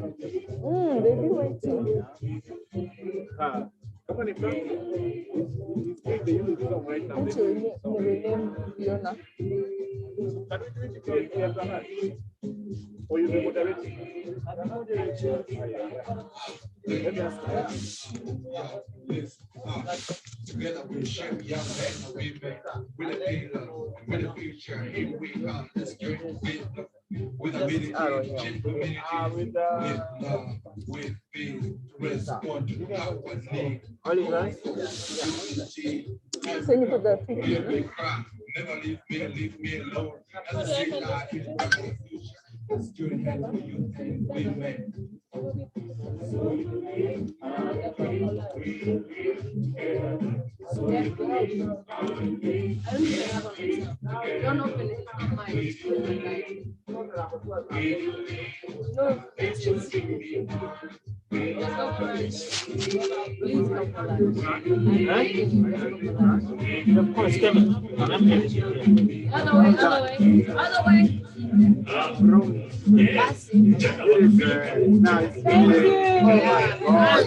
They've been waiting. Name Fiona. Together we share young men, we make with a pillar, with a future. Here we come, let's drink with a community, with love, with peace, respond to our need. So you put the Never leave me alone. As I say, life is the future. Let's join hands with you, we make. Don't open it. No, please come for lunch. Please come for lunch. Of course, coming. Other way. Thank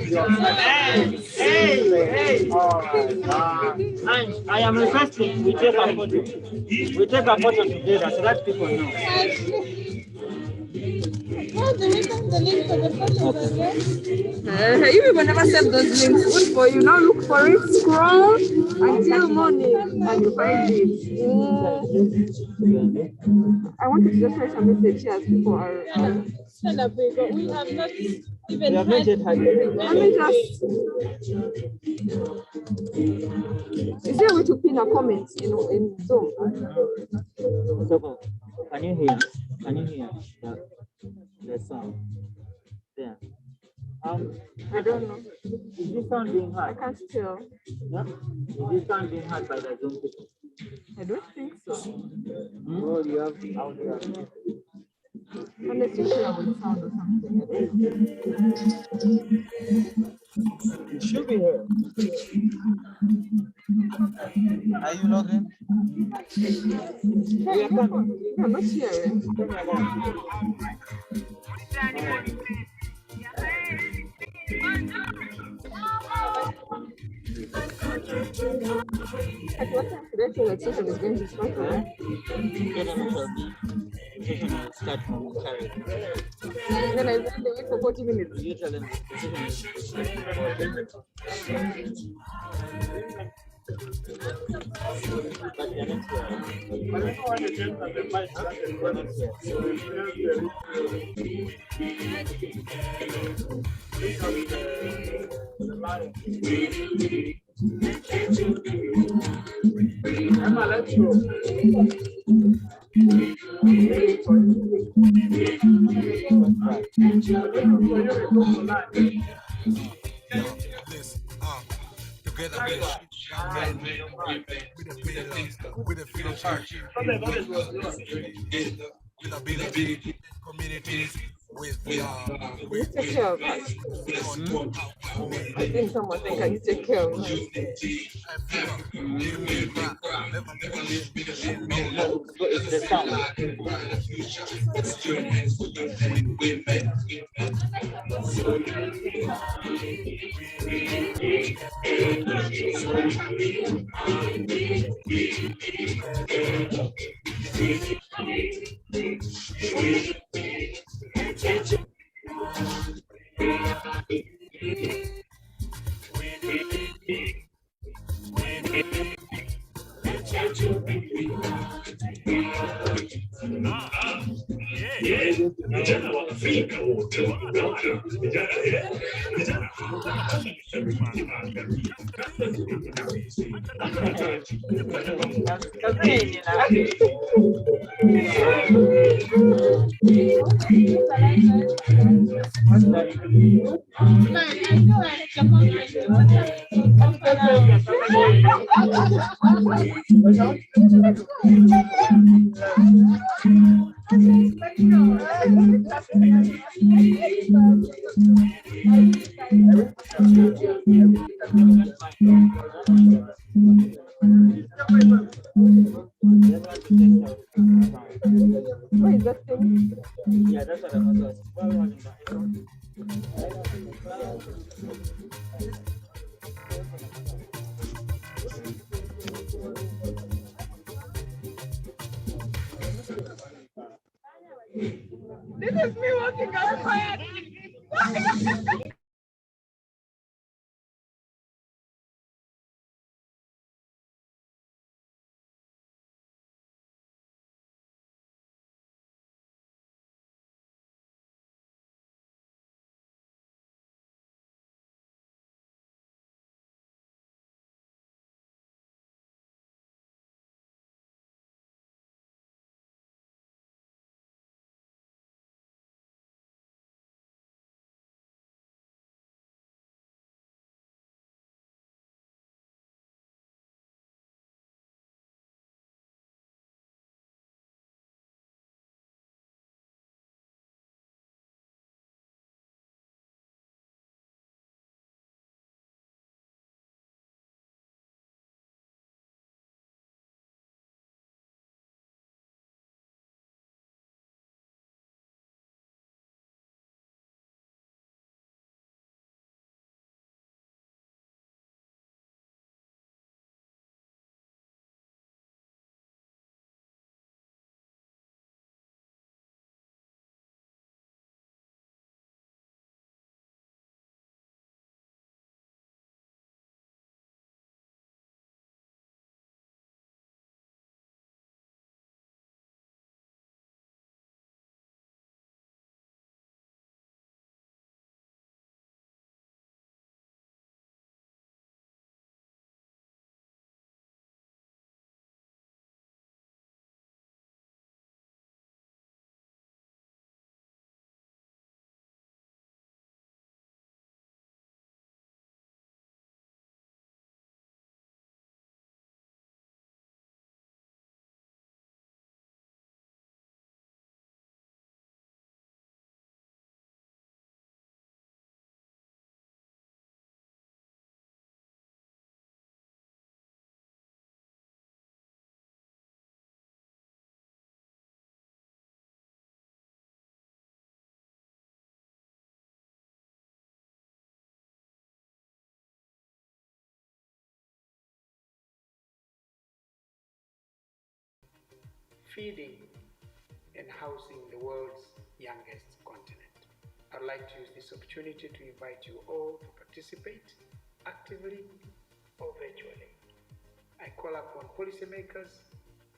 you. I am requesting we take a photo. We take a photo together so that people know. How do we send the link to the photos again? You people never save those links. Good for you. Now look for it. Scroll until morning and you find it. I want to just write a message here as people are. Send a big, but we have not even We have not yet had it. Let me just. Is there a way to pin a comment in Zoom? Can you hear? Can you hear the sound? There. I don't know. Is this sound being I heard? can't tell. Yeah? Is this sound being heard by the Zoom people? I don't think so. Oh, you have audio. Unless you share with sound or something. It should be here. Are you logged in? Hey, I'm not sharing. At what time today relaxation is going to start? Session will start from Carrie. Then I spend the wait for 40 minutes. You tell them the session is but they're not Together with a future, with a big communities, with Take care of us. I think someone think I can take care of us. it's the sound. Vijana wa Afrika wote wanaona vijana Wait, that's the Yeah, that's what I was. This is me walking outside. feeding and housing the world's youngest continent. I'd like to use this opportunity to invite you all to participate actively or virtually. I call upon policymakers,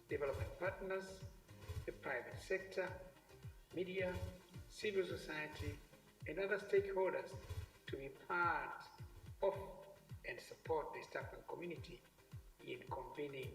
development partners, the private sector, media, civil society, and other stakeholders to be part of and support the East African community in convening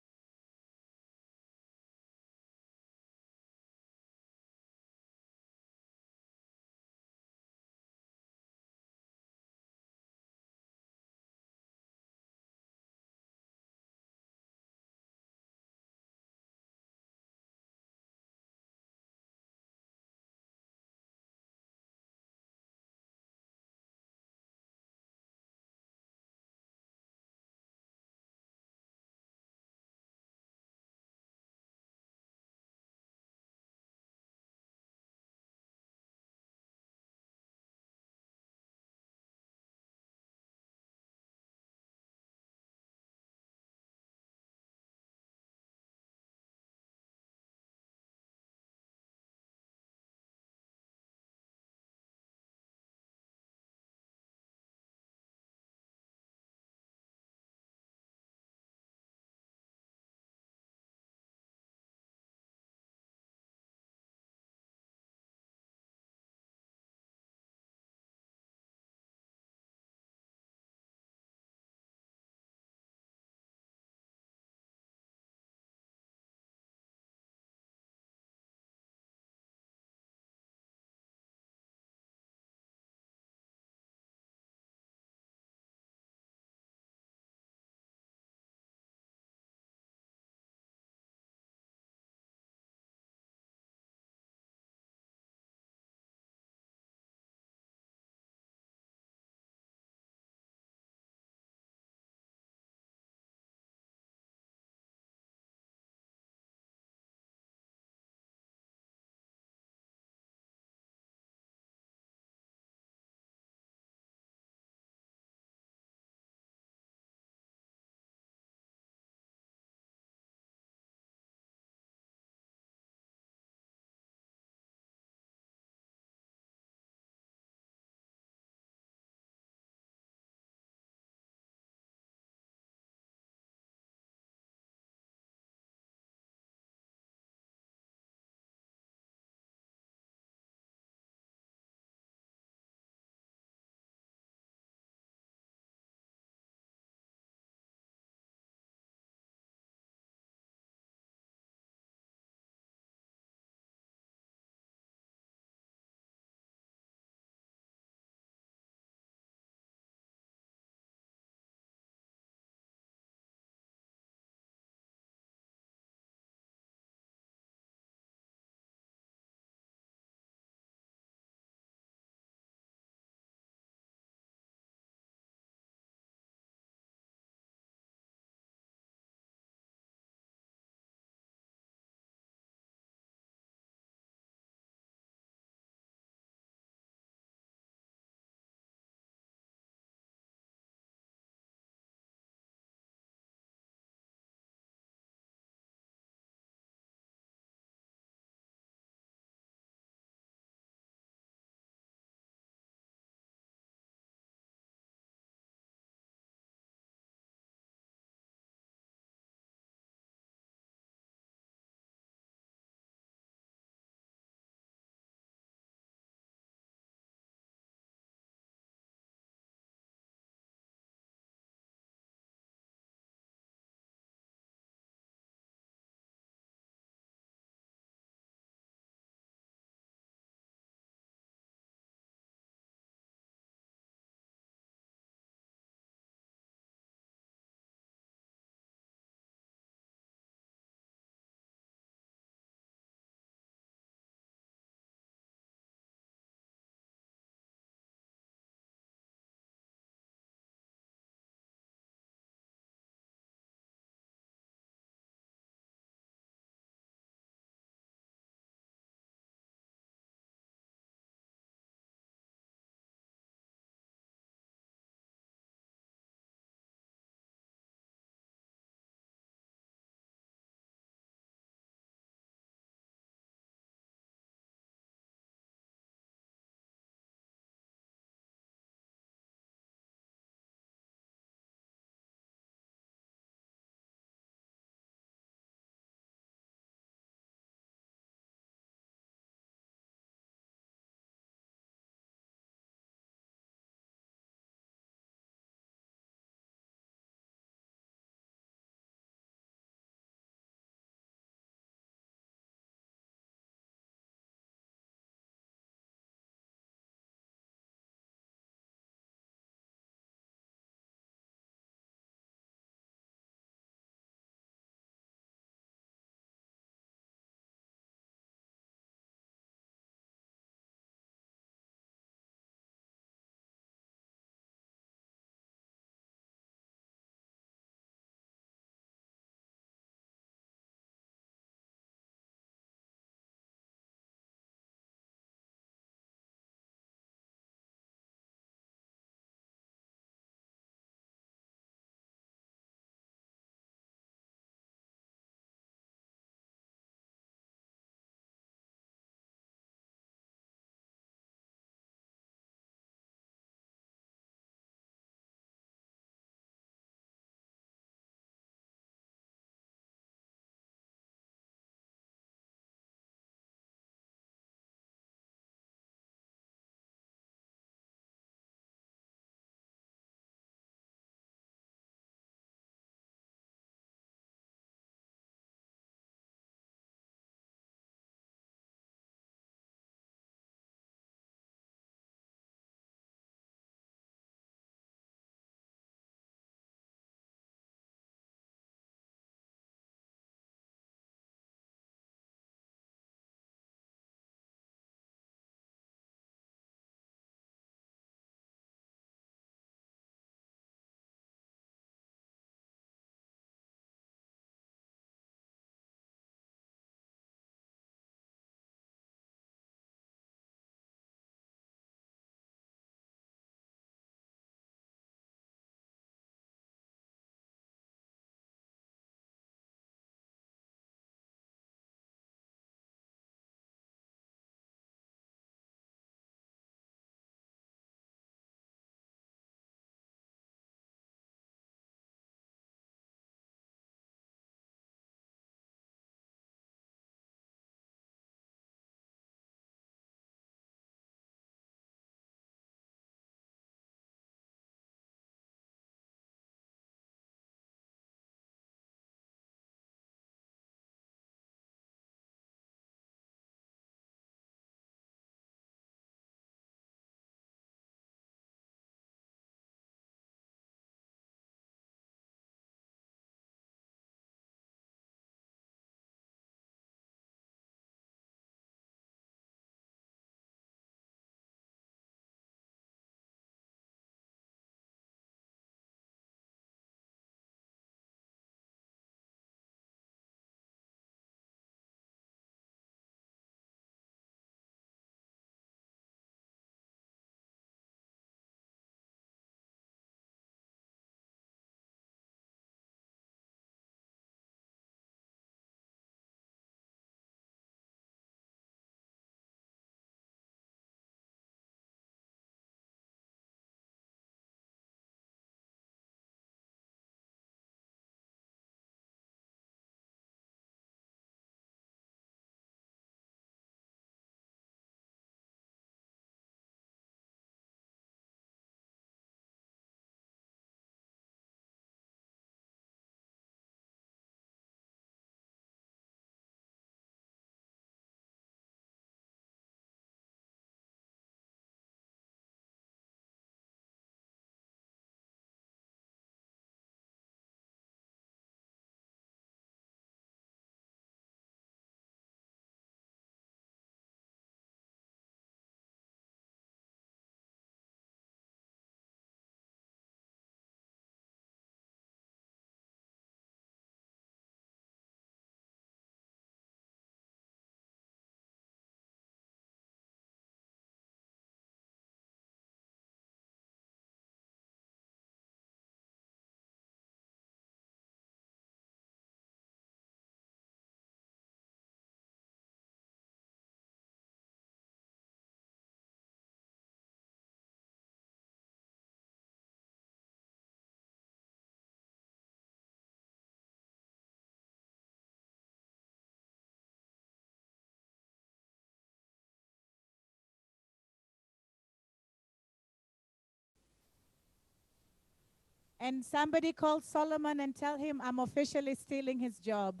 And somebody call Solomon and tell him I'm officially stealing his job.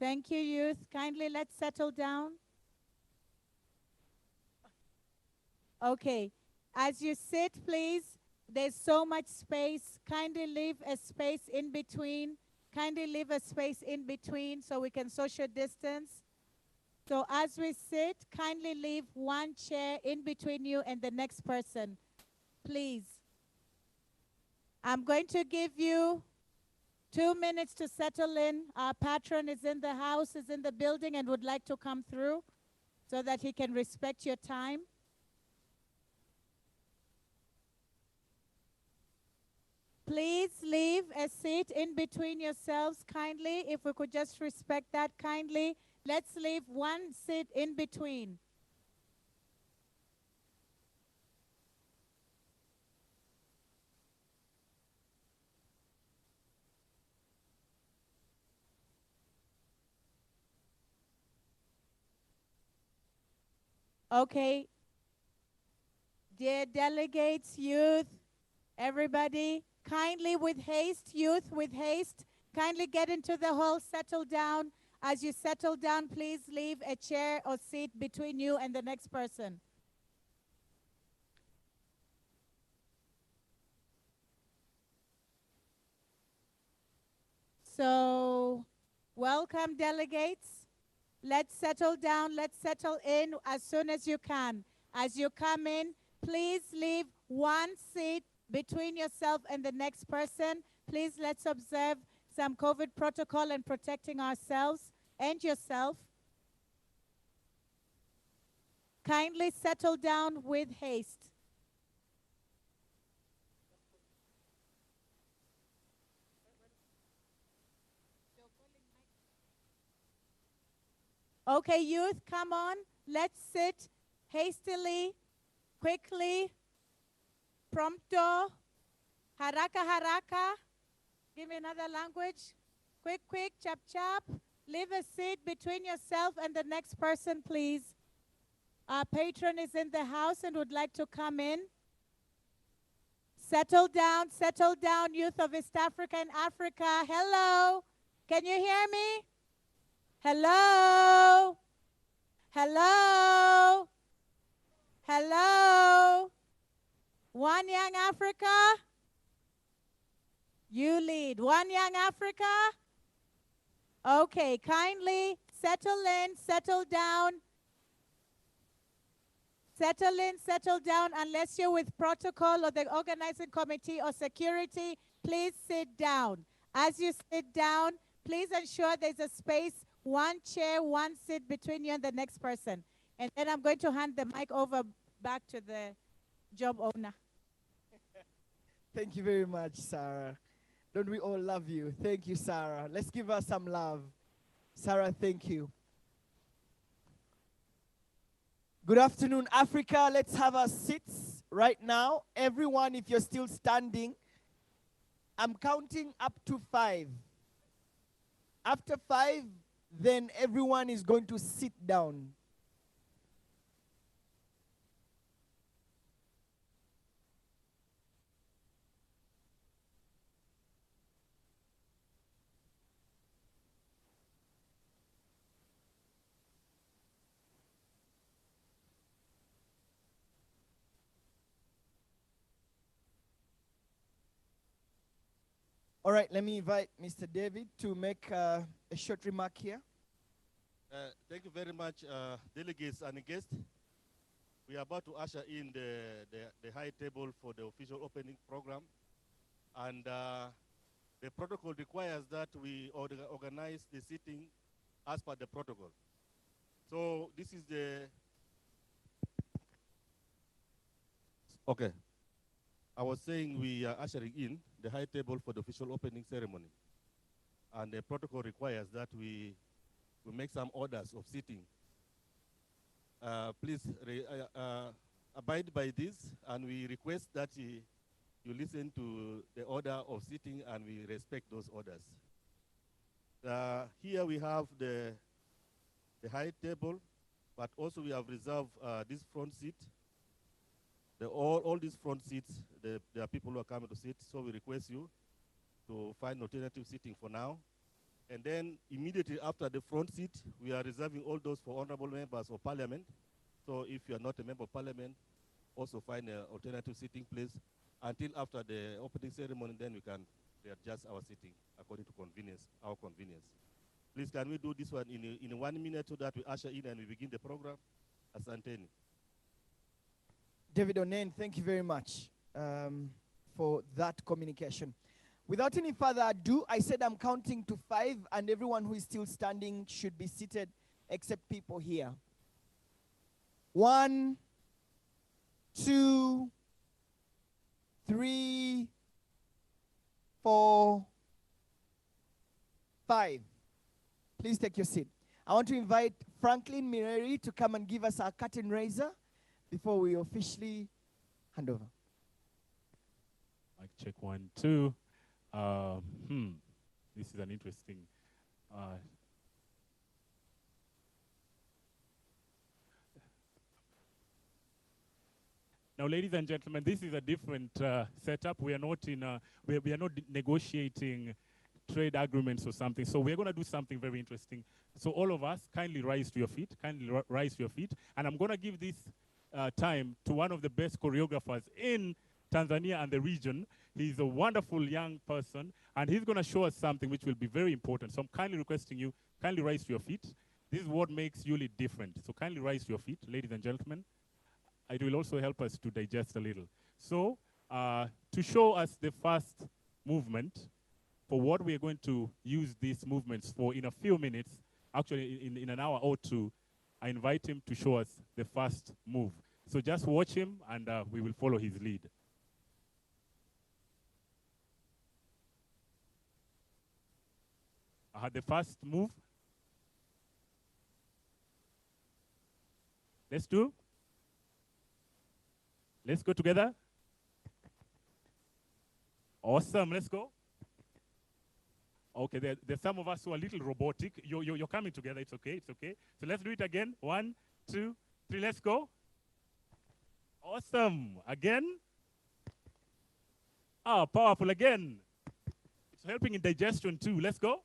Thank you, youth. Kindly let's settle down. Okay. As you sit, please, there's so much space. Kindly leave a space in between. Kindly leave a space in between so we can social distance. So as we sit, kindly leave one chair in between you and the next person, please. I'm going to give you 2 minutes to settle in. Our patron is in the house, is in the building, and would like to come through so that he can respect your time. Please leave a seat in between yourselves, kindly. If we could just respect that kindly. Let's leave one seat in between. Okay. Dear delegates, youth, everybody, kindly with haste, youth, with haste, kindly get into the hall, settle down. As you settle down, please leave a chair or seat between you and the next person. So, welcome, delegates. Let's settle down. Let's settle in as soon as you can. As you come in, please leave one seat between yourself and the next person. Please let's observe some COVID protocol and protecting ourselves and yourself. Kindly settle down with haste. Okay, youth, come on. Let's sit hastily, quickly, prompto, haraka haraka. Give me another language. Quick, quick, chap chap. Leave a seat between yourself and the next person, please. Our patron is in the house and would like to come in. Settle down, youth of East Africa and Africa. Hello. Can you hear me? Hello. Hello. Hello. One Young Africa. YouLead. One Young Africa. Okay, kindly settle in, settle down. Settle in, settle down. Unless you're with protocol or the organizing committee or security, please sit down. As you sit down, please ensure there's a space, one chair, one seat between you and the next person. And then I'm going to hand the mic over back to the job owner. Thank you very much, Sarah. Don't we all love you? Thank you, Sarah. Let's give her some love. Sarah, thank you. Good afternoon, Africa. Let's have our seats right now. Everyone, if you're still standing, I'm counting up to 5. After 5, then everyone is going to sit down. All right, let me invite Mr. David to make a short remark here. Thank you very much, delegates and guests. We are about to usher in the high table for the official opening program. And the protocol requires that we organize the sitting as per the protocol. So this is the... Okay. I was saying we are ushering in the high table for the official opening ceremony. And the protocol requires that we make some orders of sitting. Please abide by this, and we request that you listen to the order of sitting and we respect those orders. Here we have the high table, but also we have reserved this front seat all these front seats, there are people who are coming to sit, so we request you to find alternative seating for now. And then immediately after the front seat, we are reserving all those for honorable members of parliament. So if you are not a member of parliament, also find an alternative seating place until after the opening ceremony, then we can readjust our seating according to convenience, our convenience. Please, can we do this one in 1 minute so that we usher in and we begin the program? Asanteni. David Onen, thank you very much for that communication. Without any further ado, I said I'm counting to 5, and everyone who is still standing should be seated, except people here. 1, 2, 3, 4, 5. Please take your seat. I want to invite Franklin Mireri to come and give us our curtain raiser before we officially hand over. Mic check 1, 2. This is an interesting. Now, ladies and gentlemen, this is a different setup. We are not we are not negotiating trade agreements or something. So we're going to do something very interesting. So all of us, kindly rise to your feet. Kindly rise to your feet. And I'm going to give this time to one of the best choreographers in Tanzania and the region. He's a wonderful young person, and he's going to show us something which will be very important. So I'm kindly requesting you, kindly rise to your feet. This is what makes YouLead different. So kindly rise to your feet, ladies and gentlemen. It will also help us to digest a little. So to show us the first movement for what we are going to use these movements for in a few minutes, actually in an hour or two, I invite him to show us the first move. So just watch him, and we will follow his lead. I had the first move. Let's do. Let's go together. Awesome, let's go. Okay, there's some of us who are a little robotic. You're coming together, it's okay, it's okay. So let's do it again. 1, 2, 3, let's go. Awesome, again. Powerful, again. It's helping in digestion too, let's go.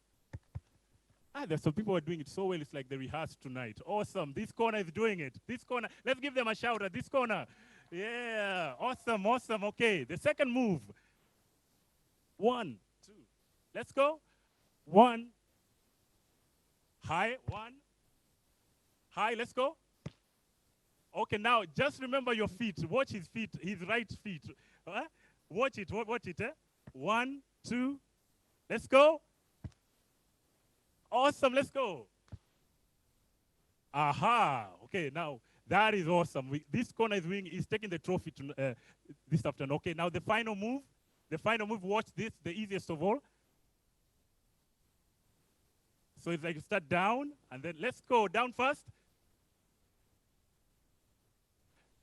There's some people who are doing it so well, it's like they rehearsed tonight. Awesome, this corner is doing it. This corner, let's give them a shout at this corner. Yeah, awesome, awesome. Okay, the second move. 1, 2, let's go. 1, high, 1, high, let's go. Okay, now just remember your feet. Watch his feet, his right feet. Watch it, watch it. 1, 2, let's go. Awesome, let's go. Aha, okay, now that is awesome. This corner is taking the trophy to, this afternoon. Okay, now the final move, watch this, the easiest of all. So it's like you start down, and then let's go down first.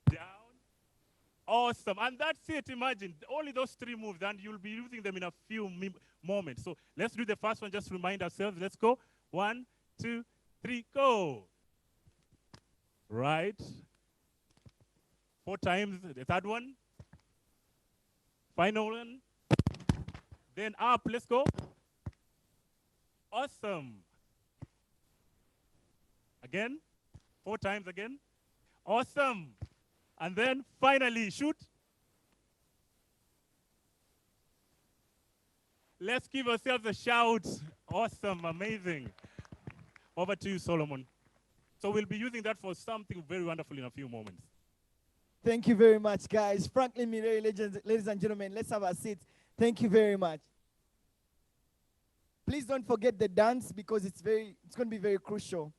Down. Awesome, and that's it, imagine. Only those 3 moves, and you'll be using them in a few moments. So let's do the first one, just remind ourselves. Let's go. 1, 2, 3, go. Right. 4 times, the third one. Final one. Then up, let's go. Awesome. Again, 4 times again. Awesome. And then finally, shoot. Let's give ourselves a shout. Awesome, amazing. Over to you, Solomon. So we'll be using that for something very wonderful in a few moments. Thank you very much, guys. Franklin Mireri, ladies and gentlemen, let's have a seat. Thank you very much. Please don't forget the dance, because it's going to be very crucial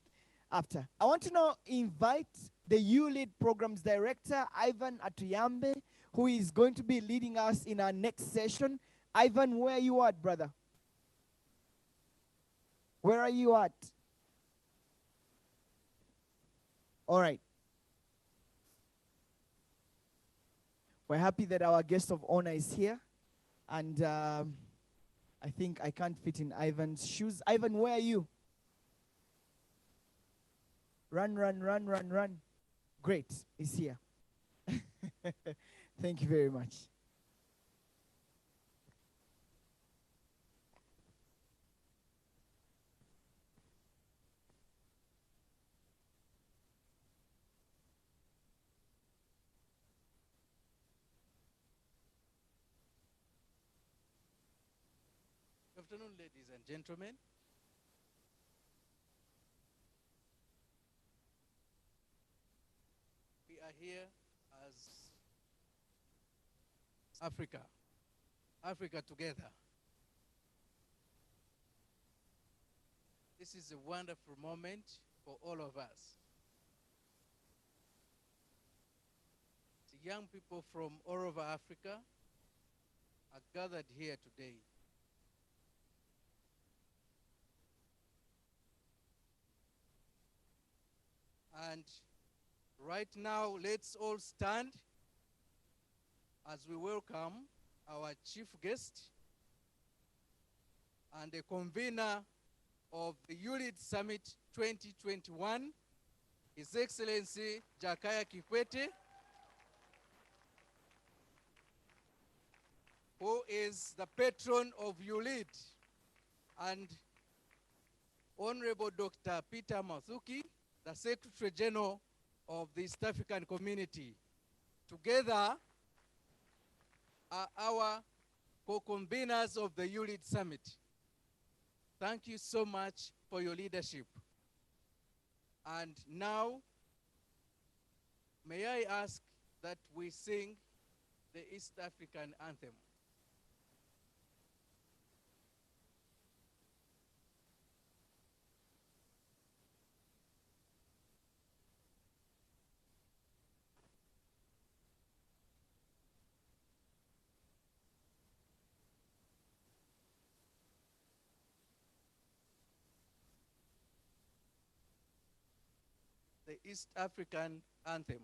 after. I want to now invite the YouLead Programs Director, Ivan Atuyambe, who is going to be leading us in our next session. Ivan, where are you at, brother? Where are you at? All right. We're happy that our guest of honor is here. And I think I can't fit in Ivan's shoes. Ivan, where are you? Run, run, run, run, run. Great, he's here. Thank you very much. Good afternoon, ladies and gentlemen. We are here as Africa together. This is a wonderful moment for all of us. The young people from all over Africa are gathered here today. And right now, let's all stand as we welcome our chief guest and the convener of the YouLead Summit 2021, His Excellency Kikwete, who is the patron of YouLead, and Honorable Dr. Peter Mathuki, the Secretary General of the East African Community. Together are our co-conveners of the YouLead Summit. Thank you so much for your leadership. And now, may I ask that we sing the East African anthem. The East African anthem.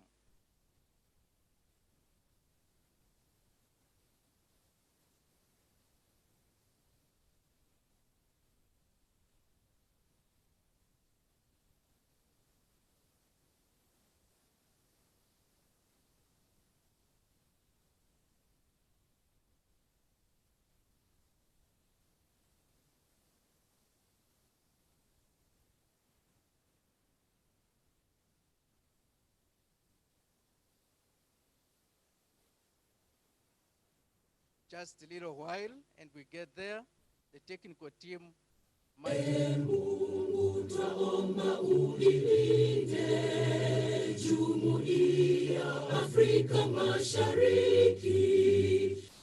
Just a little while and we get there. The technical team might... Afrika Mashariki,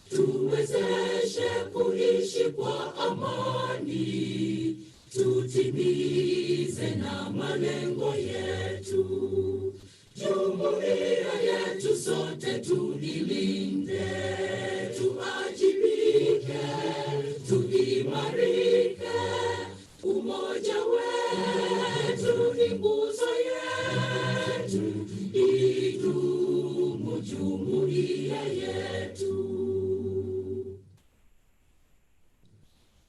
tuwezeshe kuishi kwa amani, tutimize na malengo yetu. Jumuiya yetu sote tuilinde, tuajibike, tuimarike. Umoja wetu ni nguzo yetu, idumu jumuiya yetu.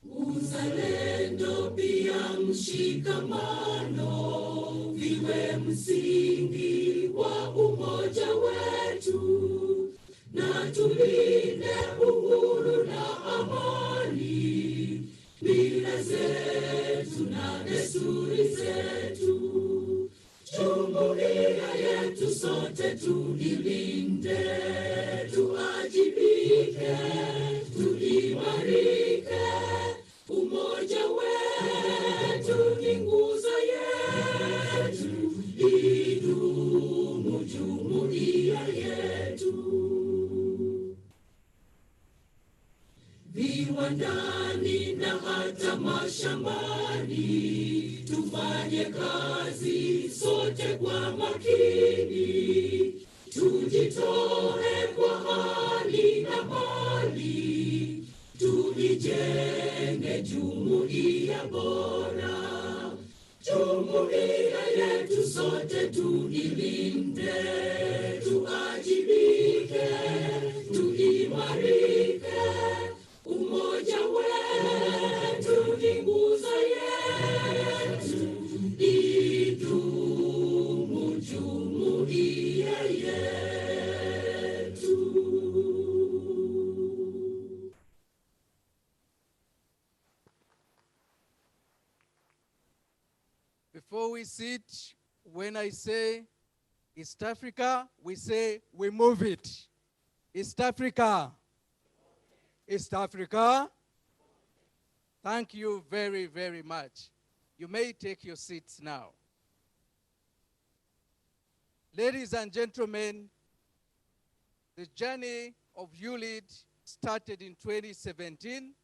Uzalendo pia mshikamano viwe msingi wa umoja wetu, na tulinde uhuru na amani, mila zetu na desturi zetu. Jumuiya yetu sote tuilinde, tuajibike, tuimarike. Umoja wetu ni nguzo yetu, idumu jumuiya yetu. Viwandani na hata mashambani, tufanye kazi sote kwa makini, tujitoe kwa hali na mali, tuijenge jumuiya bora. Jumuiya yetu sote tuilinde, tuajibike, tuimarike. Umoja wetu ni nguzo yetu, idumu jumuiya yetu. we sit, when I say East Africa, we say we move it. East Africa. East Africa. Thank you very, very much. You may take your seats now. Ladies and gentlemen, the journey of YouLead started in 2017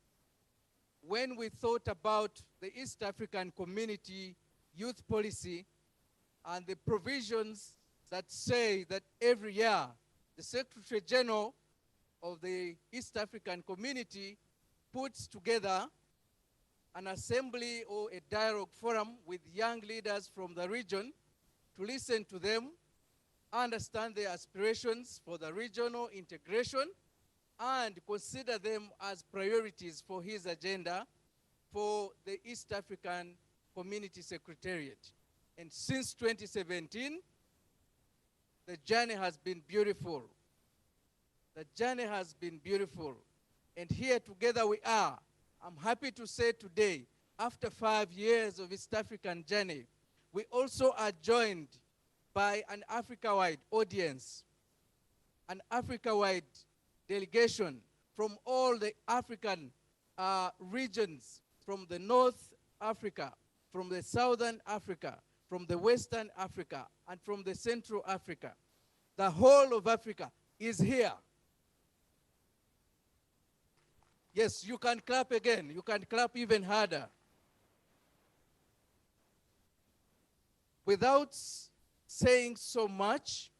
when we thought about the East African Community Youth Policy and the provisions that say that every year the Secretary General of the East African Community puts together an assembly or a dialogue forum with young leaders from the region to listen to them, understand their aspirations for the regional integration, and consider them as priorities for his agenda for the East African Community Secretariat. And since 2017, the journey has been beautiful. The journey has been beautiful. And here together we are. I'm happy to say today, after 5 years of East African journey, we also are joined by an Africa-wide audience, an Africa-wide delegation from all the African regions, from the North Africa, from the Southern Africa, from the Western Africa, and from the Central Africa. The whole of Africa is here. Yes, you can clap again. You can clap even harder. Without saying so much,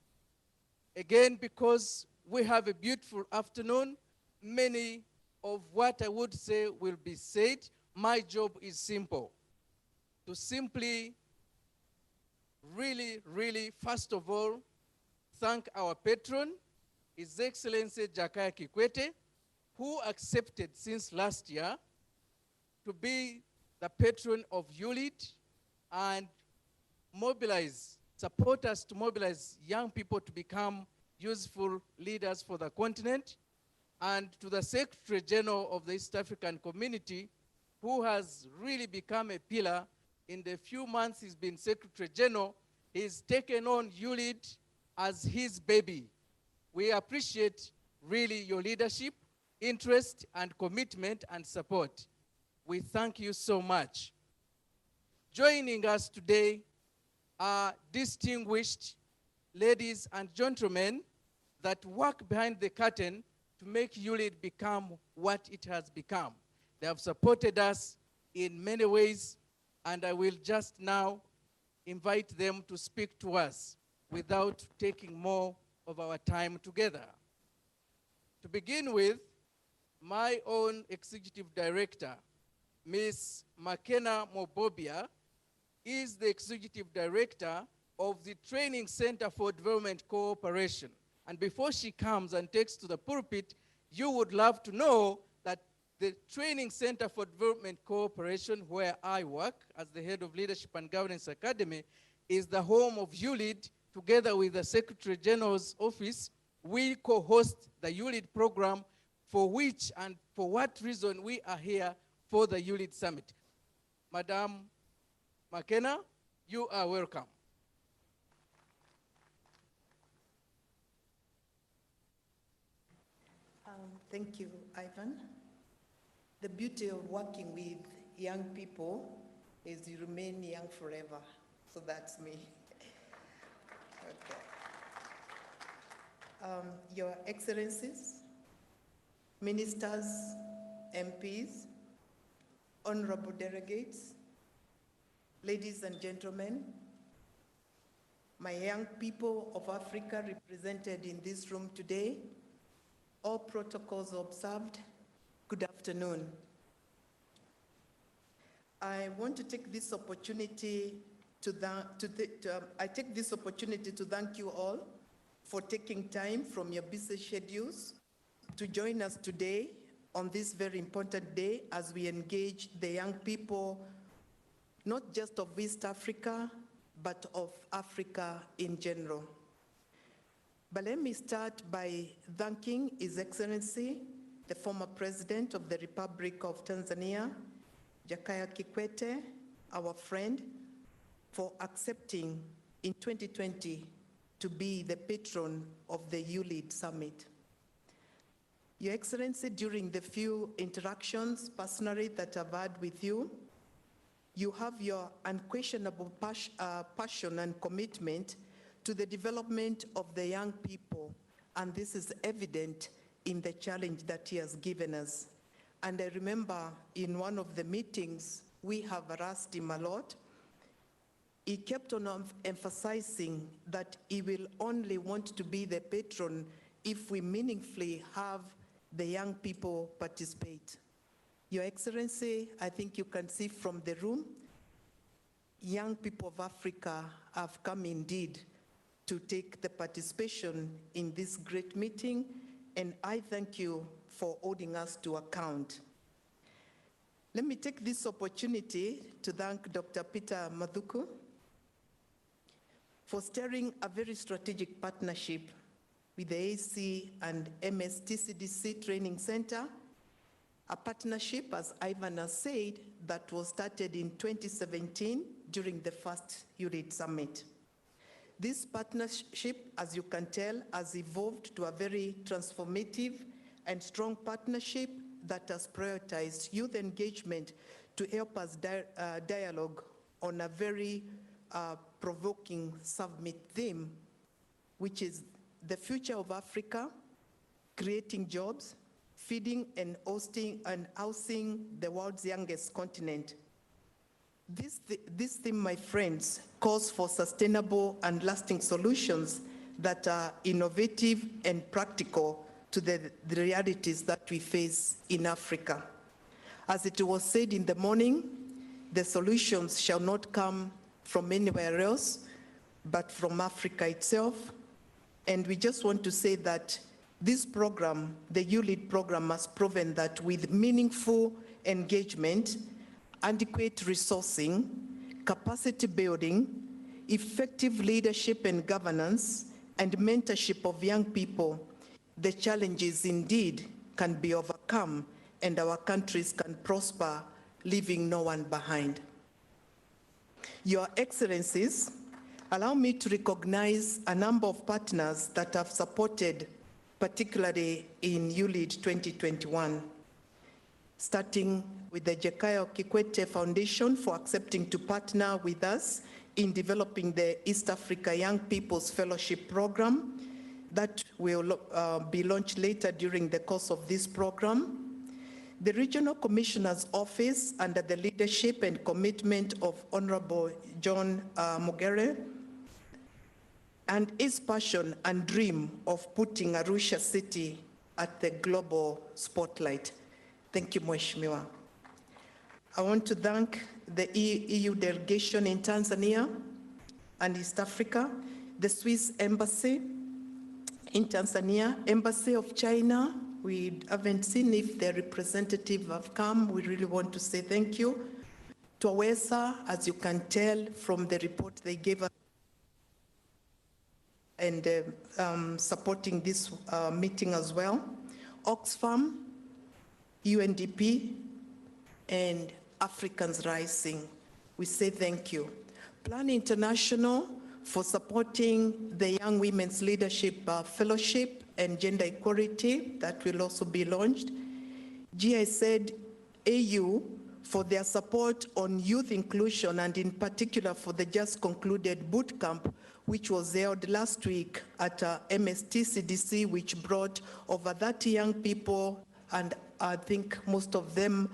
again, because we have a beautiful afternoon, many of what I would say will be said. My job is simple. To simply, really, first of all, thank our patron, His Excellency Kikwete, who accepted since last year to be the patron of YouLead and support us to mobilize young people to become useful leaders for the continent, and to the Secretary General of the East African Community, who has really become a pillar. In the few months he's been Secretary General, he's taken on YouLead as his baby. We appreciate really your leadership, interest, and commitment and support. We thank you so much. Joining us today are distinguished ladies and gentlemen that work behind the curtain to make YouLead become what it has become. They have supported us in many ways, and I will just now invite them to speak to us without taking more of our time together. To begin with, my own Executive Director, Ms. Makena Mobobia, is the Executive Director of the Training Center for Development Cooperation. And before she comes and takes to the pulpit, you would love to know that the Training Center for Development Cooperation, where I work as the head of Leadership and Governance Academy, is the home of YouLead. Together with the Secretary General's office, we co-host the YouLead program, for which and for what reason we are here for the YouLead Summit. Madam Makena, you are welcome. Thank you, Ivan. The beauty of working with young people is you remain young forever. So that's me. Okay. Your Excellencies, Ministers, MPs, honorable delegates, ladies and gentlemen, my young people of Africa represented in this room today, all protocols observed, good afternoon. I want to take this opportunity to thank you all for taking time from your busy schedules to join us today on this very important day as we engage the young people, not just of East Africa, but of Africa in general. But let me start by thanking His Excellency, the former President of the Republic of Tanzania, Kikwete, our friend, for accepting in 2020 to be the patron of the YouLead Summit. Your Excellency, during the few interactions personally that I've had with you, you have your unquestionable passion and commitment to the development of the young people, and this is evident in the challenge that he has given us. And I remember in one of the meetings, we have harassed him a lot. He kept on emphasizing that he will only want to be the patron if we meaningfully have the young people participate. Your Excellency, I think you can see from the room, young people of Africa have come indeed to take the participation in this great meeting, and I thank you for holding us to account. Let me take this opportunity to thank Dr. Peter Mathuku for steering a very strategic partnership with the AC and MSTCDC Training Center, a partnership, as Ivan has said, that was started in 2017 during the first YouLead Summit. This partnership, as you can tell, has evolved to a very transformative and strong partnership that has prioritized youth engagement to help us dialogue on a very provoking summit theme, which is the future of Africa, creating jobs, feeding and hosting and housing the world's youngest continent. This theme, my friends, calls for sustainable and lasting solutions that are innovative and practical to the realities that we face in Africa. As it was said in the morning, the solutions shall not come from anywhere else, but from Africa itself. And we just want to say that this program, the YouLead program, has proven that with meaningful engagement, adequate resourcing, capacity building, effective leadership and governance, and mentorship of young people, the challenges indeed can be overcome and our countries can prosper, leaving no one behind. Your Excellencies, allow me to recognize a number of partners that have supported, particularly in YouLead 2021, starting with the Kikwete Foundation for accepting to partner with us in developing the East Africa Young People's Fellowship Program that will be launched later during the course of this program. The Regional Commissioner's Office, under the leadership and commitment of Honorable John Mugere, and his passion and dream of putting Arusha City at the global spotlight. Thank you, Mheshimiwa. I want to thank the EU delegation in Tanzania and East Africa, the Swiss Embassy in Tanzania, Embassy of China. We haven't seen if their representative have come. We really want to say thank you. To AWESA, as you can tell from the report they gave us, and supporting this meeting as well. Oxfam, UNDP, and Africans Rising. We say thank you. Plan International for supporting the Young Women's Leadership Fellowship and Gender Equality that will also be launched. GIZ AU for their support on youth inclusion and in particular for the just concluded boot camp which was held last week at MSTCDC, which brought over 30 young people, and I think most of them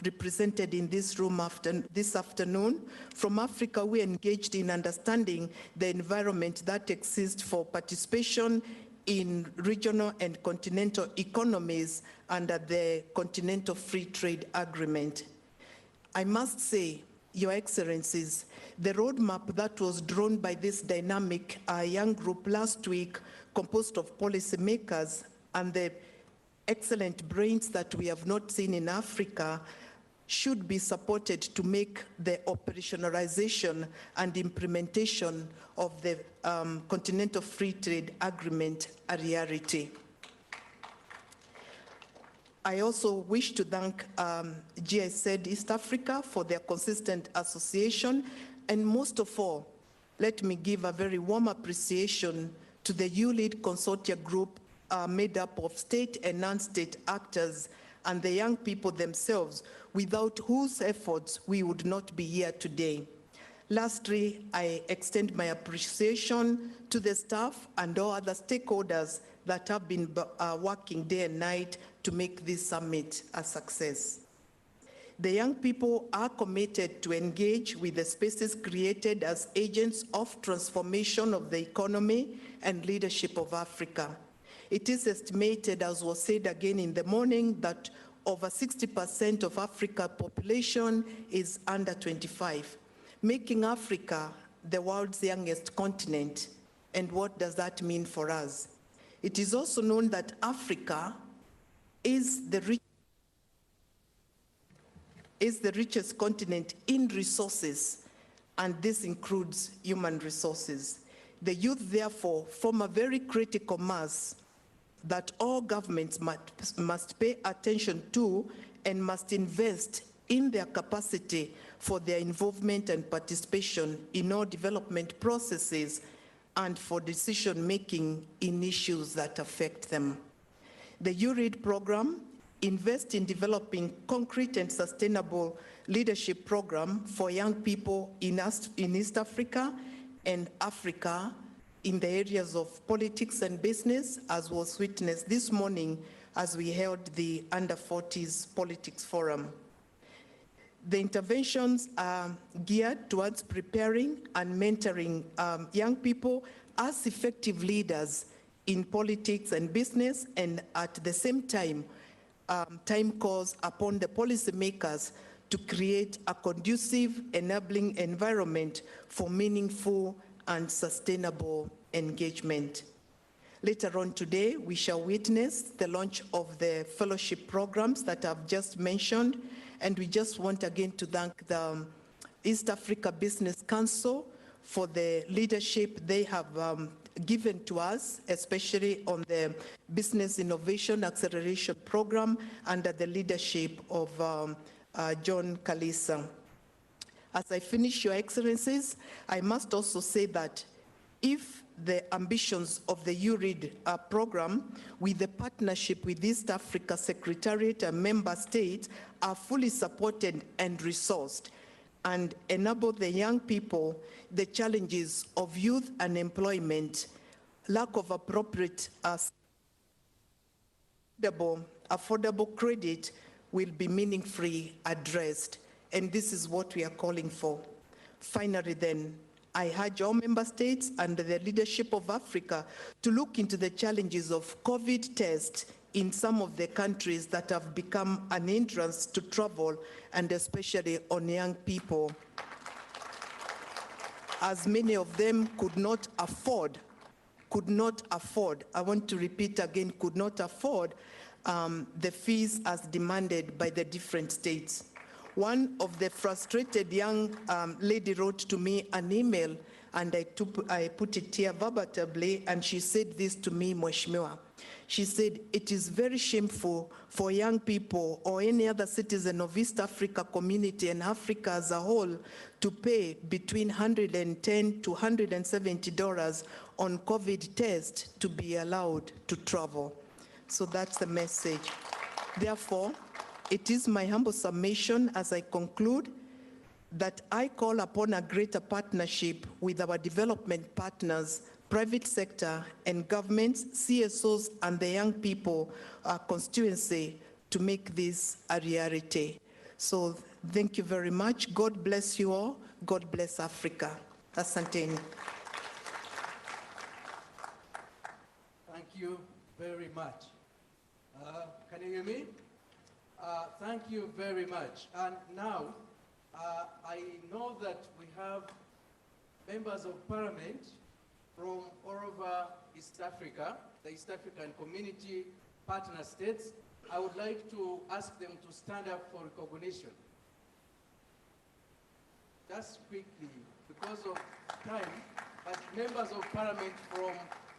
represented in this room this afternoon. From Africa, we engaged in understanding the environment that exists for participation in regional and continental economies under the Continental Free Trade Agreement. I must say, Your Excellencies, the roadmap that was drawn by this dynamic young group last week, composed of policymakers and the excellent brains that we have not seen in Africa, should be supported to make the operationalization and implementation of the Continental Free Trade Agreement a reality. I also wish to thank GIZ East Africa for their consistent association And most of all, let me give a very warm appreciation to the YouLead Consortia Group made up of state and non-state actors and the young people themselves, without whose efforts we would not be here today. Lastly, I extend my appreciation to the staff and all other stakeholders that have been working day and night to make this summit a success. The young people are committed to engage with the spaces created as agents of transformation of the economy and leadership of Africa. It is estimated, as was said again in the morning, that over 60% of Africa's population is under 25, making Africa the world's youngest continent. And what does that mean for us? It is also known that Africa is the richest continent in resources, and this includes human resources. The youth, therefore, form a very critical mass that all governments must pay attention to and must invest in their capacity for their involvement and participation in all development processes and for decision-making in issues that affect them. The YouLead program invests in developing concrete and sustainable leadership program for young people in East Africa and Africa in the areas of politics and business, as was witnessed this morning as we held the Under 40s Politics Forum. The interventions are geared towards preparing and mentoring young people as effective leaders in politics and business, and at the same time, time calls upon the policymakers to create a conducive, enabling environment for meaningful and sustainable engagement. Later on today, we shall witness the launch of the fellowship programs that I've just mentioned, and we just want again to thank the East Africa Business Council for the leadership they have given to us, especially on the Business Innovation Acceleration Program under the leadership of John Kalisa. As I finish, Your Excellencies, I must also say that if the ambitions of the YouLead program with the partnership with East Africa Secretariat and member states are fully supported and resourced and enable the young people, the challenges of youth unemployment, lack of appropriate affordable credit will be meaningfully addressed. And this is what we are calling for. Finally then, I urge all member states under the leadership of Africa to look into the challenges of COVID tests in some of the countries that have become an hindrance to travel, and especially on young people, as many of them could not afford, I want to repeat again, could not afford the fees as demanded by the different states. One of the frustrated young lady wrote to me an email, and I put it here verbatimly, and she said this to me, Mheshimiwa. She said, it is very shameful for young people or any other citizen of East Africa community and Africa as a whole to pay between $110 to $170 on COVID tests to be allowed to travel. So that's the message. Therefore, it is my humble submission as I conclude that I call upon a greater partnership with our development partners, private sector and governments, CSOs and the young people constituency to make this a reality. So thank you very much. God bless you all. God bless Africa. Asanteni. Thank you very much. Can you hear me? Thank you very much. And now, I know that we have members of parliament from all over East Africa, the East African Community partner states. I would like to ask them to stand up for recognition. Just quickly, because of time, but members of parliament from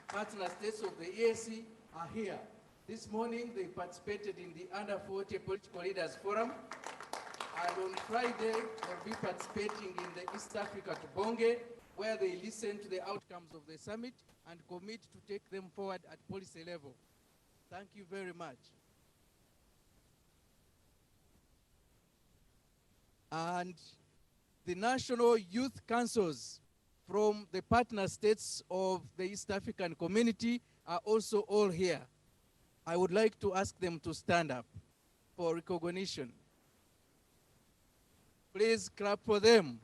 partner states of the EAC are here. This morning, they participated in the Under 40 Political Leaders Forum, And on Friday, they'll be participating in the East Africa to Bonge, where they listen to the outcomes of the summit and commit to take them forward at policy level. Thank you very much. And the National Youth Councils from the partner states of the East African community are also all here. I would like to ask them to stand up for recognition. Please clap for them.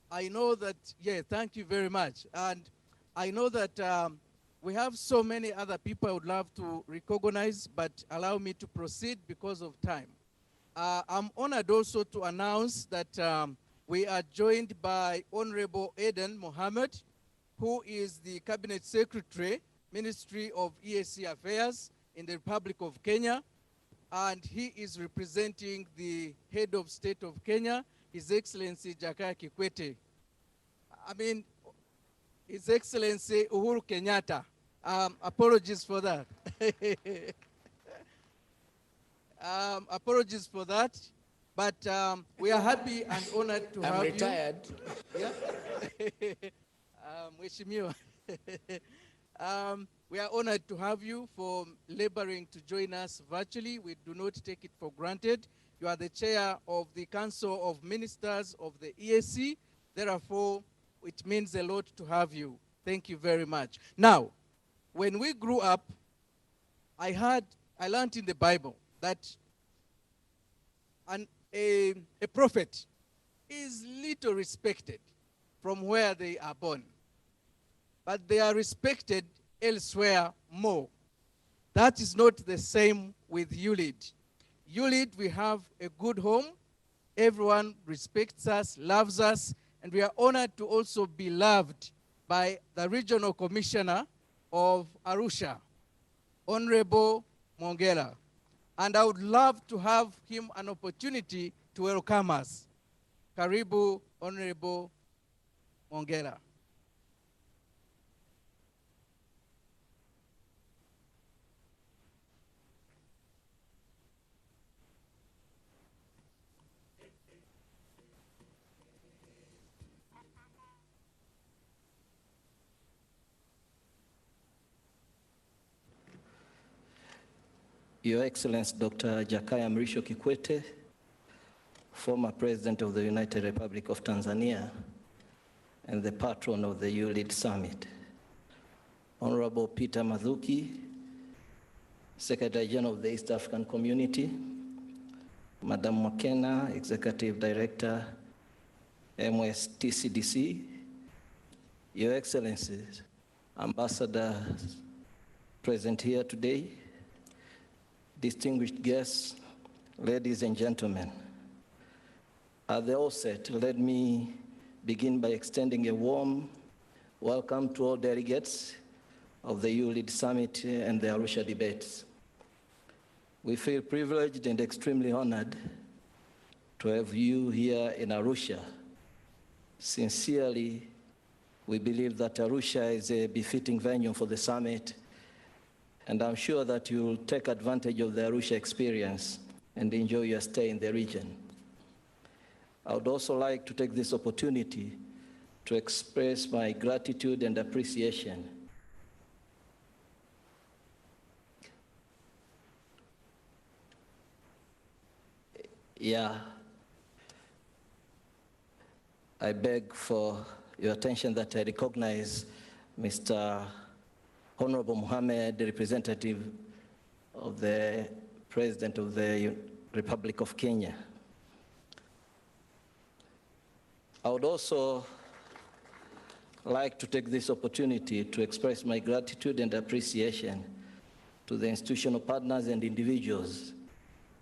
I know that, yeah, thank you very much. And I know that we have so many other people I would love to recognize, but allow me to proceed because of time. I'm honored also to announce that we are joined by Honorable Eden Mohammed, who is the Cabinet Secretary, Ministry of EAC Affairs in the Republic of Kenya, and he is representing the Head of State of Kenya, His Excellency Jakaya Kikwete. I mean, His Excellency Uhuru Kenyatta. Apologies for that. Apologies for that, but we are happy and honored to have you. I'm retired. Yeah. Mheshimiwa. We are honored to have you for laboring to join us virtually. We do not take it for granted. You are the chair of the Council of Ministers of the EAC. Therefore, it means a lot to have you. Thank you very much. Now, when we grew up, I learned in the Bible that a prophet is little respected from where they are born, but they are respected elsewhere more. That is not the same with YouLead. YouLead, we have a good home. Everyone respects us, loves us, and we are honored to also be loved by the Regional Commissioner of Arusha, Honorable Mongela. And I would love to have him an opportunity to welcome us. Karibu, Honorable Mongela. Your Excellency Dr. Jakaya Mrisho Kikwete, former President of the United Republic of Tanzania and the patron of the YouLead Summit. Honorable Peter Mathuki, Secretary General of the East African Community, Madam Mwakena, Executive Director, MSTCDC, Your Excellencies, Ambassadors present here today, distinguished guests, ladies and gentlemen. At the outset, let me begin by extending a warm welcome to all delegates of the YouLead Summit and the Arusha debates. We feel privileged and extremely honored to have you here in Arusha. Sincerely, we believe that Arusha is a befitting venue for the summit, and I'm sure that you'll take advantage of the Arusha experience and enjoy your stay in the region. I would also like to take this opportunity to express my gratitude and appreciation I beg for your attention that I recognize Mr. Honorable Mohammed, the representative of the President of the Republic of Kenya. I would also like to take this opportunity to express my gratitude and appreciation to the institutional partners and individuals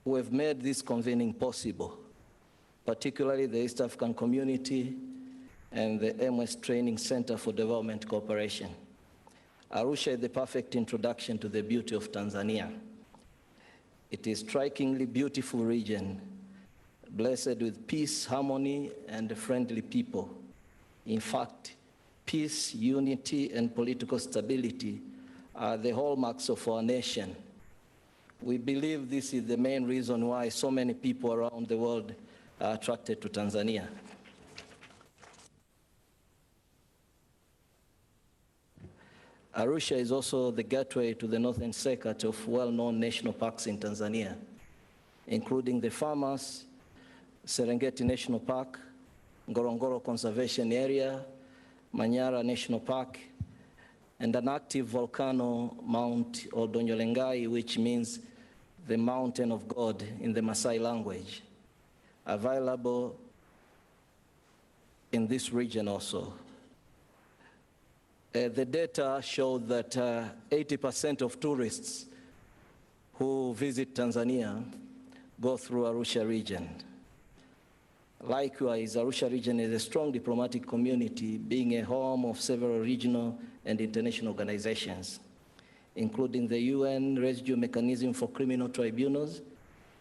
who have made this convening possible, particularly the East African Community and the MS Training Center for Development Cooperation. Arusha is the perfect introduction to the beauty of Tanzania. It is a strikingly beautiful region, blessed with peace, harmony, and friendly people. In fact, peace, unity, and political stability are the hallmarks of our nation. We believe this is the main reason why so many people around the world are attracted to Tanzania. Arusha is also the gateway to the northern circuit of well-known national parks in Tanzania, including the Farmers, Serengeti National Park, Ngorongoro Conservation Area, Manyara National Park, and an active volcano, Mount Oldonyolengai, which means the mountain of God in the Maasai language, available in this region also. The data showed that 80% of tourists who visit Tanzania go through Arusha region. Likewise, Arusha region is a strong diplomatic community, being a home of several regional and international organizations, including the UN Residue Mechanism for Criminal Tribunals,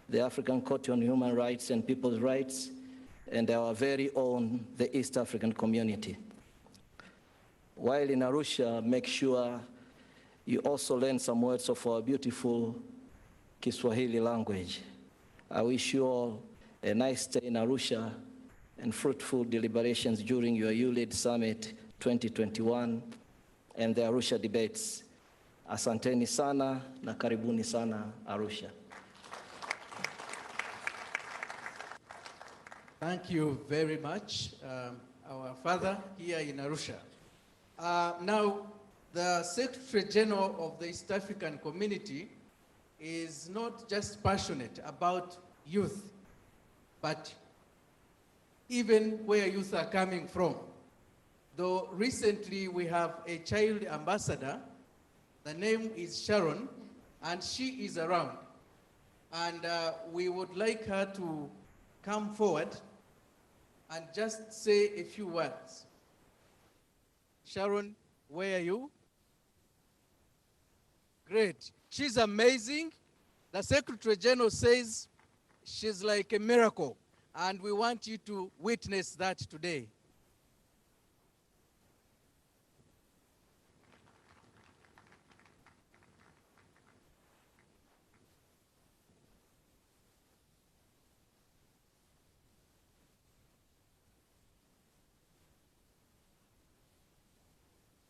the African Court on Human Rights and People's Rights, and our very own, the East African Community. While in Arusha, make sure you also learn some words of our beautiful Kiswahili language. I wish you all a nice stay in Arusha and fruitful deliberations during your YouLead Summit 2021 and the Arusha debates. Asanteni sana na karibuni sana Arusha. Thank you very much, our father here in Arusha. Now, the Secretary General of the East African Community is not just passionate about youth, but even where youth are coming from. Though recently we have a child ambassador, the name is Sharon, and she is around. And we would like her to come forward and just say a few words. Sharon, where are you? Great. She's amazing. The Secretary General says she's like a miracle, and we want you to witness that today.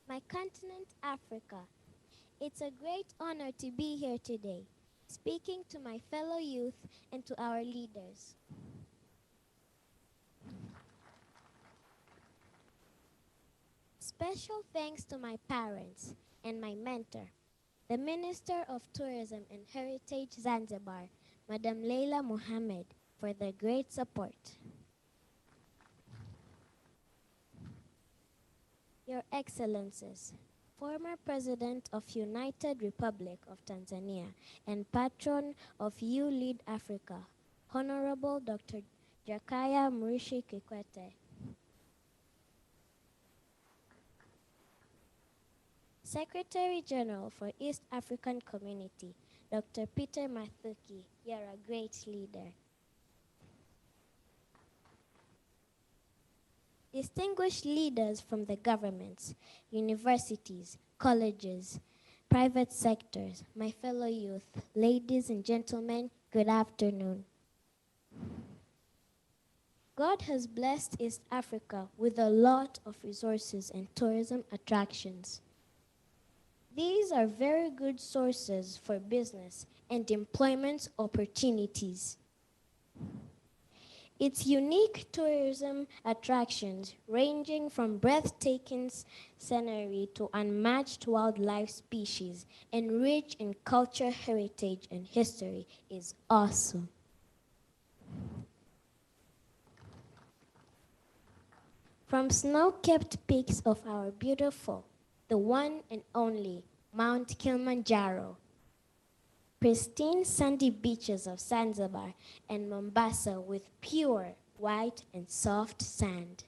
My continent, Africa. It's a great honor to be here today, speaking to my fellow youth and to our leaders. Special thanks to my parents and my mentor, the Minister of Tourism and Heritage Zanzibar, Madam Leila Mohammed, for their great support. Your Excellencies, former President of United Republic of Tanzania and Patron of YouLead Africa, Honorable Dr. Jakaya Mrisho Kikwete. Secretary General for East African Community, Dr. Peter Mathuki, you're a great leader. Distinguished leaders from the governments, universities, colleges, private sectors, my fellow youth, ladies and gentlemen, good afternoon. God has blessed East Africa with a lot of resources and tourism attractions. These are very good sources for business and employment opportunities. Its unique tourism attractions, ranging from breathtaking scenery to unmatched wildlife species and rich in culture, heritage, and history, is awesome. From snow-capped peaks of our beautiful, the one and only Mount Kilimanjaro, pristine sandy beaches of Zanzibar and Mombasa with pure white and soft sand.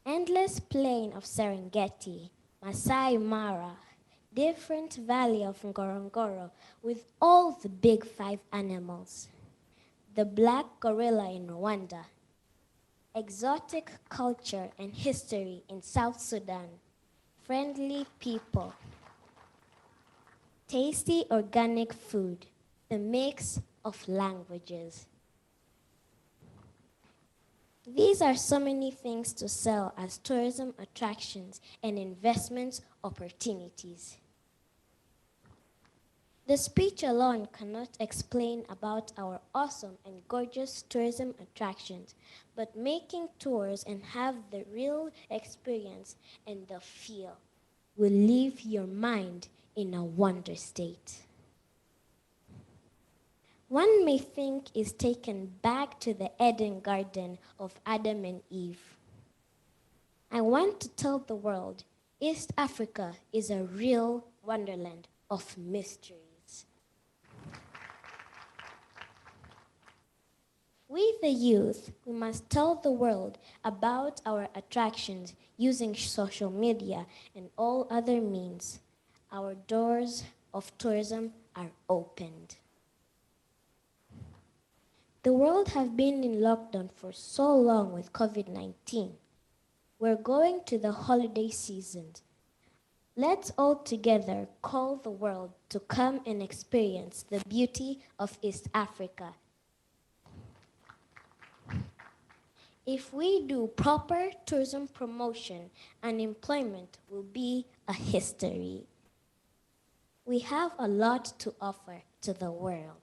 Endless plain of Serengeti, Masai Mara, different valley of Ngorongoro with all the big 5 animals. The black gorilla in Rwanda. Exotic culture and history in South Sudan. Friendly people. tasty organic food, the mix of languages. These are so many things to sell as tourism attractions and investment opportunities. The speech alone cannot explain about our awesome and gorgeous tourism attractions, but making tours and have the real experience and the feel will leave your mind in a wonder state. One may think is taken back to the Eden Garden of Adam and Eve. I want to tell the world, East Africa is a real wonderland of mysteries. We, the youth, we must tell the world about our attractions using social media and all other means. Our doors of tourism are opened. The world has been in lockdown for so long with COVID-19. We're going to the holiday season. Let's all together call the world to come and experience the beauty of East Africa. If we do proper tourism promotion, unemployment will be a history. We have a lot to offer to the world.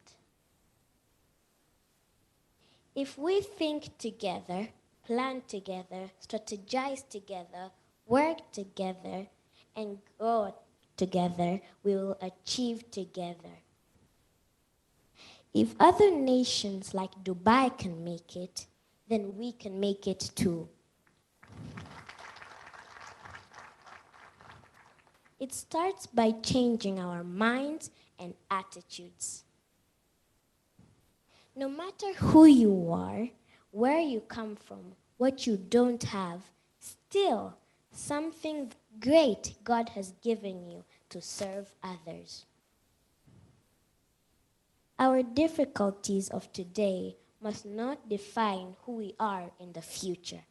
If we think together, plan together, strategize together, work together, and grow together, we will achieve together. If other nations like Dubai can make it, then we can make it too. It starts by changing our minds and attitudes. No matter who you are, where you come from, what you don't have, still something great God has given you to serve others. Our difficulties of today must not define who we are in the future.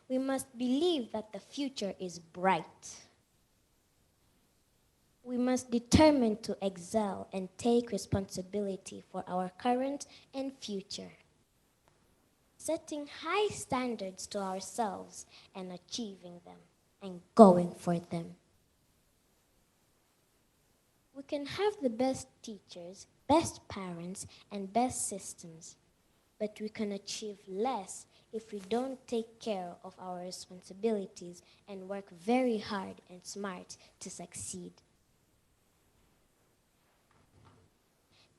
We must believe that the future is bright. We must determine to excel and take responsibility for our current and future, setting high standards to ourselves and achieving them and going for them. We can have the best teachers, best parents, and best systems, but we can achieve less if we don't take care of our responsibilities and work very hard and smart to succeed.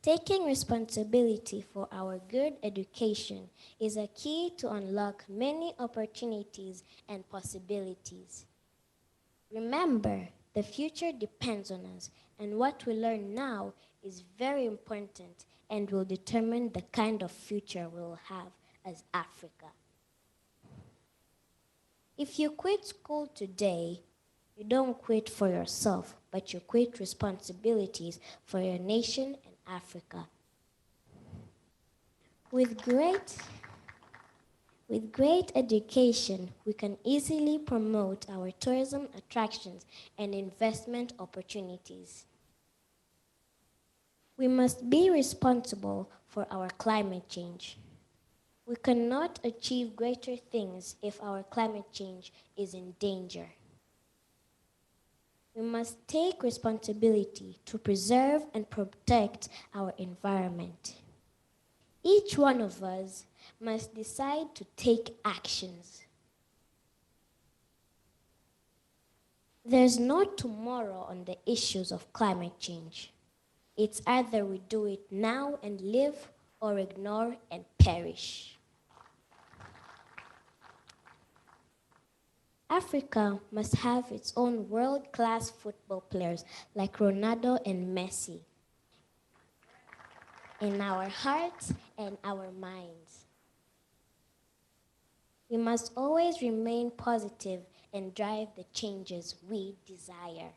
Taking responsibility for our good education is a key to unlock many opportunities and possibilities. Remember, the future depends on us, and what we learn now is very important and will determine the kind of future we will have as Africa. If you quit school today, you don't quit for yourself, but you quit responsibilities for your nation and Africa. With great education, we can easily promote our tourism attractions and investment opportunities. We must be responsible for our climate change. We cannot achieve greater things if our climate change is in danger. We must take responsibility to preserve and protect our environment. Each one of us must decide to take actions. There's no tomorrow on the issues of climate change. It's either we do it now and live or ignore and perish. Africa must have its own world-class football players like Ronaldo and Messi in our hearts and our minds. We must always remain positive and drive the changes we desire.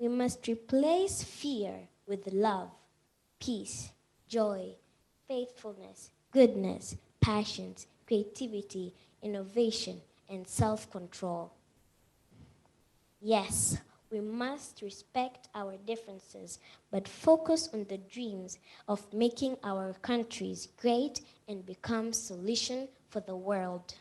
We must replace fear with love, peace, joy, faithfulness, goodness, passions, creativity, innovation, and self-control. Yes, we must respect our differences, but focus on the dreams of making our countries great and become solution for the world.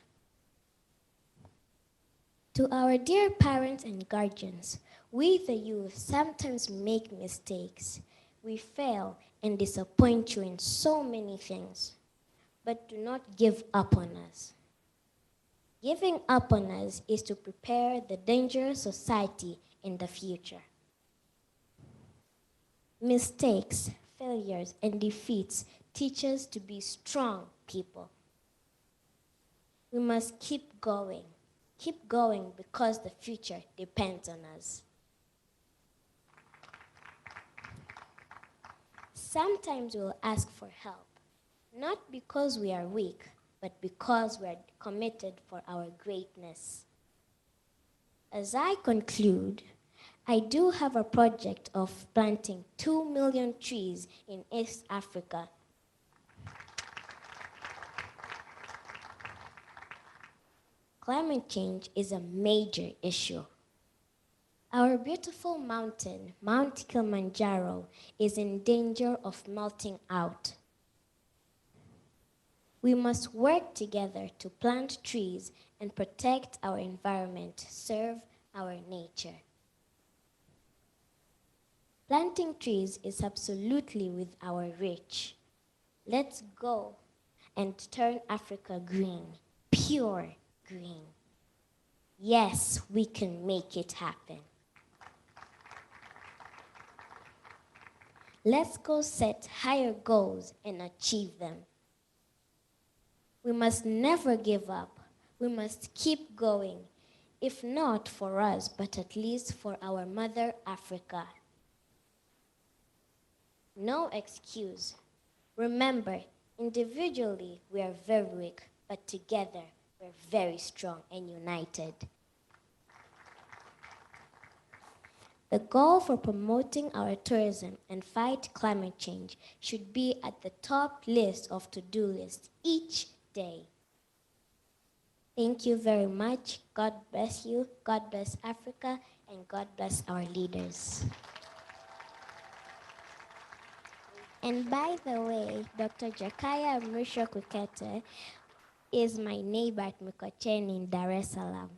To our dear parents and guardians, we the youth sometimes make mistakes. We fail and disappoint you in so many things, but do not give up on us. Giving up on us is to prepare the dangerous society in the future. Mistakes, failures, and defeats teach us to be strong people. We must keep going because the future depends on us. Sometimes we'll ask for help, not because we are weak, but because we are committed for our greatness. As I conclude, I do have a project of planting 2 million trees in East Africa. Climate change is a major issue. Our beautiful mountain, Mount Kilimanjaro, is in danger of melting out. We must work together to plant trees and protect our environment, serve our nature. Planting trees is absolutely within our reach. Let's go and turn Africa green, pure green. Yes, we can make it happen. Let's go set higher goals and achieve them. We must never give up. We must keep going, if not for us, but at least for our mother Africa. No excuse. Remember, individually we are very weak, but together we're very strong and united. The goal for promoting our tourism and fight climate change should be at the top list of to-do lists each day. Thank you very much. God bless you. God bless Africa, and God bless our leaders. And by the way, Dr. Jakaya Mrisho Kikwete is my neighbor at Mikocheni in Dar es Salaam.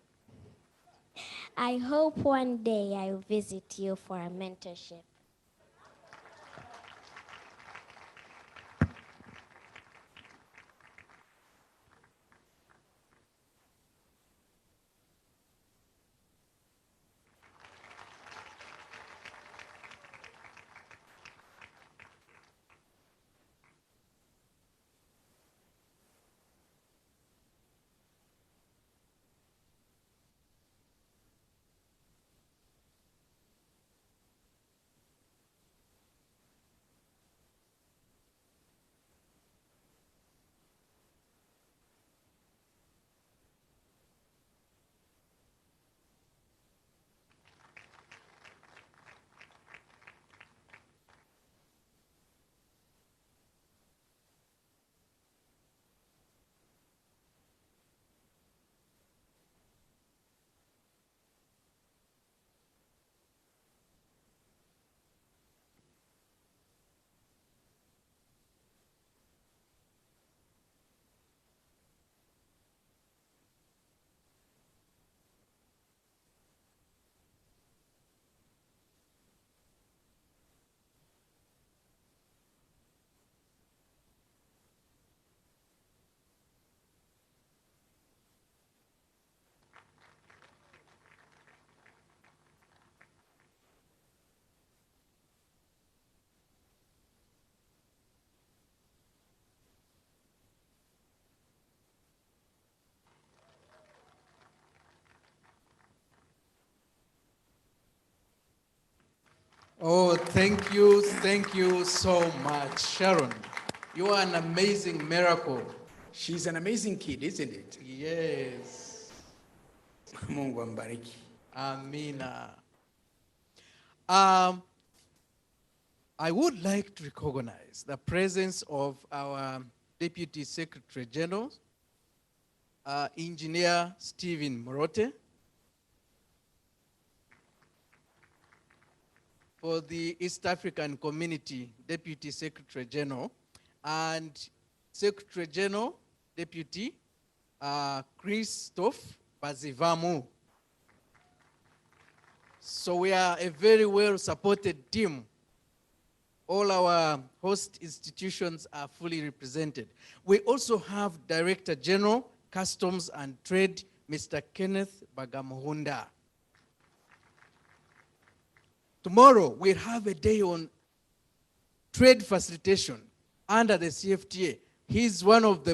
I hope one day I will visit you for a mentorship. Oh, thank you so much, Sharon. You are an amazing miracle. She's an amazing kid, isn't it? Yes. Mungu ambariki. Amina. I would like to recognize the presence of our Deputy Secretary General, Engineer Stephen Morote. For the East African Community, Deputy Secretary General, and Secretary General, Deputy Christophe Bazivamu. So we are a very well-supported team. All our host institutions are fully represented. We also have Director General, Customs and Trade, Mr. Kenneth Bagamuhunda. Tomorrow, we'll have a day on trade facilitation under the CFTA. He's one of the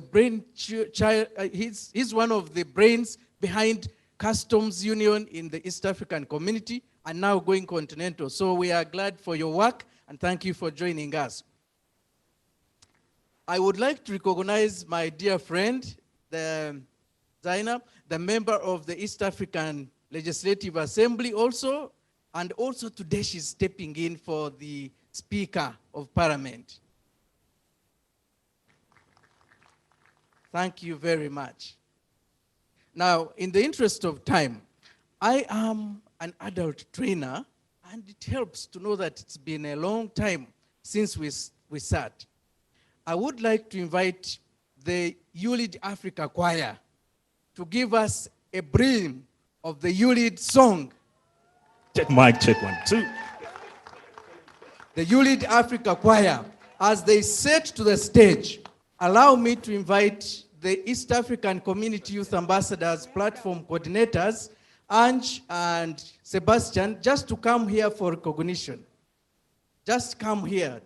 he's one of the brains behind Customs Union in the East African Community and now going continental. So we are glad for your work and thank you for joining us. I would like to recognize my dear friend, Zainab, the member of the East African Legislative Assembly also, and also today she's stepping in for the Speaker of Parliament. Thank you very much. Now, in the interest of time, I am an adult trainer, and it helps to know that it's been a long time since we sat. I would like to invite the YouLead Africa Choir to give us a brief of the YouLead song. Check mic, check 1, 2. The YouLead Africa Choir, as they set to the stage, allow me to invite the East African Community Youth Ambassadors Platform Coordinators, Ange and Sebastian, just to come here for recognition. Just come here.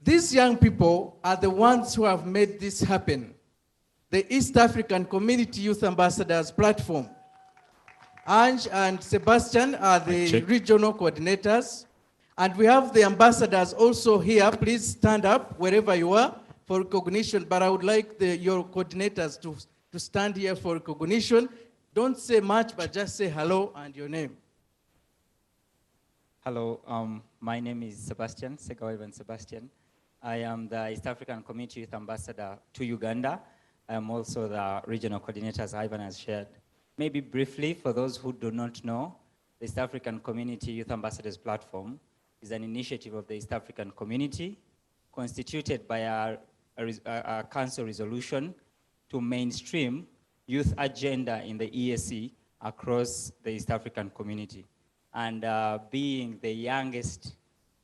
These young people are the ones who have made this happen. The East African Community Youth Ambassadors Platform. Ange and Sebastian are the regional coordinators. And we have the ambassadors also here. Please stand up wherever you are for recognition. But I would like your coordinators to stand here for recognition. Don't say much, but just say hello and your name. Hello, my name is Sebastian, Segawevan Sebastian. I am the East African Community Youth Ambassador to Uganda. I am also the regional coordinator, as Ivan has shared. Maybe briefly, for those who do not know, the East African Community Youth Ambassadors Platform is an initiative of the East African community constituted by a council resolution to mainstream youth agenda in the EAC across the East African community. And being the youngest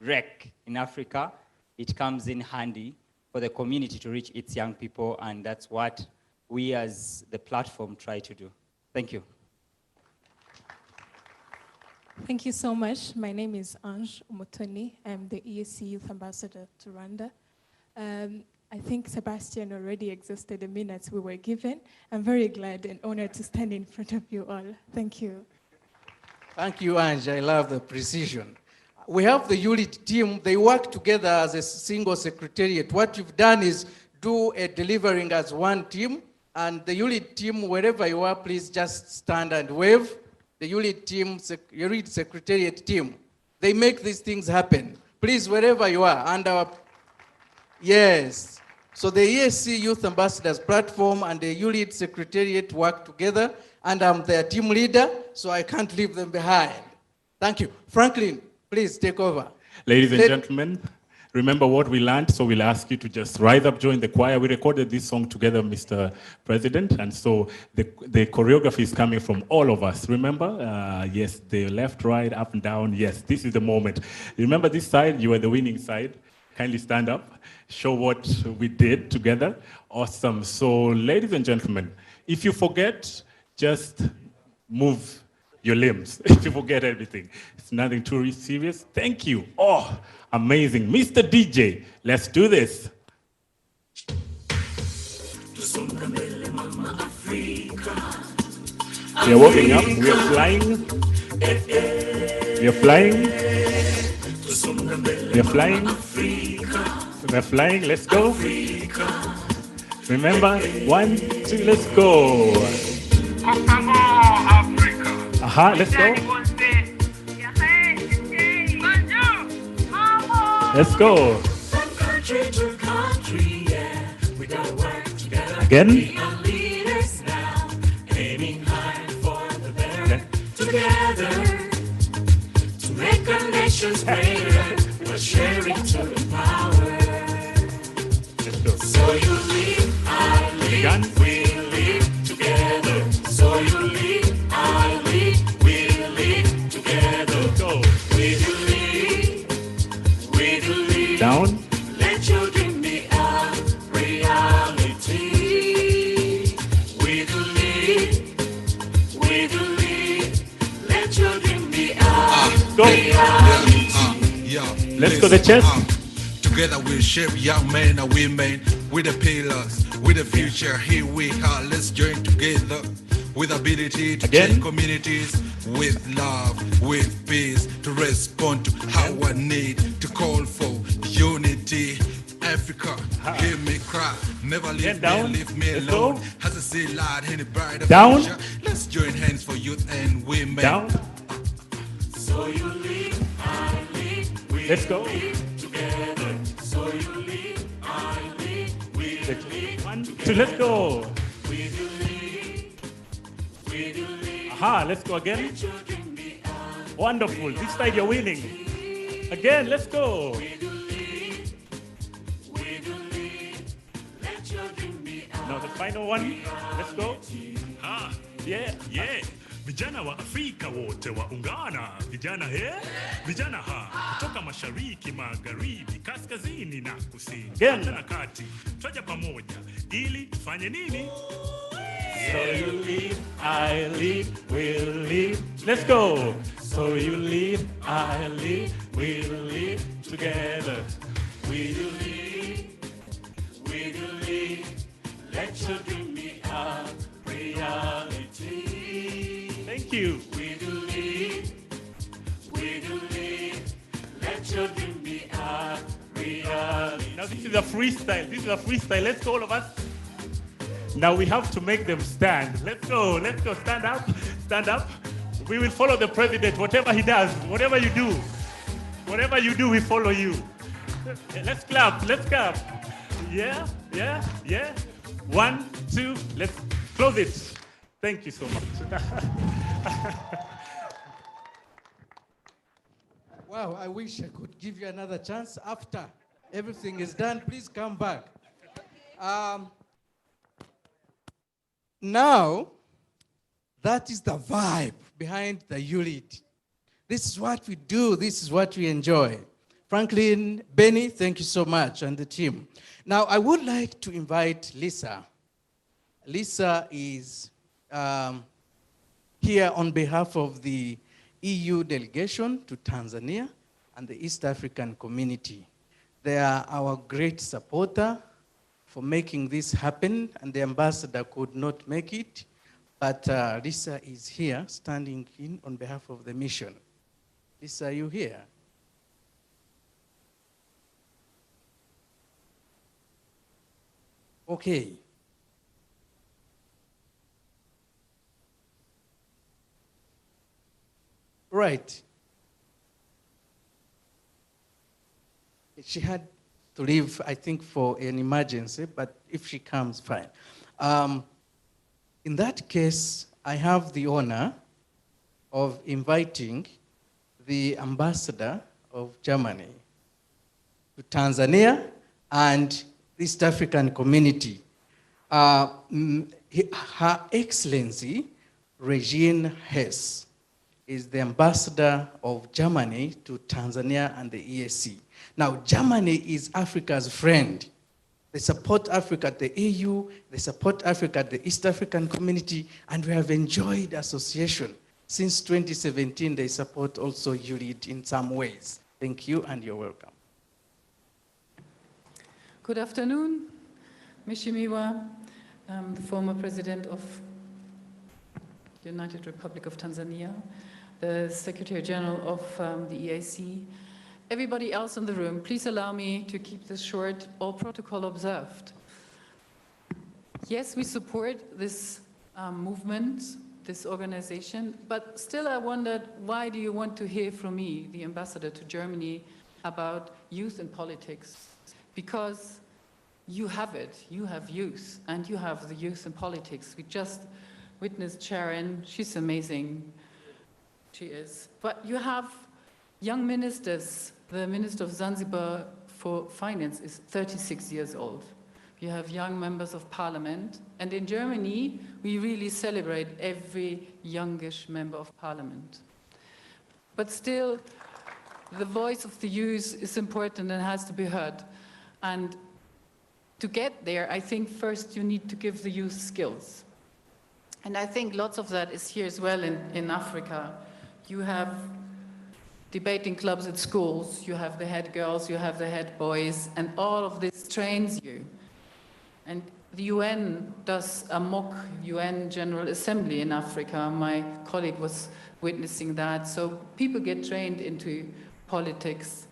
rec in Africa, it comes in handy for the community to reach its young people, and that's what we as the platform try to do. Thank you. Thank you so much. My name is Ange Umutoni. I'm the EAC Youth Ambassador to Rwanda. I think Sebastian already exhausted the minutes we were given. I'm very glad and honored to stand in front of you all. Thank you. Thank you, Ange. I love the precision. We have the YouLead team. They work together as a single secretariat. What you've done is do a delivering as one team. And the YouLead team, wherever you are, please just stand and wave. The YouLead team, YouLead secretariat team, they make these things happen. Please, wherever you are, and yes. So the EAC Youth Ambassadors Platform and the YouLead secretariat work together, and I'm their team leader, so I can't leave them behind. Thank you. Franklin, please take over. Ladies and gentlemen, remember what we learned, so we'll ask you to just rise up, join the choir. We recorded this song together, Mr. President, and so the choreography is coming from all of us. Remember? Yes, the left, right, up and down. Yes, this is the moment. Remember this side? You are the winning side. Kindly stand up. Show what we did together. Awesome. So, ladies and gentlemen, if you forget, just move your limbs. If you forget everything, it's nothing too serious. Thank you. Oh, amazing. Mr. DJ, let's do this. We are walking up. We are flying. We are flying. We are flying. We are flying. Let's go. Remember, 1, 2, let's go. Let's go. Let's go. Again. together to make our nations greater, but sharing to empower. So you lead, I lead, we lead together. So you lead, I lead, we lead together. Go. We do lead, we do lead. Down. Let your dream be a reality. We do lead, we do lead. Let your dream be a reality. Let's go the chest. Together we'll shape young men and women with the pillars, with the future. Here we are, let's join together with ability to change communities, with love, with peace, to respond to our need, to call for unity. Africa, hear me cry, never leave me alone. As I see light in the brighter future, let's join hands for youth and women. Down. So you lead, I lead, we Let's go. lead together. So you lead, I lead, we lead. 1, 2, let's go. We do lead, we do lead. Aha, let's go again. Wonderful. This side you're winning. Again, let's go. Now the final one. Let's go. Yeah. Vijana wa Afrika wote waungana, vijana vijana kutoka mashariki, magharibi, kaskazini na kusini, kanda na kati, twaja pamoja ili tufanye nini? So you lead, I lead, we'll lead. Let's go. So you lead, I lead, we'll lead together. We do lead, we do lead. Let your dream be a reality. Thank you. We do lead, we do lead. Let your dream be a reality. Now this is a freestyle. Let's go, all of us. Now we have to make them stand. Let's go. Stand up. We will follow the president, whatever he does, whatever you do, we follow you. Let's clap. Yeah. 1, 2, let's close it. Thank you so much. Wow, I wish I could give you another chance after everything is done. Please come back. Now, that is the vibe behind the YouLead. This is what we do. This is what we enjoy. Franklin, Benny, thank you so much, and the team. Now, I would like to invite Lisa. Lisa is here on behalf of the EU delegation to Tanzania and the East African community. They are our great supporter for making this happen, and the ambassador could not make it, but Lisa is here standing in on behalf of the mission. Lisa, are you here? Okay. Right. She had to leave, I think, for an emergency, but if she comes, fine. In that case, I have the honor of inviting the ambassador of Germany to Tanzania and East African community. Her Excellency, Regine Hess, is the ambassador of Germany to Tanzania and the EAC. Now, Germany is Africa's friend. They support Africa at the EU, they support Africa at the East African community, and we have enjoyed association. Since 2017, they support also YouLead in some ways. Thank you, and you're welcome. Good afternoon, Mheshimiwa, the former president of the United Republic of Tanzania, the Secretary General of the EAC, everybody else in the room. Please allow me to keep this short, all protocol observed. Yes, we support this movement, this organization, but still I wondered, why do you want to hear from me, the ambassador to Germany, about youth and politics? Because you have it, you have youth, and you have the youth in politics. We just witnessed Sharon, she's amazing. She is. But you have young ministers. The Minister of Zanzibar for Finance is 36 years old. You have young members of parliament. And in Germany, we really celebrate every youngish member of parliament. But still, the voice of the youth is important and has to be heard. And to get there, I think first you need to give the youth skills. And I think lots of that is here as well in Africa. You have debating clubs at schools, you have the head girls, you have the head boys, and all of this trains you. And the UN does a mock UN General Assembly in Africa. My colleague was witnessing that. So people get trained into politics.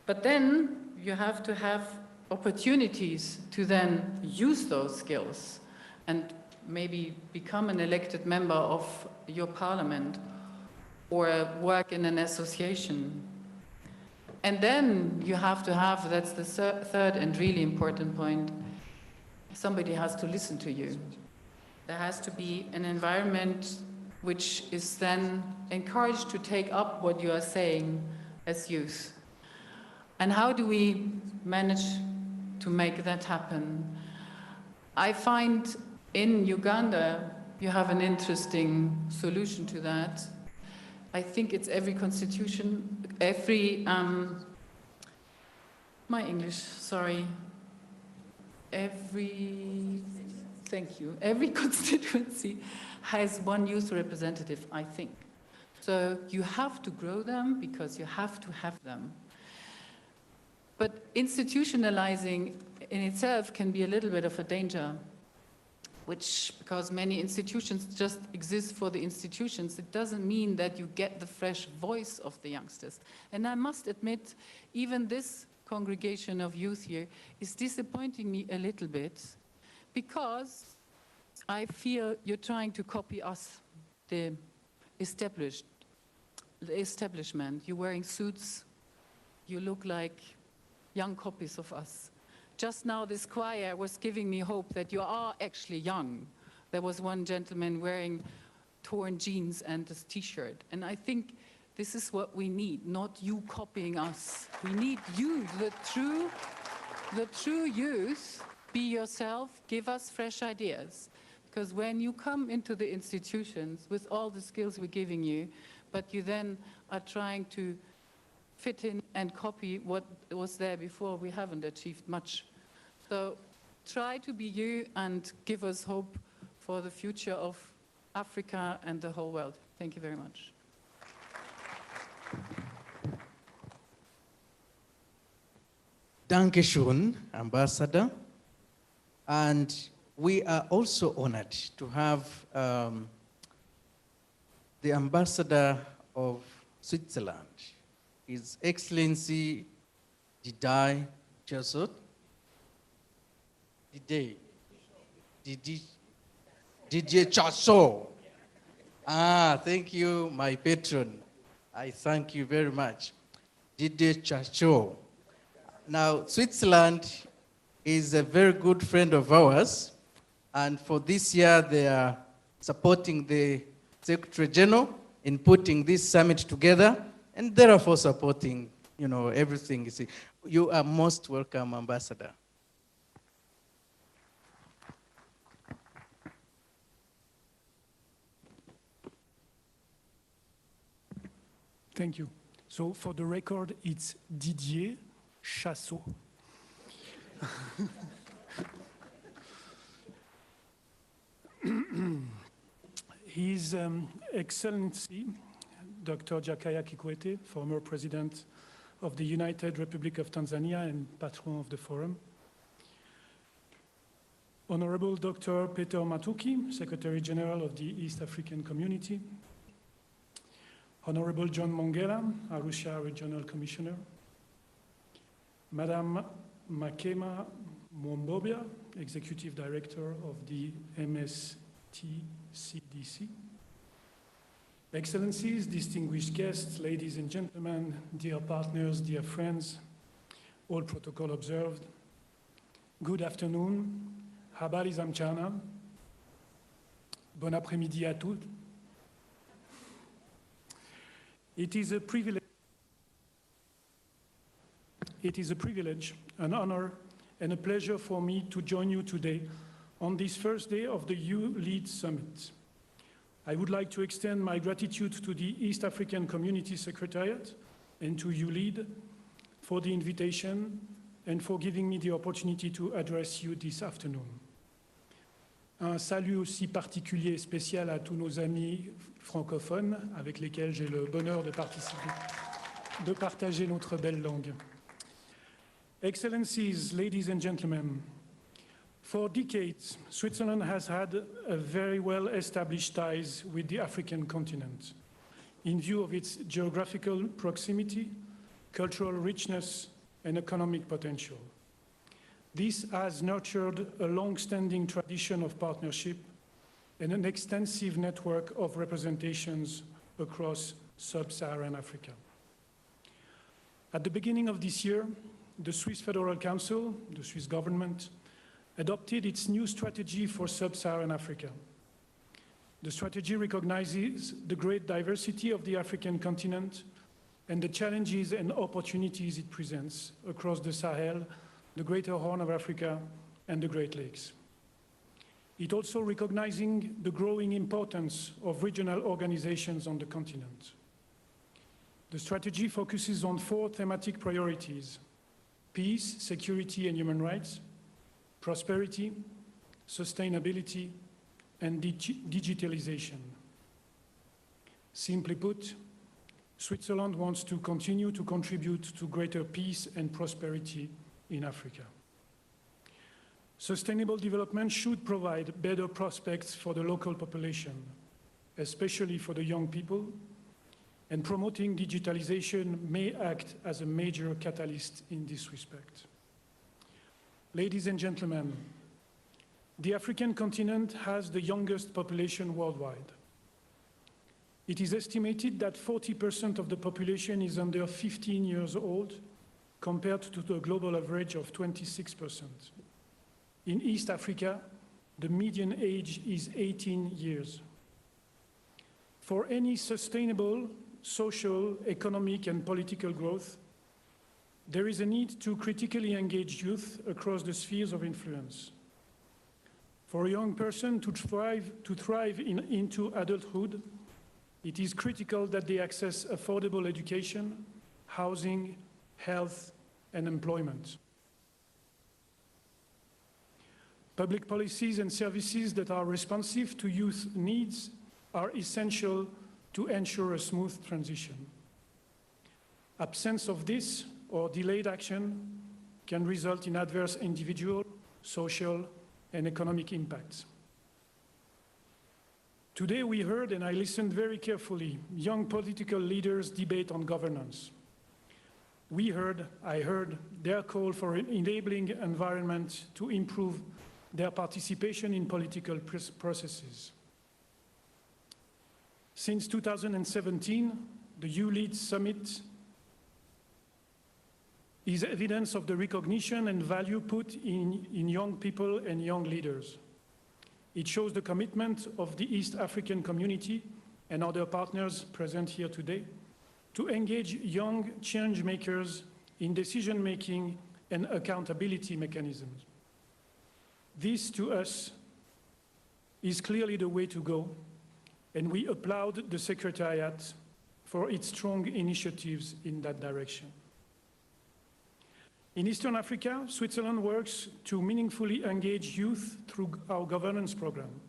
But then you have to have opportunities to then use those skills and maybe become an elected member of your parliament or work in an association. And then you have to have, that's the third and really important point, somebody has to listen to you. There has to be an environment which is then encouraged to take up what you are saying as youth. And how do we manage to make that happen? I find in Uganda, you have an interesting solution to that. I think it's every constitution, every, my English, sorry. Thank you. Every constituency has one youth representative, I think. So you have to grow them because you have to have them. But institutionalizing in itself can be a little bit of a danger, because many institutions just exist for the institutions. It doesn't mean that you get the fresh voice of the youngsters. And I must admit, even this congregation of youth here is disappointing me a little bit, because I feel you're trying to copy us, the establishment. You're wearing suits, you look like young copies of us. Just now this choir was giving me hope that you are actually young. There was one gentleman wearing torn jeans and a t-shirt. And I think this is what we need, not you copying us. We need you, the true youth. Be yourself, give us fresh ideas. Because when you come into the institutions with all the skills we're giving you, but you then are trying to fit in and copy what was there before, we haven't achieved much. So try to be you and give us hope for the future of Africa and the whole world. Thank you very much. Dankeschön, Ambassador. And we are also honored to have the Ambassador of Switzerland, His Excellency Didier Chassot. Didier Chassot. Thank you, my patron. I thank you very much. Didier Chassot. Now, Switzerland is a very good friend of ours, and for this year they are supporting the Secretary General in putting this summit together, and therefore supporting, everything. You see, you are most welcome, Ambassador. Thank you. So for the record, it's Didier Chassot. His Excellency, Dr. Jakaya Kikwete, former President of the United Republic of Tanzania and Patron of the Forum. Honorable Dr. Peter Matuki, Secretary General of the East African Community. Honorable John Mongela, Arusha Regional Commissioner. Madam Makema Mwombobia, Executive Director of the MSTCDC. Excellencies, distinguished guests, ladies and gentlemen, dear partners, dear friends, all protocol observed. Good afternoon, habari za mchana, bon après-midi à tous. It is a privilege, an honor, and a pleasure for me to join you today on this first day of the YouLead Summit. I would like to extend my gratitude to the East African Community Secretariat and to YouLead for the invitation and for giving me the opportunity to address you this afternoon. Un salut aussi particulier et spécial à tous nos amis francophones avec lesquels j'ai le bonheur de partager notre belle langue. Excellencies, ladies and gentlemen, for decades, Switzerland has had a very well-established ties with the African continent in view of its geographical proximity, cultural richness, and economic potential. This has nurtured a long-standing tradition of partnership and an extensive network of representations across sub-Saharan Africa. At the beginning of this year, the Swiss Federal Council, the Swiss government, adopted its new strategy for sub-Saharan Africa. The strategy recognizes the great diversity of the African continent and the challenges and opportunities it presents across the Sahel, the Greater Horn of Africa, and the Great Lakes. It also recognizing the growing importance of regional organizations on the continent. The strategy focuses on 4 thematic priorities: peace, security, and human rights, prosperity, sustainability, and digitalization. Simply put, Switzerland wants to continue to contribute to greater peace and prosperity in Africa. Sustainable development should provide better prospects for the local population, especially for the young people, and promoting digitalization may act as a major catalyst in this respect. Ladies and gentlemen, the African continent has the youngest population worldwide. It is estimated that 40% of the population is under 15 years old, compared to the global average of 26%. In East Africa, the median age is 18 years. For any sustainable social, economic, and political growth, there is a need to critically engage youth across the spheres of influence. For a young person to thrive into adulthood, it is critical that they access affordable education, housing, health, and employment. Public policies and services that are responsive to youth needs are essential to ensure a smooth transition. Absence of this or delayed action can result in adverse individual, social, and economic impacts. Today we heard, and I listened very carefully, young political leaders debate on governance. I heard their call for an enabling environment to improve their participation in political processes. Since 2017, the YouLead Summit is evidence of the recognition and value put in young people and young leaders. It shows the commitment of the East African community and other partners present here today to engage young change makers in decision-making and accountability mechanisms. This, to us, is clearly the way to go, and we applaud the Secretariat for its strong initiatives in that direction. In Eastern Africa, Switzerland works to meaningfully engage youth through our governance program.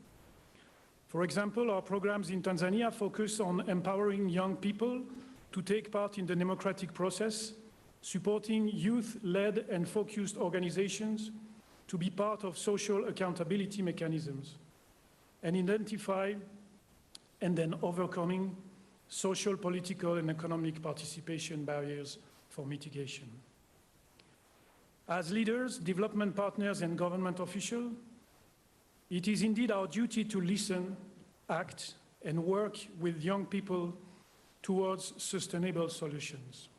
For example, our programs in Tanzania focus on empowering young people to take part in the democratic process, supporting youth-led and focused organizations to be part of social accountability mechanisms, and identify and then overcoming social, political, and economic participation barriers for mitigation. As leaders, development partners, and government officials, it is indeed our duty to listen, act, and work with young people towards sustainable solutions.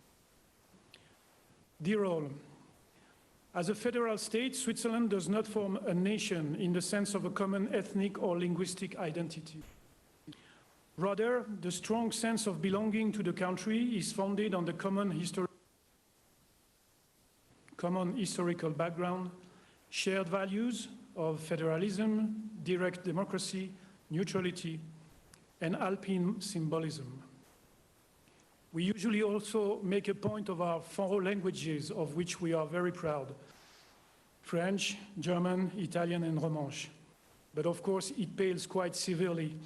Dear all, as a federal state, Switzerland does not form a nation in the sense of a common ethnic or linguistic identity. Rather, the strong sense of belonging to the country is founded on the common historical background, shared values of federalism, direct democracy, neutrality, and Alpine symbolism. We usually also make a point of our 4 languages, of which we are very proud: French, German, Italian, and Romansh. But of course, it pales quite severely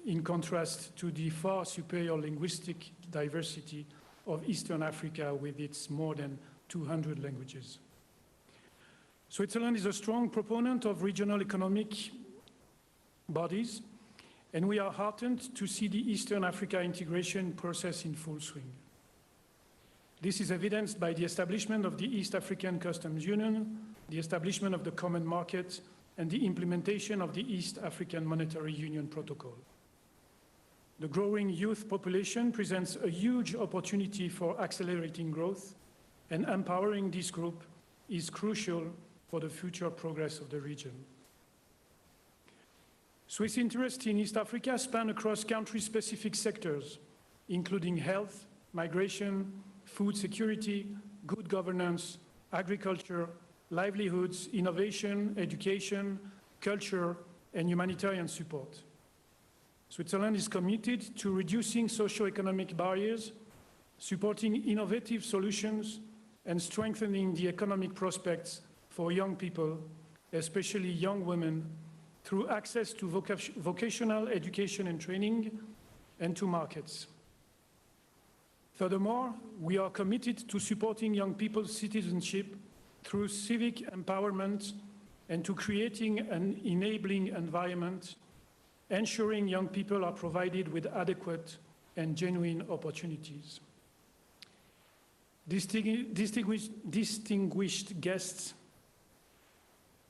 in contrast to the far superior linguistic diversity of Eastern Africa with its more than 200 languages. Switzerland is a strong proponent of regional economic bodies, and we are heartened to see the Eastern Africa integration process in full swing. This is evidenced by the establishment of the East African Customs Union, the establishment of the Common Market, and the implementation of the East African Monetary Union Protocol. The growing youth population presents a huge opportunity for accelerating growth, and empowering this group is crucial for the future progress of the region. Swiss interests in East Africa span across country-specific sectors, including health, migration, food security, good governance, agriculture, livelihoods, innovation, education, culture, and humanitarian support. Switzerland is committed to reducing socio-economic barriers, supporting innovative solutions, and strengthening the economic prospects for young people, especially young women, through access to vocational education and training, and to markets. Furthermore, we are committed to supporting young people's citizenship through civic empowerment and to creating an enabling environment, ensuring young people are provided with adequate and genuine opportunities. Distinguished guests,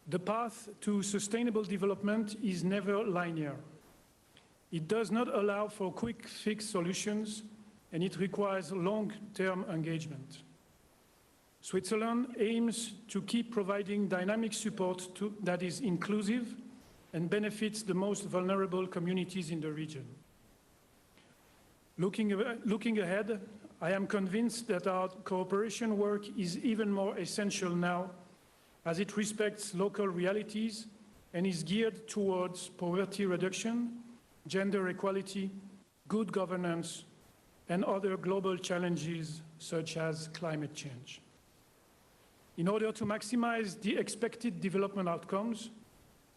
the path to sustainable development is never linear. It does not allow for quick fix solutions, and it requires long-term engagement. Switzerland aims to keep providing dynamic support that is inclusive and benefits the most vulnerable communities in the region. Looking ahead, I am convinced that our cooperation work is even more essential now, as it respects local realities and is geared towards poverty reduction, gender equality, good governance, and other global challenges such as climate change. In order to maximize the expected development outcomes,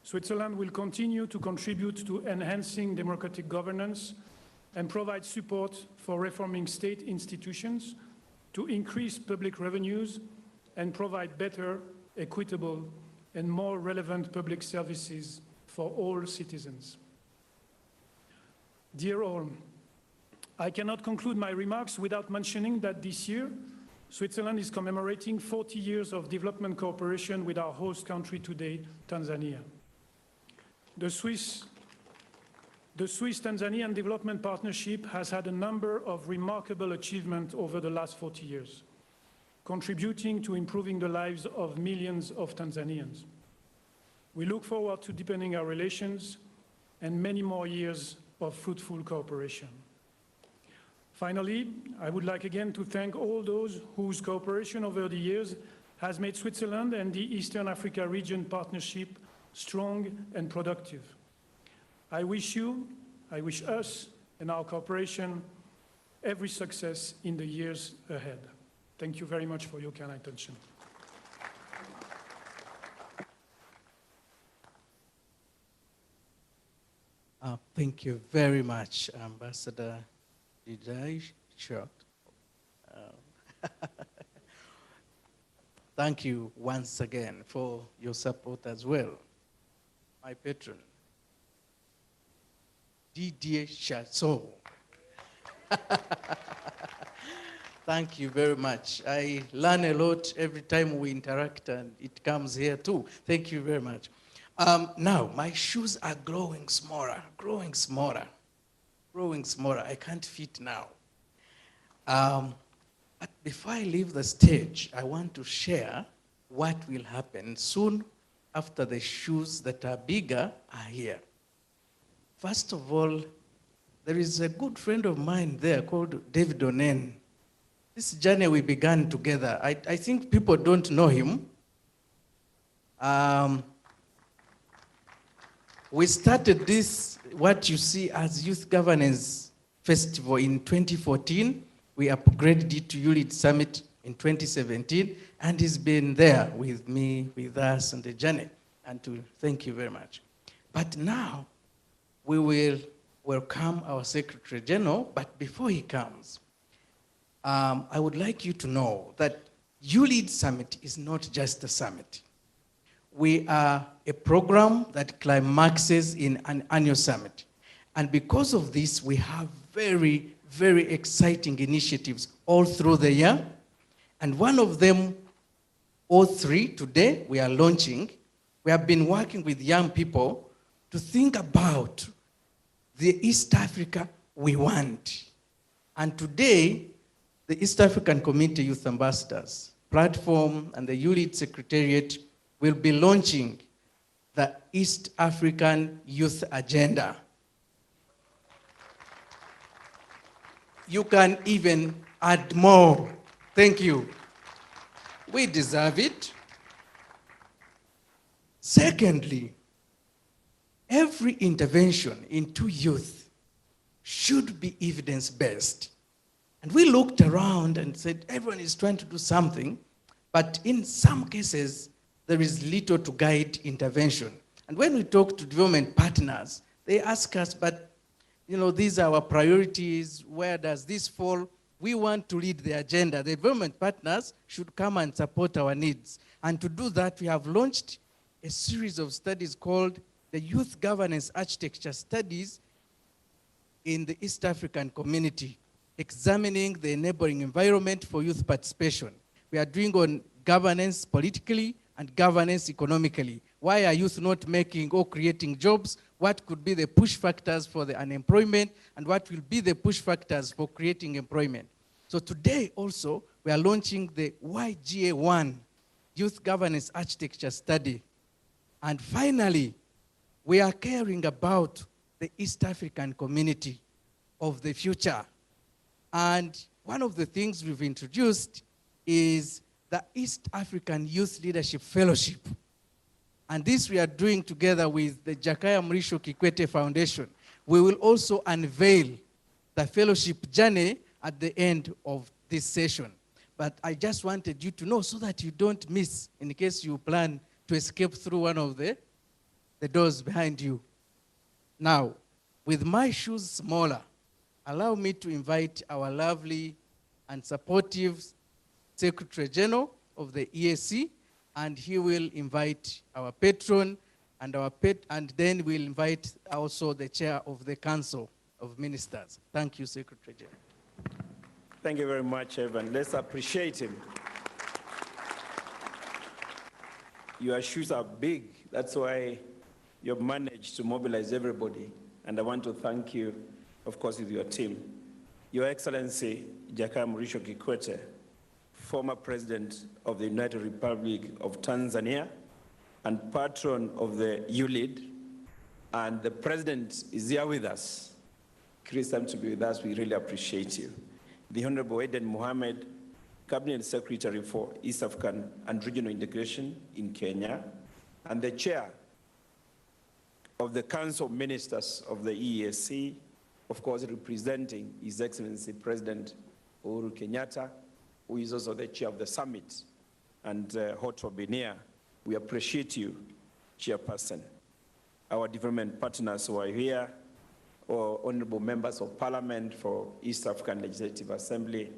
Switzerland will continue to contribute to enhancing democratic governance and provide support for reforming state institutions to increase public revenues and provide better, equitable, and more relevant public services for all citizens. Dear all, I cannot conclude my remarks without mentioning that this year, Switzerland is commemorating 40 years of development cooperation with our host country today, Tanzania. The Swiss-Tanzanian Development Partnership has had a number of remarkable achievements over the last 40 years, contributing to improving the lives of millions of Tanzanians. We look forward to deepening our relations and many more years of fruitful cooperation. Finally, I would like again to thank all those whose cooperation over the years has made Switzerland and the Eastern Africa Region Partnership strong and productive. I wish us and our cooperation every success in the years ahead. Thank you very much for your kind attention. Thank you very much, Ambassador Didai Short. Thank you once again for your support as well. My patron, Didier Chateau. Thank you very much. I learn a lot every time we interact, and it comes here too. Thank you very much. Now, my shoes are growing smaller. I can't fit now. But before I leave the stage, I want to share what will happen soon after the shoes that are bigger are here. First of all, there is a good friend of mine there called David Onen. This journey we began together. I think people don't know him. We started this, what you see as Youth Governance Festival in 2014. We upgraded it to YouLead Summit in 2017, and he's been there with me, with us on the journey. And to thank you very much. But now, we will welcome our Secretary General, but before he comes, I would like you to know that YouLead Summit is not just a summit. We are a program that climaxes in an annual summit. And because of this, we have very, very exciting initiatives all through the year. And one of them, all three, today we are launching. We have been working with young people to think about the East Africa we want. And today, the East African Community Youth Ambassadors platform and the YouLead Secretariat will be launching the East African Youth Agenda. You can even add more. Thank you. We deserve it. Secondly, every intervention into youth should be evidence-based. And we looked around and said, everyone is trying to do something, but in some cases, there is little to guide intervention. And when we talk to development partners, they ask us, but these are our priorities, where does this fall? We want to lead the agenda. The development partners should come and support our needs. And to do that, we have launched a series of studies called the Youth Governance Architecture Studies in the East African Community, examining the enabling environment for youth participation. We are doing on governance politically and governance economically. Why are youth not making or creating jobs? What could be the push factors for the unemployment? And what will be the push factors for creating employment? So today also, we are launching the YGA1, Youth Governance Architecture Study. And finally, we are caring about the East African community of the future. And one of the things we've introduced is the East African Youth Leadership Fellowship. And this we are doing together with the Jakaya Mrisho Kikwete Foundation. We will also unveil the fellowship journey at the end of this session. But I just wanted you to know so that you don't miss in case you plan to escape through one of the doors behind you. Now, with my shoes smaller, allow me to invite our lovely and supportive Secretary General of the EAC, and he will invite our patron and and then we'll invite also the chair of the Council of Ministers. Thank you, Secretary General. Thank you very much, Evan. Let's appreciate him. Your shoes are big. That's why you've managed to mobilize everybody. And I want to thank you, of course, with your team. Your Excellency, Jakaya Mrisho Kikwete, former President of the United Republic of Tanzania and patron of the YouLead, and the President is here with us. Chris, time to be with us. We really appreciate you. The Honorable Eden Mohammed, Cabinet Secretary for East African and Regional Integration in Kenya, and the Chair of the Council of Ministers of the EAC, of course, representing His Excellency President Uhuru Kenyatta, who is also the chair of the summit, and Hoto Benia. We appreciate you, Chairperson. Our development partners who are here, or honorable members of parliament for East African Legislative Assembly,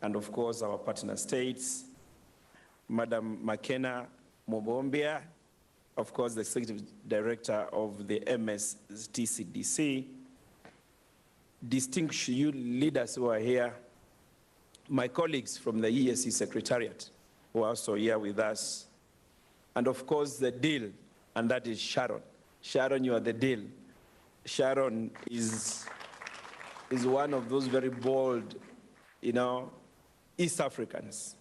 and of course our partner states, Madam Makena Mobombia, of course the Executive Director of the MSTCDC, distinguished youth leaders who are here, my colleagues from the EAC Secretariat who are also here with us, and of course the deal, and that is Sharon. Sharon, you are the deal. Sharon is one of those very bold, East Africans.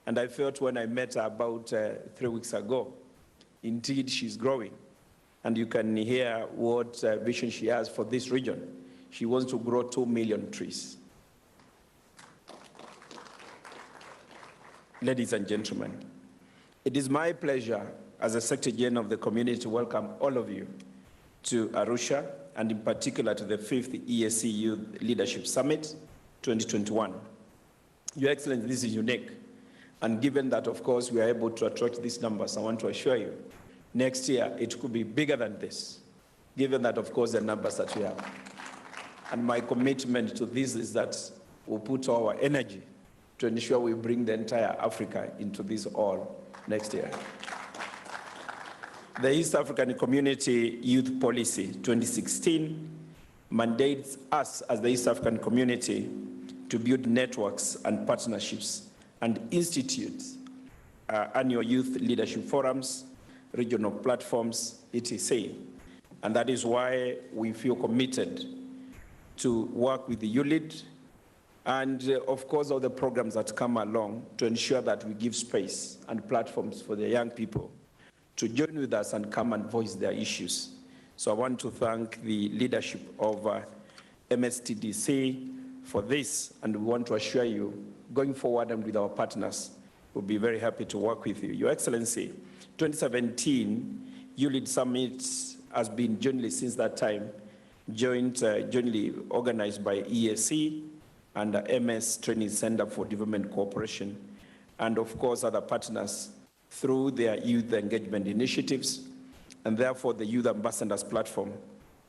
And I felt when I met her about 3 weeks ago, indeed she's growing. And you can hear what vision she has for this region. she wants to grow 2 million trees. Ladies and gentlemen, it is my pleasure as a Secretary General of the community to welcome all of you to Arusha, and in particular to the 5th EAC Youth Leadership Summit 2021. Your Excellency, this is unique. And given that, of course, we are able to attract these numbers, I want to assure you, next year it could be bigger than this, given that, of course, the numbers that we have. And my commitment to this is that we'll put our energy to ensure we bring the entire Africa into this all next year. The East African Community Youth Policy 2016 mandates us as the East African community to build networks and partnerships and institute annual youth leadership forums, regional platforms, etc. And that is why we feel committed to work with the YouLead and, of course, all the programs that come along to ensure that we give space and platforms for the young people to join with us and come and voice their issues. So I want to thank the leadership of MSTDC for this, and we want to assure you, going forward and with our partners, we'll be very happy to work with you. Your Excellency, 2017 YouLead Summit has been jointly since that time, jointly organized by EAC and the MS Training Center for Development Cooperation, and of course other partners through their youth engagement initiatives, and therefore the Youth Ambassadors Platform,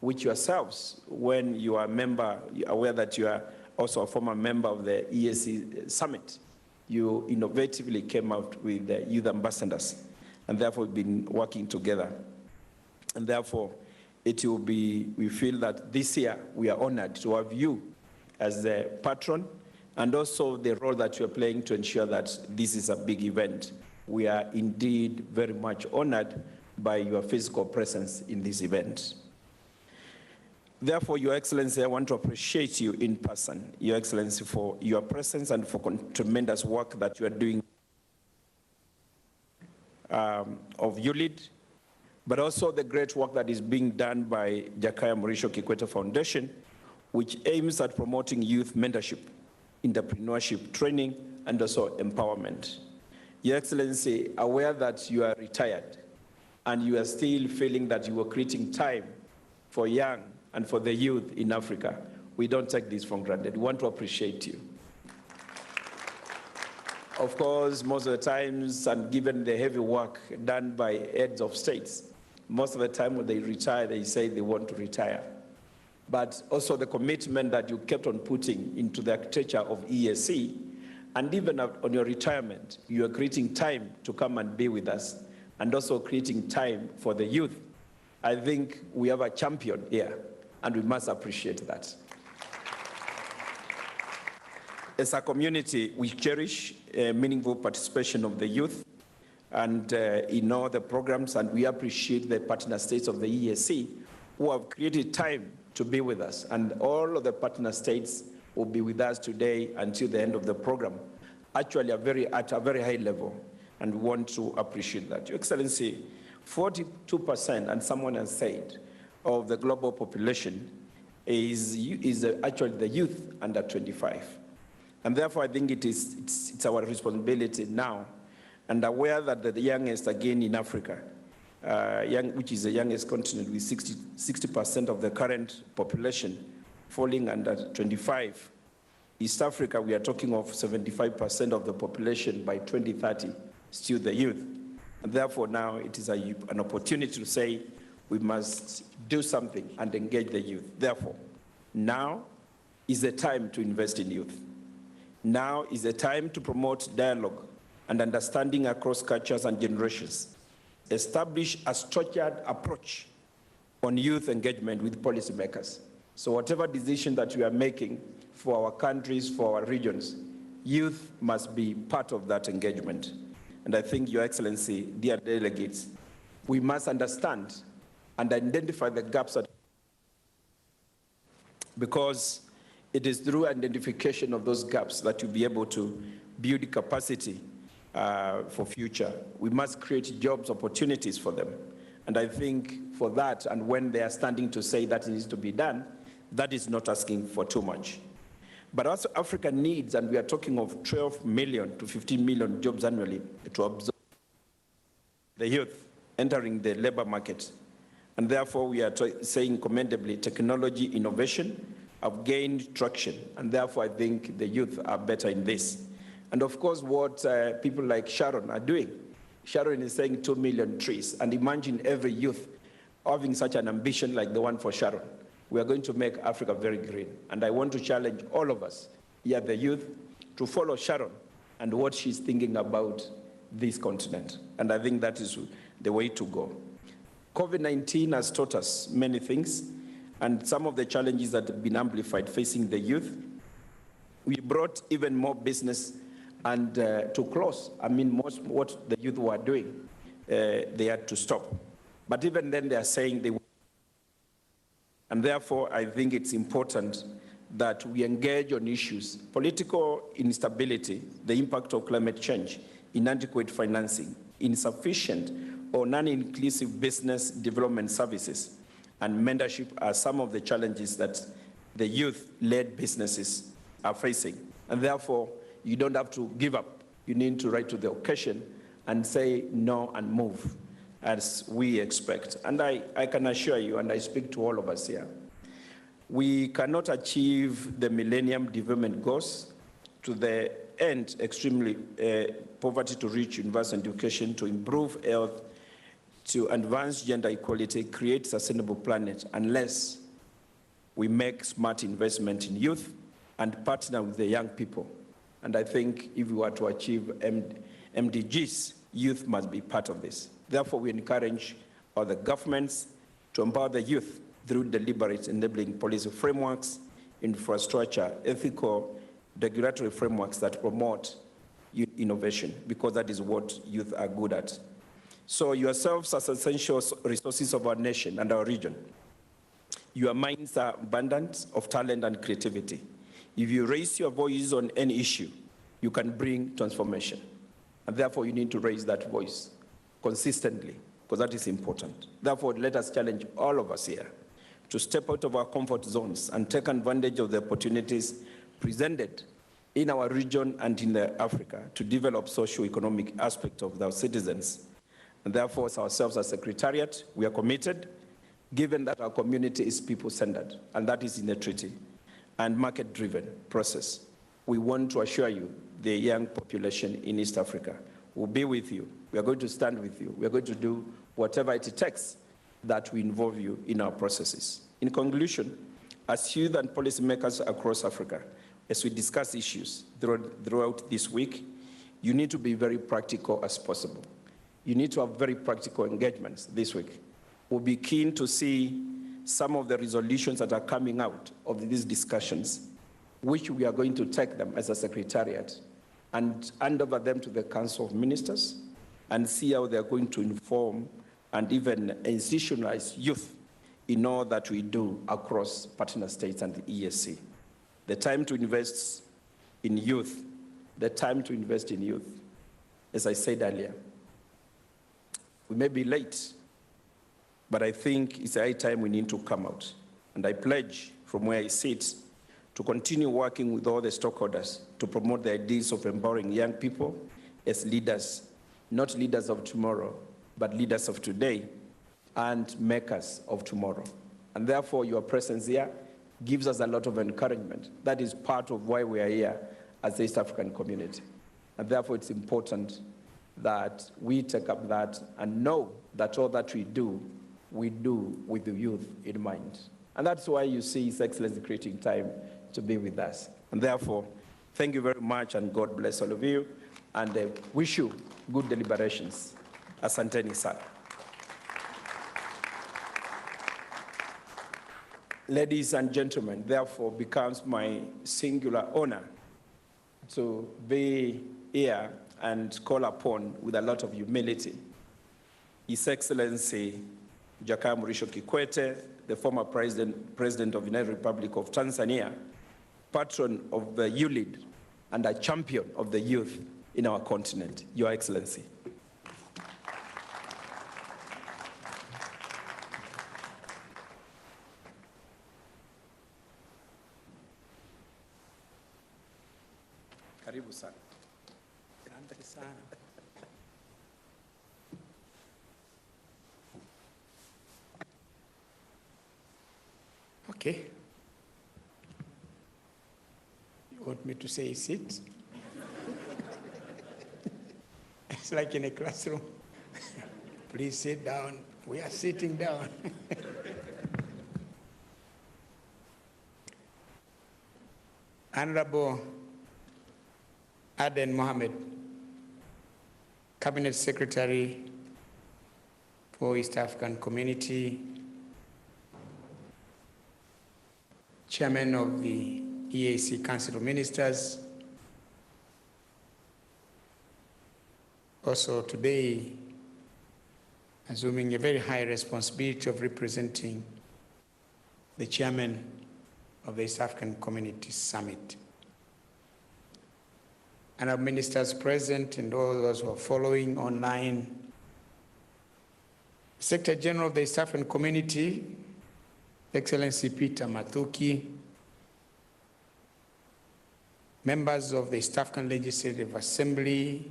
which yourselves, when you are a member, you're aware that you are also a former member of the EAC Summit, you innovatively came out with the Youth Ambassadors, and therefore we've been working together. And therefore, it will be, we feel that this year we are honored to have you as the patron, and also the role that you're playing to ensure that this is a big event. We are indeed very much honored by your physical presence in this event. Therefore, Your Excellency, I want to appreciate you in person, Your Excellency, for your presence and for tremendous work that you are doing of YouLead, but also the great work that is being done by Jakaya Mrisho Kikwete Foundation, which aims at promoting youth mentorship, entrepreneurship training, and also empowerment. Your Excellency, aware that you are retired and you are still feeling that you are creating time for young and for the youth in Africa, we don't take this for granted. We want to appreciate you. Of course, most of the times, and given the heavy work done by heads of states, most of the time when they retire, they say they want to retire. But also the commitment that you kept on putting into the architecture of EAC, and even on your retirement, you are creating time to come and be with us, and also creating time for the youth. I think we have a champion here, and we must appreciate that. As a community, we cherish meaningful participation of the youth and in all the programs, and we appreciate the partner states of the EAC who have created time to be with us. And all of the partner states will be with us today until the end of the program, actually at a very high level, and we want to appreciate that. Your Excellency, 42%, and someone has said, of the global population is actually the youth under 25. And therefore, I think it's our responsibility now, and aware that the youngest, again, in Africa, which is the youngest continent with 60% of the current population falling under 25. East Africa, we are talking of 75% of the population by 2030, still the youth. And therefore now it is an opportunity to say we must do something and engage the youth. Therefore, now is the time to invest in youth. Now is the time to promote dialogue and understanding across cultures and generations. Establish a structured approach on youth engagement with policymakers. So whatever decision that we are making for our countries, for our regions, youth must be part of that engagement. And I think, Your Excellency, dear delegates, we must understand and identify the gaps, because it is through identification of those gaps that you'll be able to build capacity for future. We must create jobs opportunities for them. And I think for that, and when they are standing to say that it needs to be done, That is not asking for too much. But also Africa needs, and we are talking of 12 million to 15 million jobs annually to absorb the youth entering the labor market. And therefore, we are saying commendably, technology innovation have gained traction. And therefore, I think the youth are better in this. And of course, what people like Sharon are doing. Sharon is saying 2 million trees. And imagine every youth having such an ambition like the one for Sharon. We are going to make Africa very green. And I want to challenge all of us, here the youth, to follow Sharon and what she's thinking about this continent. And I think that is the way to go. COVID-19 has taught us many things, and some of the challenges that have been amplified facing the youth. We brought even more business and to close. I mean, most what the youth were doing, they had to stop. But even then, they are saying they will. And therefore, I think it's important that we engage on issues, political instability, the impact of climate change, inadequate financing, insufficient or non-inclusive business development services, and mentorship are some of the challenges that the youth-led businesses are facing. And therefore, you don't have to give up. You need to rise to the occasion and say no and move, as we expect. And I can assure you, and I speak to all of us here, we cannot achieve the Millennium Development Goals to the end extremely poverty to reach universal education, to improve health, to advance gender equality, create sustainable planet, unless we make smart investment in youth and partner with the young people. And I think if we were to achieve MDGs, youth must be part of this. Therefore, we encourage other governments to empower the youth through deliberate enabling policy frameworks, infrastructure, ethical, regulatory frameworks that promote innovation, because that is what youth are good at. So yourselves as essential resources of our nation and our region, your minds are abundant of talent and creativity. If you raise your voice on any issue, you can bring transformation. And therefore, you need to raise that voice consistently, because that is important. Therefore, let us challenge all of us here to step out of our comfort zones and take advantage of the opportunities presented in our region and in Africa to develop socio-economic aspects of our citizens. And therefore, as ourselves as Secretariat, we are committed, given that our community is people-centered, and that is in the treaty, and market-driven process. We want to assure you, the young population in East Africa will be with you. We are going to stand with you. We are going to do whatever it takes that we involve you in our processes. In conclusion, as youth and policymakers across Africa, as we discuss issues throughout this week, you need to be very practical as possible. You need to have very practical engagements this week. We'll be keen to see some of the resolutions that are coming out of these discussions, which we are going to take them as a Secretariat and hand over them to the Council of Ministers and see how they're going to inform and even institutionalize youth in all that we do across partner states and the ESC. The time to invest in youth, as I said earlier, we may be late, but I think it's a high time we need to come out. And I pledge from where I sit to continue working with all the stakeholders to promote the ideas of empowering young people as leaders, not leaders of tomorrow, but leaders of today and makers of tomorrow. And therefore, your presence here gives us a lot of encouragement. That is part of why we are here as the East African community. And therefore, it's important that we take up that and know that all that we do with the youth in mind. And that's why you see His Excellency creating time to be with us. And therefore, thank you very much, and God bless all of you, and wish you good deliberations. Asanteni sana. Ladies and gentlemen, therefore becomes my singular honor to be here and call upon with a lot of humility His Excellency Jakaya Mrisho Kikwete, the former President of the United Republic of Tanzania, patron of the YouLead, and a champion of the youth in our continent, Your Excellency. Karibu sana. Asante sana. Okay. You want me to say sit? It's like in a classroom. Please sit down. We are sitting down. Honorable Aden Mohammed, Cabinet Secretary for East African Community, Chairman of the EAC Council of Ministers. Also today, assuming a very high responsibility of representing the Chairman of the East African Community Summit. And our ministers present and all those who are following online. Secretary General of the East African Community, Excellency Peter Mathuki, members of the East African Legislative Assembly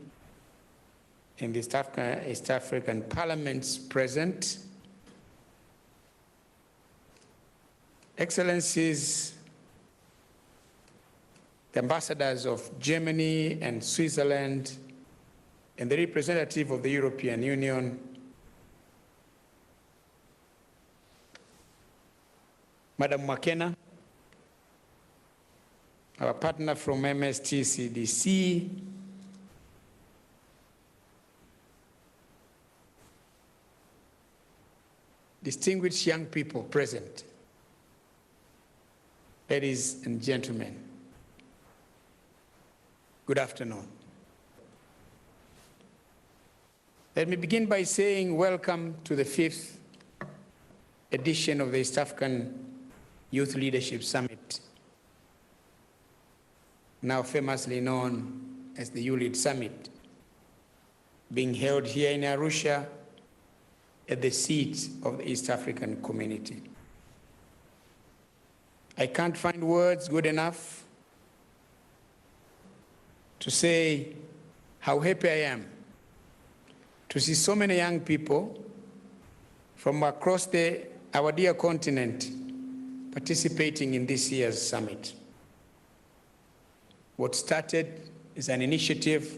and the East African Parliaments present, Excellencies, the ambassadors of Germany and Switzerland, and the representative of the European Union, Madam Makena, our partner from MSTCDC, distinguished young people present, ladies and gentlemen, good afternoon. Let me begin by saying welcome to the 5th edition of the East African Youth Leadership Summit, now famously known as the YouLead Summit, being held here in Arusha at the seat of the East African Community. I can't find words good enough to say how happy I am to see so many young people from across our dear continent participating in this year's summit. What started as an initiative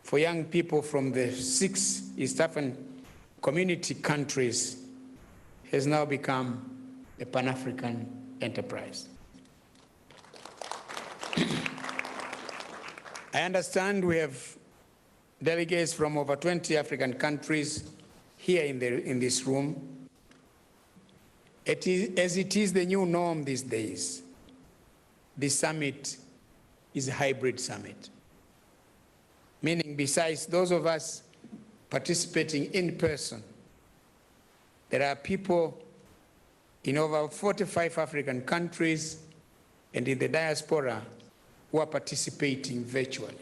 for young people from the 6 East African community countries has now become a Pan-African enterprise. I understand we have delegates from over 20 African countries here in this room. As it is the new norm these days, this summit is a hybrid summit, meaning besides those of us participating in person, there are people in over 45 African countries and in the diaspora who are participating virtually.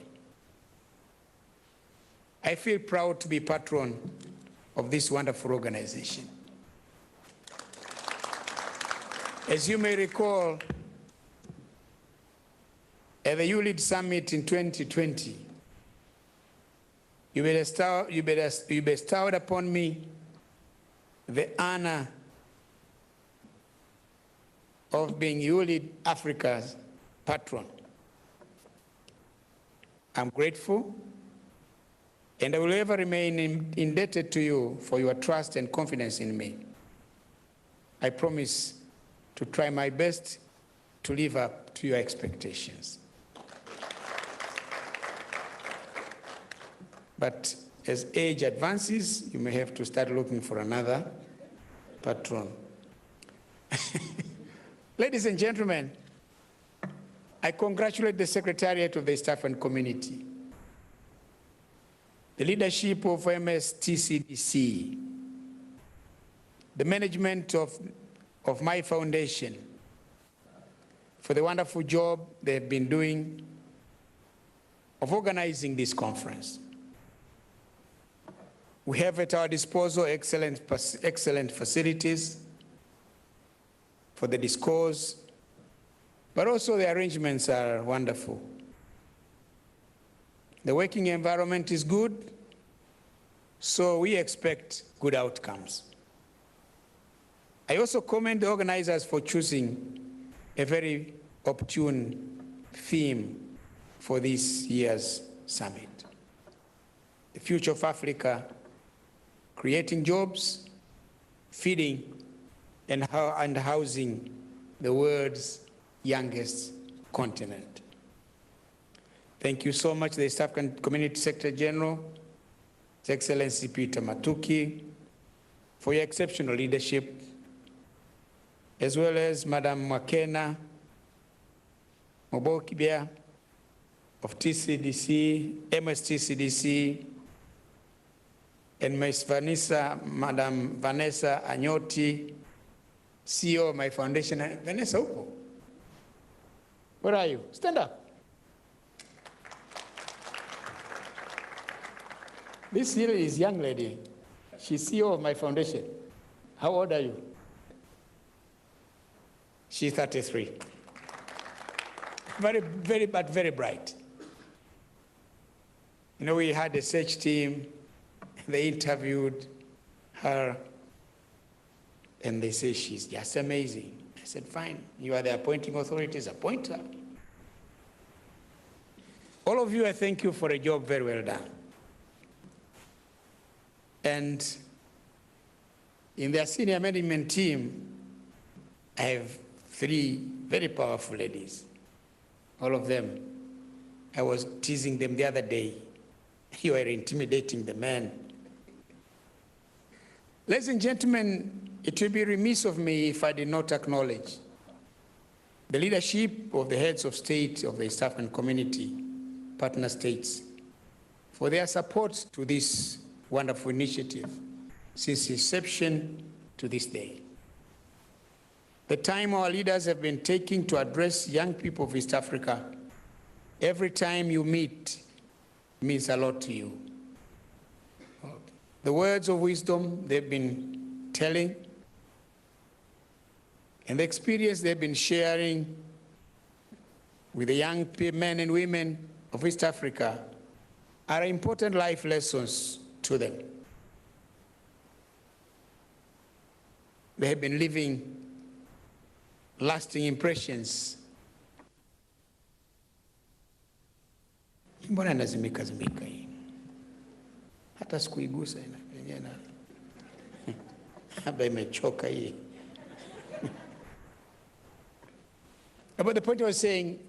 I feel proud to be patron of this wonderful organization. As you may recall, at the YouLead Summit in 2020, you bestowed upon me the honor of being YouLead Africa's patron. I'm grateful, and I will ever remain indebted to you for your trust and confidence in me. I promise to try my best to live up to your expectations. But as age advances, you may have to start looking for another patron. Ladies and gentlemen, I congratulate the Secretariat of the East African Community, the leadership of MSTCDC, the management of my foundation for the wonderful job they've been doing of organizing this conference. We have at our disposal excellent facilities for the discourse, but also the arrangements are wonderful. The working environment is good, so we expect good outcomes. I also commend the organizers for choosing a very opportune theme for this year's summit. The future of Africa, creating jobs, feeding, and housing the world's youngest continent. Thank you so much, the East African Community Secretary General, His Excellency Peter Matuki, for your exceptional leadership, as well as Madam Makena Mobokibia of TCDC, MSTCDC, and Madam Vanessa Anyoti, CEO of my foundation. Vanessa, upo? Where are you? Stand up. This here is young lady. She's CEO of my foundation. How old are you? She's 33. But very bright. You know, we had a search team. They interviewed her, and they say she's just amazing. I said, fine, you are the appointing authorities, appoint her. All of you, I thank you for a job very well done. And in their senior management team, I have 3 very powerful ladies. All of them. I was teasing them the other day. You are intimidating the men. Ladies and gentlemen, it would be remiss of me if I did not acknowledge the leadership of the heads of state of the East African Community, partner states, for their support to this wonderful initiative since inception to this day. The time our leaders have been taking to address young people of East Africa, every time you meet, means a lot to you. The words of wisdom they've been telling, and the experience they've been sharing with the young men and women of East Africa are important life lessons to them. They have been leaving lasting impressions. Mbona nazimika hii? Hata sikuigusa yenyewe na haba imechoka hii. But the point I was saying,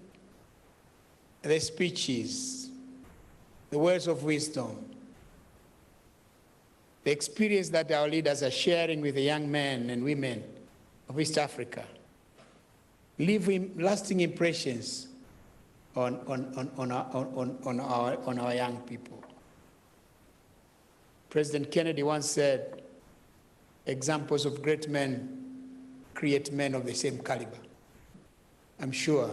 the speeches, the words of wisdom, the experience that our leaders are sharing with the young men and women of East Africa, leave lasting impressions on our young people. President Kennedy once said, examples of great men create men of the same caliber. I'm sure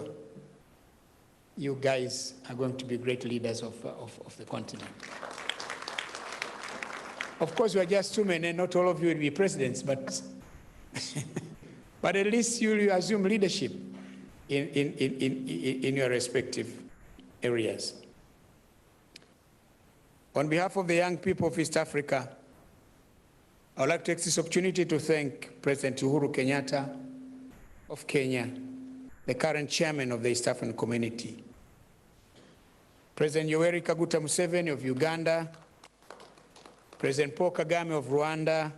you guys are going to be great leaders of the continent. Of course, we are just 2 men, and not all of you will be presidents, but but at least you assume leadership in your respective areas. On behalf of the young people of East Africa, I would like to take this opportunity to thank President Uhuru Kenyatta of Kenya, the current chairman of the East African Community, President Yoweri Kaguta Museveni of Uganda, President Paul Kagame of Rwanda,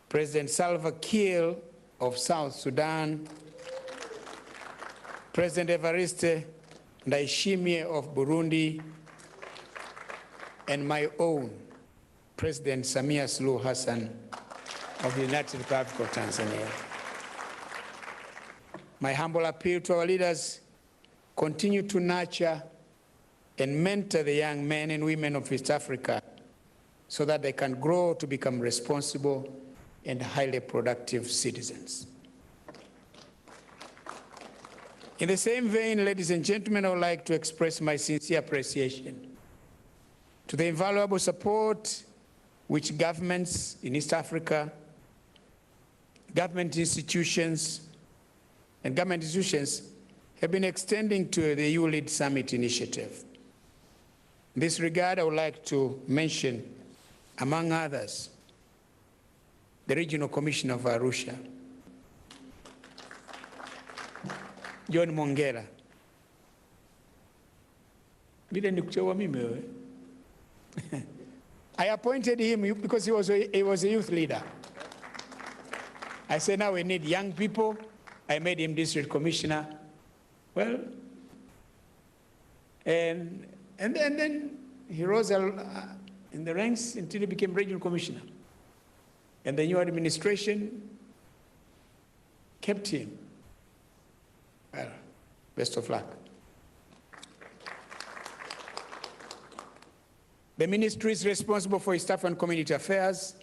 President Salva Kiir of South Sudan, President Evariste Ndayishimiye of Burundi, and my own President Samia Suluhu Hassan of the United Republic of Tanzania. My humble appeal to our leaders: continue to nurture and mentor the young men and women of East Africa so that they can grow to become responsible and highly productive citizens. In the same vein, ladies and gentlemen, I would like to express my sincere appreciation to the invaluable support which governments in East Africa, government institutions have been extending to the YouLead Summit initiative. In this regard, I would like to mention, among others, the Regional Commissioner of Arusha, John Mongera. I appointed him because he was a youth leader. I said, now we need young people. I made him district commissioner. Well, and then he rose in the ranks until he became regional commissioner. And the new administration kept him. Well, best of luck. The ministry is responsible for East African community affairs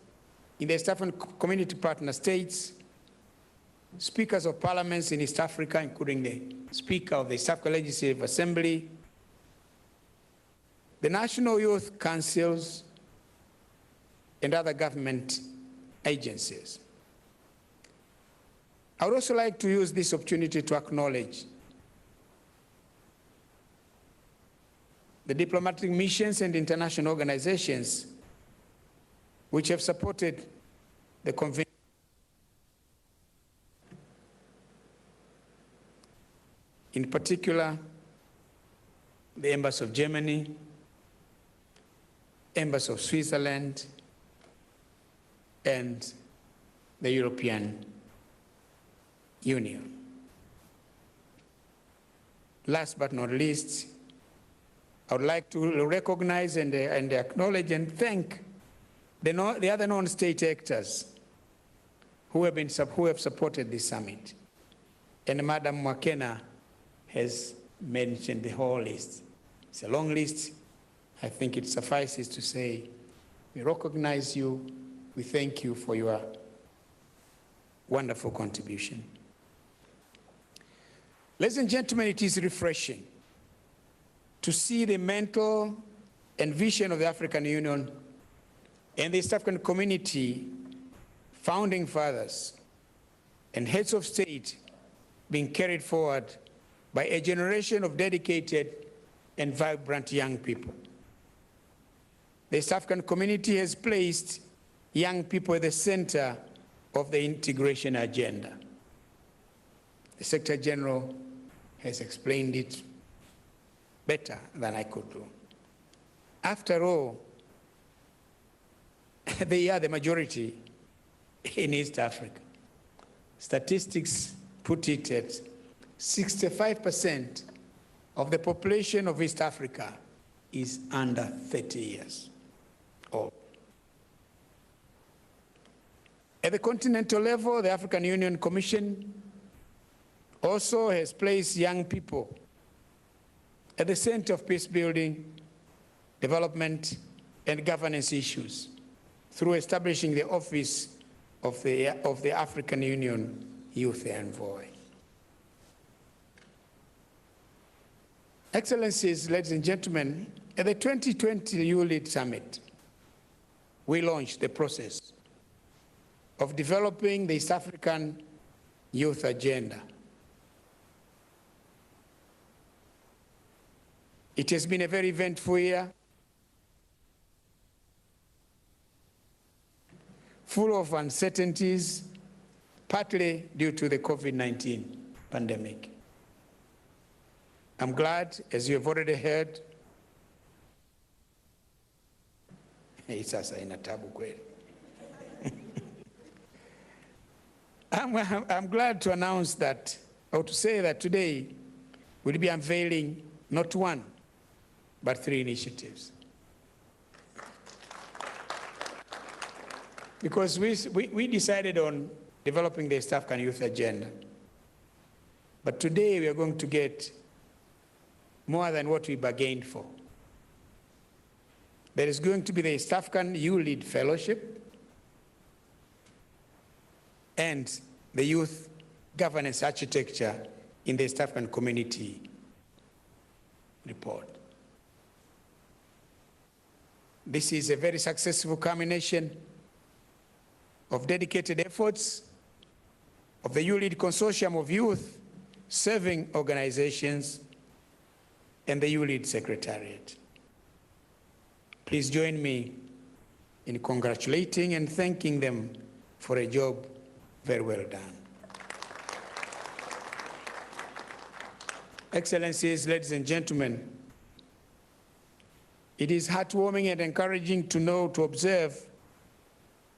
in the East African community partner states, speakers of parliaments in East Africa, including the Speaker of the East African Legislative Assembly, the National Youth Councils, and other government agencies. I would also like to use this opportunity to acknowledge the diplomatic missions and international organizations which have supported the Convened. In particular, the Embassy of Germany, Embassy of Switzerland, and the European Union. Last but not least, I would like to recognize and acknowledge and thank the other non-state actors who have supported this summit. And Madam Mwakena has mentioned the whole list. It's a long list. I think it suffices to say we recognize you, we thank you for your wonderful contribution. Ladies and gentlemen, it is refreshing to see the mental and vision of the African Union and the East African community, founding fathers and heads of state being carried forward by a generation of dedicated and vibrant young people. The East African community has placed young people at the center of the integration agenda. The Secretary General has explained it better than I could do. After all, they are the majority in East Africa. Statistics put it at 65% of the population of East Africa is under 30 years old. At the continental level, the African Union Commission also has placed young people at the center of peace building, development, and governance issues through establishing the office of the African Union Youth Envoy. Excellencies, ladies and gentlemen, at the 2020 YouLead Summit, we launched the process of developing the East African Youth Agenda. It has been a very eventful year, full of uncertainties, partly due to the COVID-19 pandemic. I'm glad, as you have already heard, I'm glad to announce that, or to say that today we'll be unveiling not one, but 3 initiatives. Because we decided on developing the East African Youth Agenda. But today we are going to get more than what we bargained for. There is going to be the East African YouLead Fellowship and the Youth Governance Architecture in the East African Community report. This is a very successful culmination of dedicated efforts of the YouLead Consortium of Youth Serving Organizations and the YouLead Secretariat. Please join me in congratulating and thanking them for a job very well done. Excellencies, ladies and gentlemen, it is heartwarming and encouraging to observe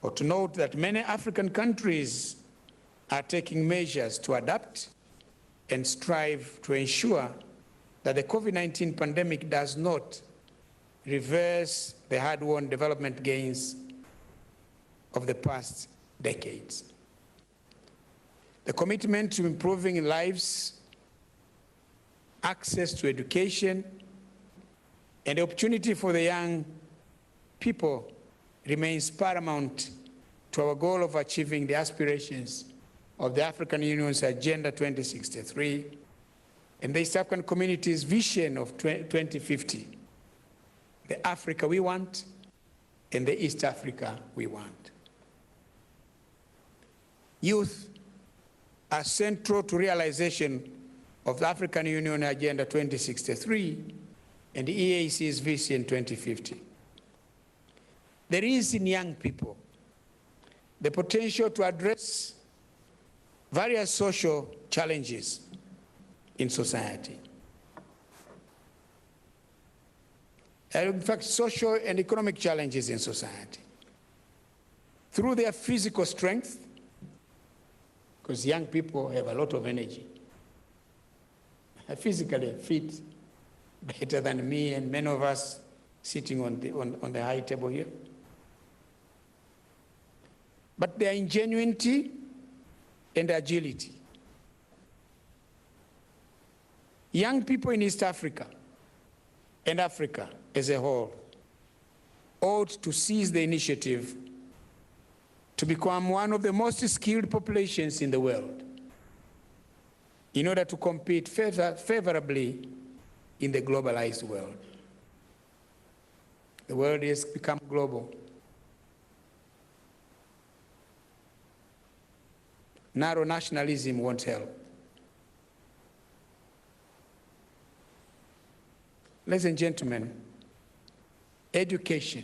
or to note that many African countries are taking measures to adapt and strive to ensure that the COVID-19 pandemic does not reverse the hard-won development gains of the past decades. The commitment to improving lives, access to education, and the opportunity for the young people remains paramount to our goal of achieving the aspirations of the African Union's Agenda 2063 and the East African Community's vision of 2050, the Africa we want and the East Africa we want. Youth are central to realization of the African Union Agenda 2063 and the EAC's Vision 2050. There is in young people the potential to address various social challenges in society. In fact, social and economic challenges in society. Through their physical strength, because young people have a lot of energy. Are physically fit, better than me and many of us sitting on the high table here. But their ingenuity and agility. Young people in East Africa and Africa as a whole ought to seize the initiative to become one of the most skilled populations in the world in order to compete favorably in the globalized world. The world has become global. Narrow nationalism won't help. Ladies and gentlemen, education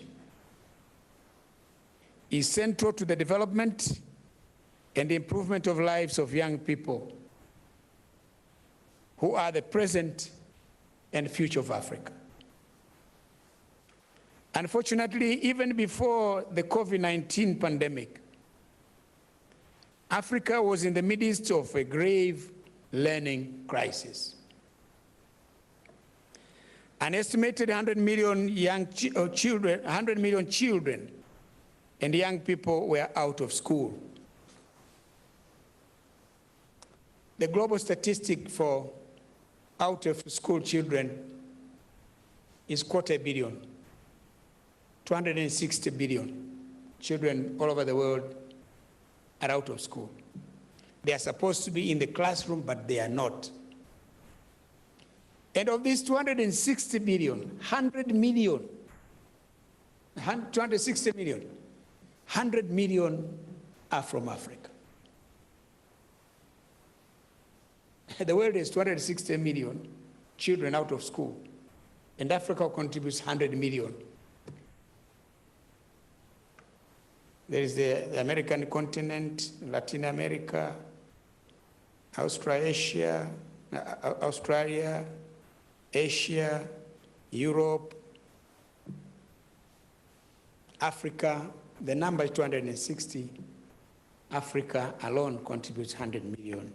is central to the development and the improvement of lives of young people who are the present and future of Africa. Unfortunately, even before the COVID-19 pandemic, Africa was in the midst of a grave learning crisis. An estimated 100 million children and young people were out of school. The global statistic for out-of-school children is 250 million, 260 billion children all over the world are out of school. They are supposed to be in the classroom, but they are not. And of these 260 billion, 100 million, 260 million, 100 million are from Africa. The world has 260 million children out of school, and Africa contributes 100 million. There is the American continent, Latin America, Australia, Asia, Europe, Africa. The number is 260. Africa alone contributes 100 million.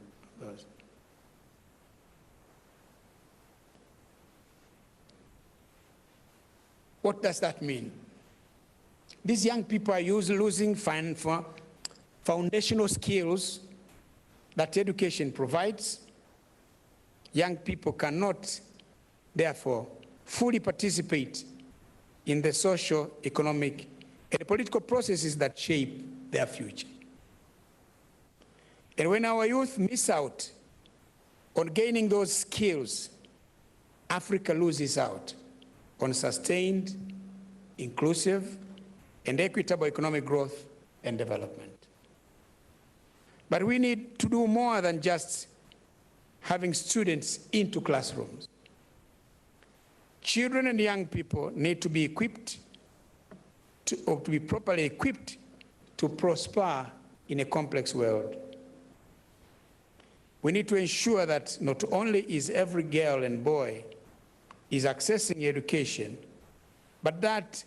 What does that mean? These young people are losing foundational skills that education provides. Young people cannot, therefore, fully participate in the social, economic, and political processes that shape their future. And when our youth miss out on gaining those skills, Africa loses out on sustained, inclusive, and equitable economic growth and development. But we need to do more than just having students into classrooms. Children and young people need to be equipped to be properly equipped to prosper in a complex world. We need to ensure that not only is every girl and boy is accessing education, but that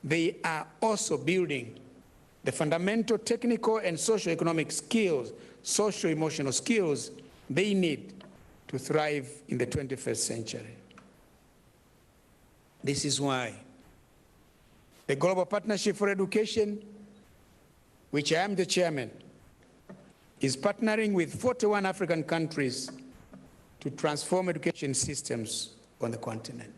they are also building the fundamental technical and socio-economic skills, socio-emotional skills they need to thrive in the 21st century. This is why the Global Partnership for Education, which I am the chairman, is partnering with 41 African countries to transform education systems on the continent.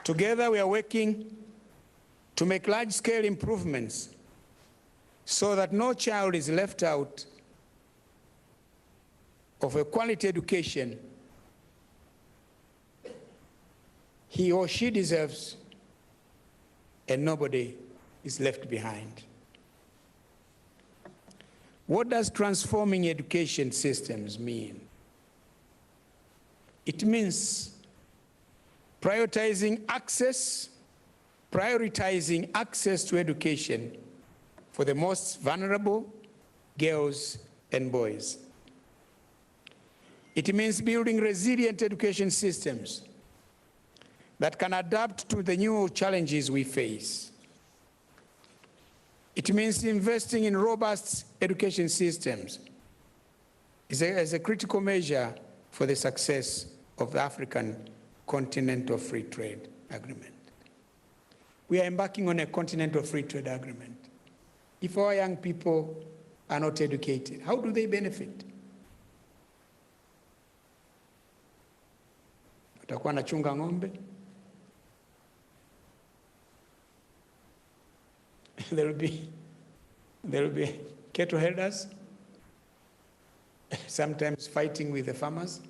Together, we are working to make large-scale improvements so that no child is left out of a quality education he or she deserves, and nobody is left behind. What does transforming education systems mean? It means prioritizing access to education for the most vulnerable, girls and boys. It means building resilient education systems that can adapt to the new challenges we face. It means investing in robust education systems as a critical measure for the success of the African Continental Free Trade Agreement. We are embarking on a Continental Free Trade Agreement. If our young people are not educated, how do they benefit? Watakuwa wanachunga ng'ombe? There will be cattle herders, sometimes fighting with the farmers.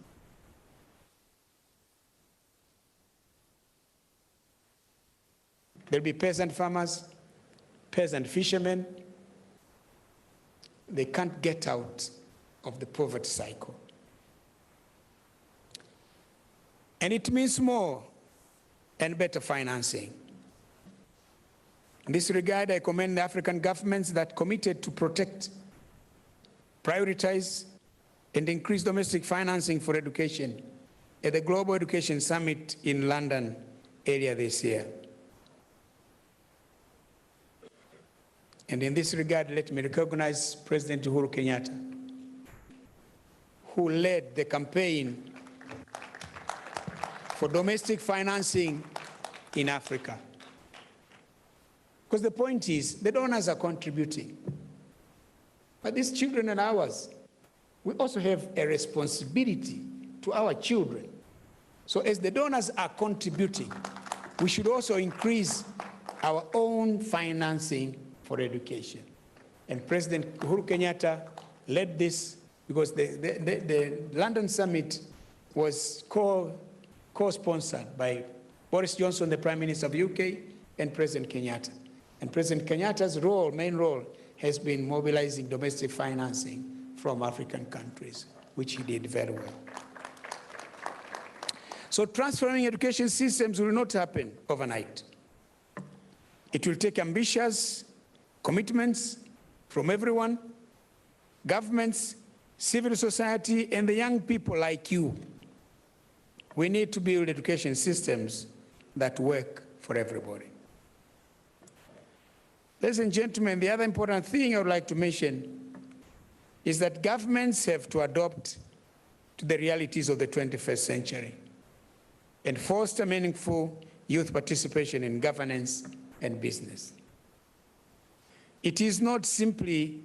There'll be peasant farmers, peasant fishermen. They can't get out of the poverty cycle. And it means more and better financing. In this regard, I commend the African governments that committed to protect, prioritize, and increase domestic financing for education at the Global Education Summit in London earlier this year. And in this regard, let me recognize President Uhuru Kenyatta, who led the campaign for domestic financing in Africa. Because the point is, the donors are contributing. But these children are ours. We also have a responsibility to our children. So as the donors are contributing, we should also increase our own financing for education. And President Uhuru Kenyatta led this because the London summit was co-sponsored by Boris Johnson, the Prime Minister of UK, and President Kenyatta. And President Kenyatta's main role, has been mobilizing domestic financing from African countries, which he did very well. So transforming education systems will not happen overnight. It will take ambitious commitments from everyone, governments, civil society, and the young people like you. We need to build education systems that work for everybody. Ladies and gentlemen, the other important thing I would like to mention is that governments have to adapt to the realities of the 21st century and foster meaningful youth participation in governance and business. It is not simply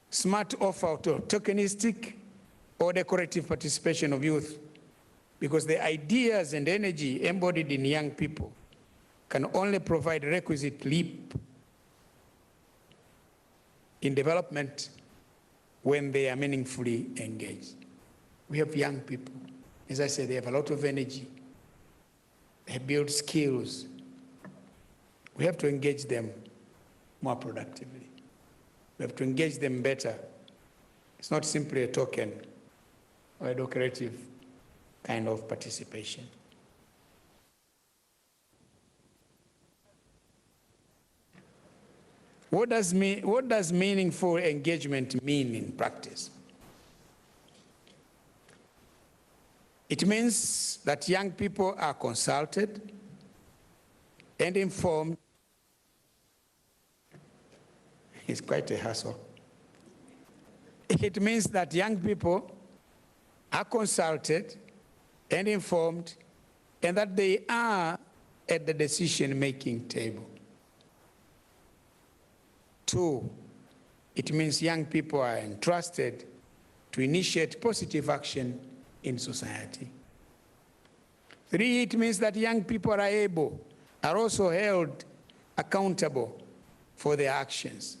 smart offer or tokenistic or decorative participation of youth, because the ideas and energy embodied in young people can only provide requisite leap in development when they are meaningfully engaged. We have young people. As I said, they have a lot of energy. They build skills. We have to engage them more productively. We have to engage them better. It's not simply a token or a decorative kind of participation. What does meaningful engagement mean in practice? It means that young people are consulted and informed. It's quite a hassle. It means that young people are consulted and informed, and that they are at the decision-making table. 2, it means young people are entrusted to initiate positive action in society. 3, it means that young people are also held accountable for their actions.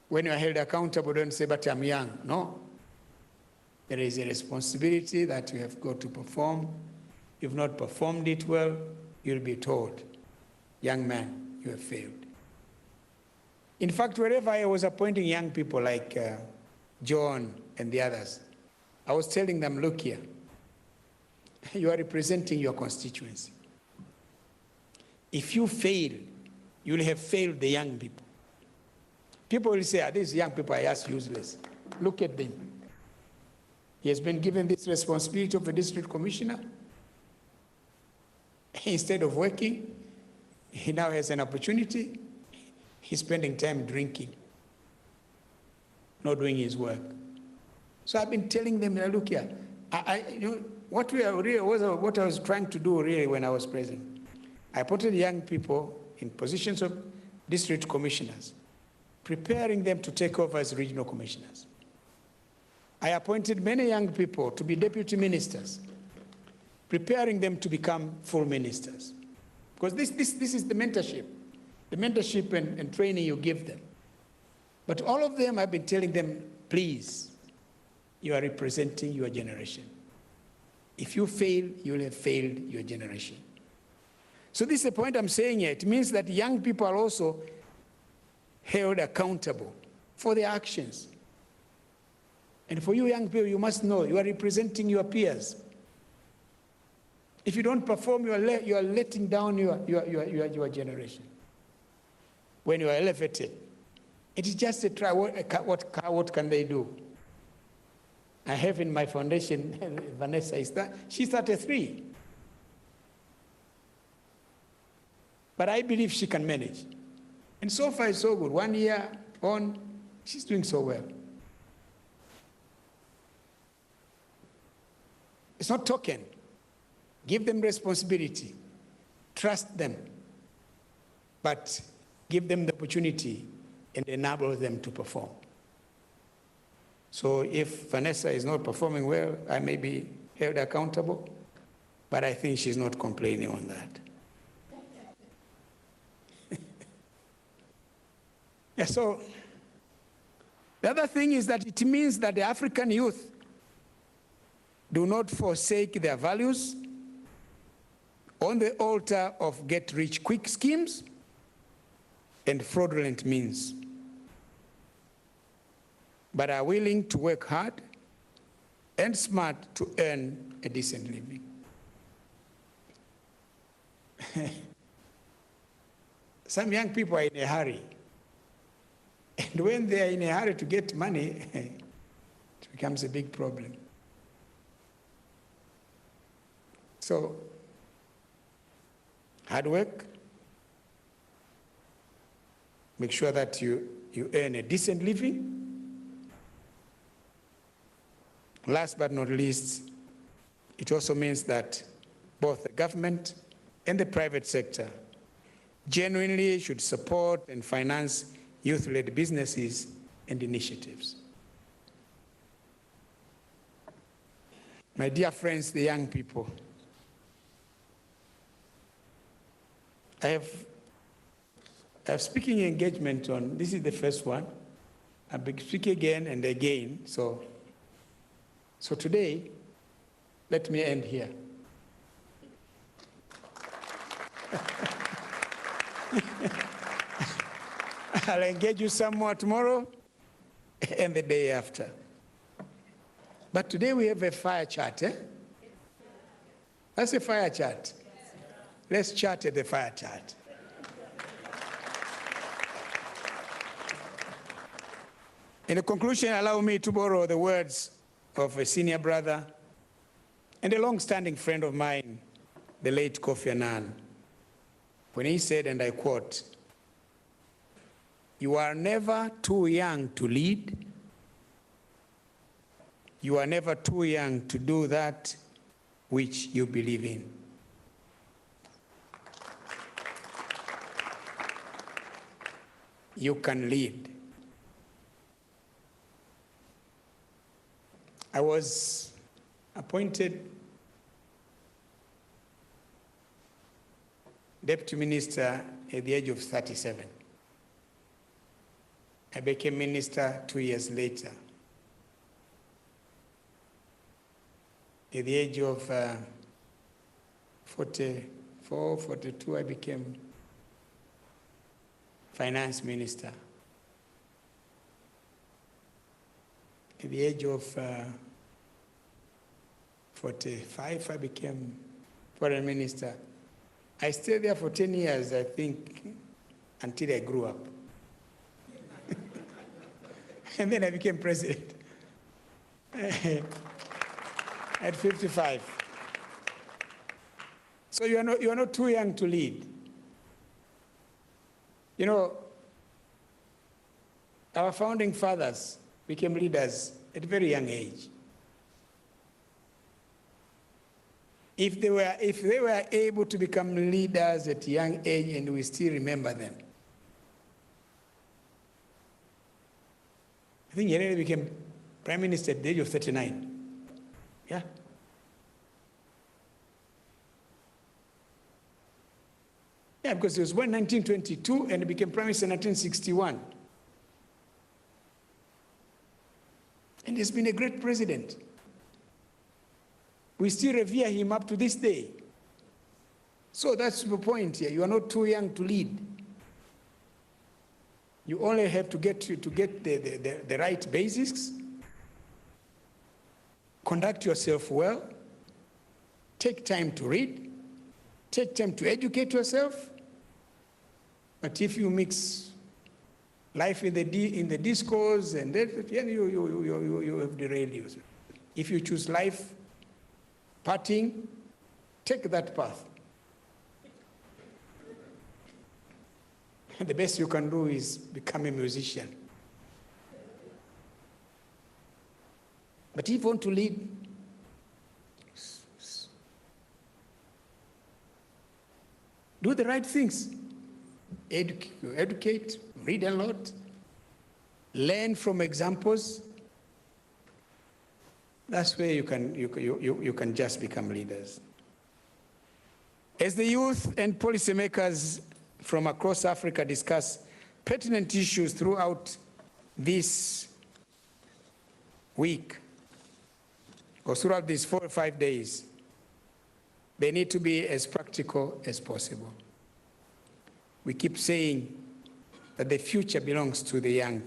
When you are held accountable, don't say, but I'm young. No. There is a responsibility that you have got to perform. If you've not performed it well, you'll be told, young man, you have failed. In fact, wherever I was appointing young people like John and the others, I was telling them, look here, you are representing your constituency. If you fail, you'll have failed the young people. People will say, these young people are just useless. Look at them. He has been given this responsibility of a district commissioner. Instead of working, he now has an opportunity. He's spending time drinking, not doing his work. So I've been telling them, look here, what I was trying to do really when I was president, I appointed young people in positions of district commissioners, preparing them to take over as regional commissioners. I appointed many young people to be deputy ministers, preparing them to become full ministers. Because this is the mentorship and training you give them. But all of them, I've been telling them, please, you are representing your generation. If you fail, you'll have failed your generation. So this is the point I'm saying here. It means that young people are also held accountable for their actions. And for you young people, you must know you are representing your peers. If you don't perform, you are letting down your generation. When you are elevated, it is just a try. What can they do? I have in my foundation, Vanessa, she's 33. But I believe she can manage. And so far, it's so good. 1 year on, she's doing so well. It's not token. Give them responsibility. Trust them. But give them the opportunity and enable them to perform. So if Vanessa is not performing well, I may be held accountable, but I think she's not complaining on that. Yeah, so the other thing is that it means that the African youth do not forsake their values on the altar of get-rich-quick schemes and fraudulent means, but are willing to work hard and smart to earn a decent living. Some young people are in a hurry. And when they are in a hurry to get money, it becomes a big problem. So, hard work, make sure that you earn a decent living. Last but not least, it also means that both the government and the private sector genuinely should support and finance youth-led businesses and initiatives. My dear friends, the young people, I have speaking engagement on, this is the first one. I'll be speaking again and again. So today, let me end here. I'll engage you some more tomorrow and the day after. But today we have a fire chart, eh? That's a fire chart. Let's chart at the fire chart. In conclusion, allow me to borrow the words of a senior brother and a long-standing friend of mine, the late Kofi Annan, when he said, and I quote, "You are never too young to lead. You are never too young to do that which you believe in." You can lead. I was appointed deputy minister at the age of 37. I became minister 2 years later. At the age of 44, 42, I became finance minister. At the age of 45, I became foreign minister. I stayed there for 10 years, I think, until I grew up. And then I became president at 55. So you are not too young to lead. You know, our founding fathers became leaders at a very young age. If they were able to become leaders at a young age and we still remember them, I think Nyerere became prime minister at the age of 39. Yeah. Yeah, because he was born in 1922 and he became prime minister in 1961. And he's been a great president. We still revere him up to this day. So that's the point here. You are not too young to lead. You only have to get the right basics, conduct yourself well, take time to read, take time to educate yourself. But if you mix life in the discourse and that, you have derailed yourself. If you choose life, partying, take that path. And the best you can do is become a musician. But if you want to lead, do the right things. Educate, read a lot, learn from examples. That's where you can just become leaders. As the youth and policymakers from across Africa discuss pertinent issues throughout this week, or throughout these 4 or 5 days, they need to be as practical as possible. We keep saying that the future belongs to the young,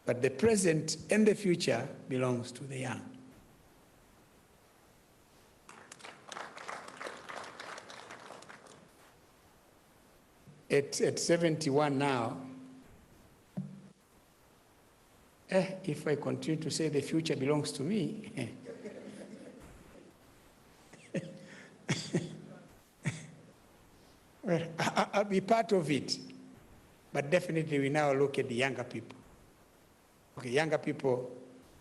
But the present and the future belongs to the young. At 71 now, if I continue to say the future belongs to me, well, I'll be part of it. But definitely we now look at the younger people. Okay, younger people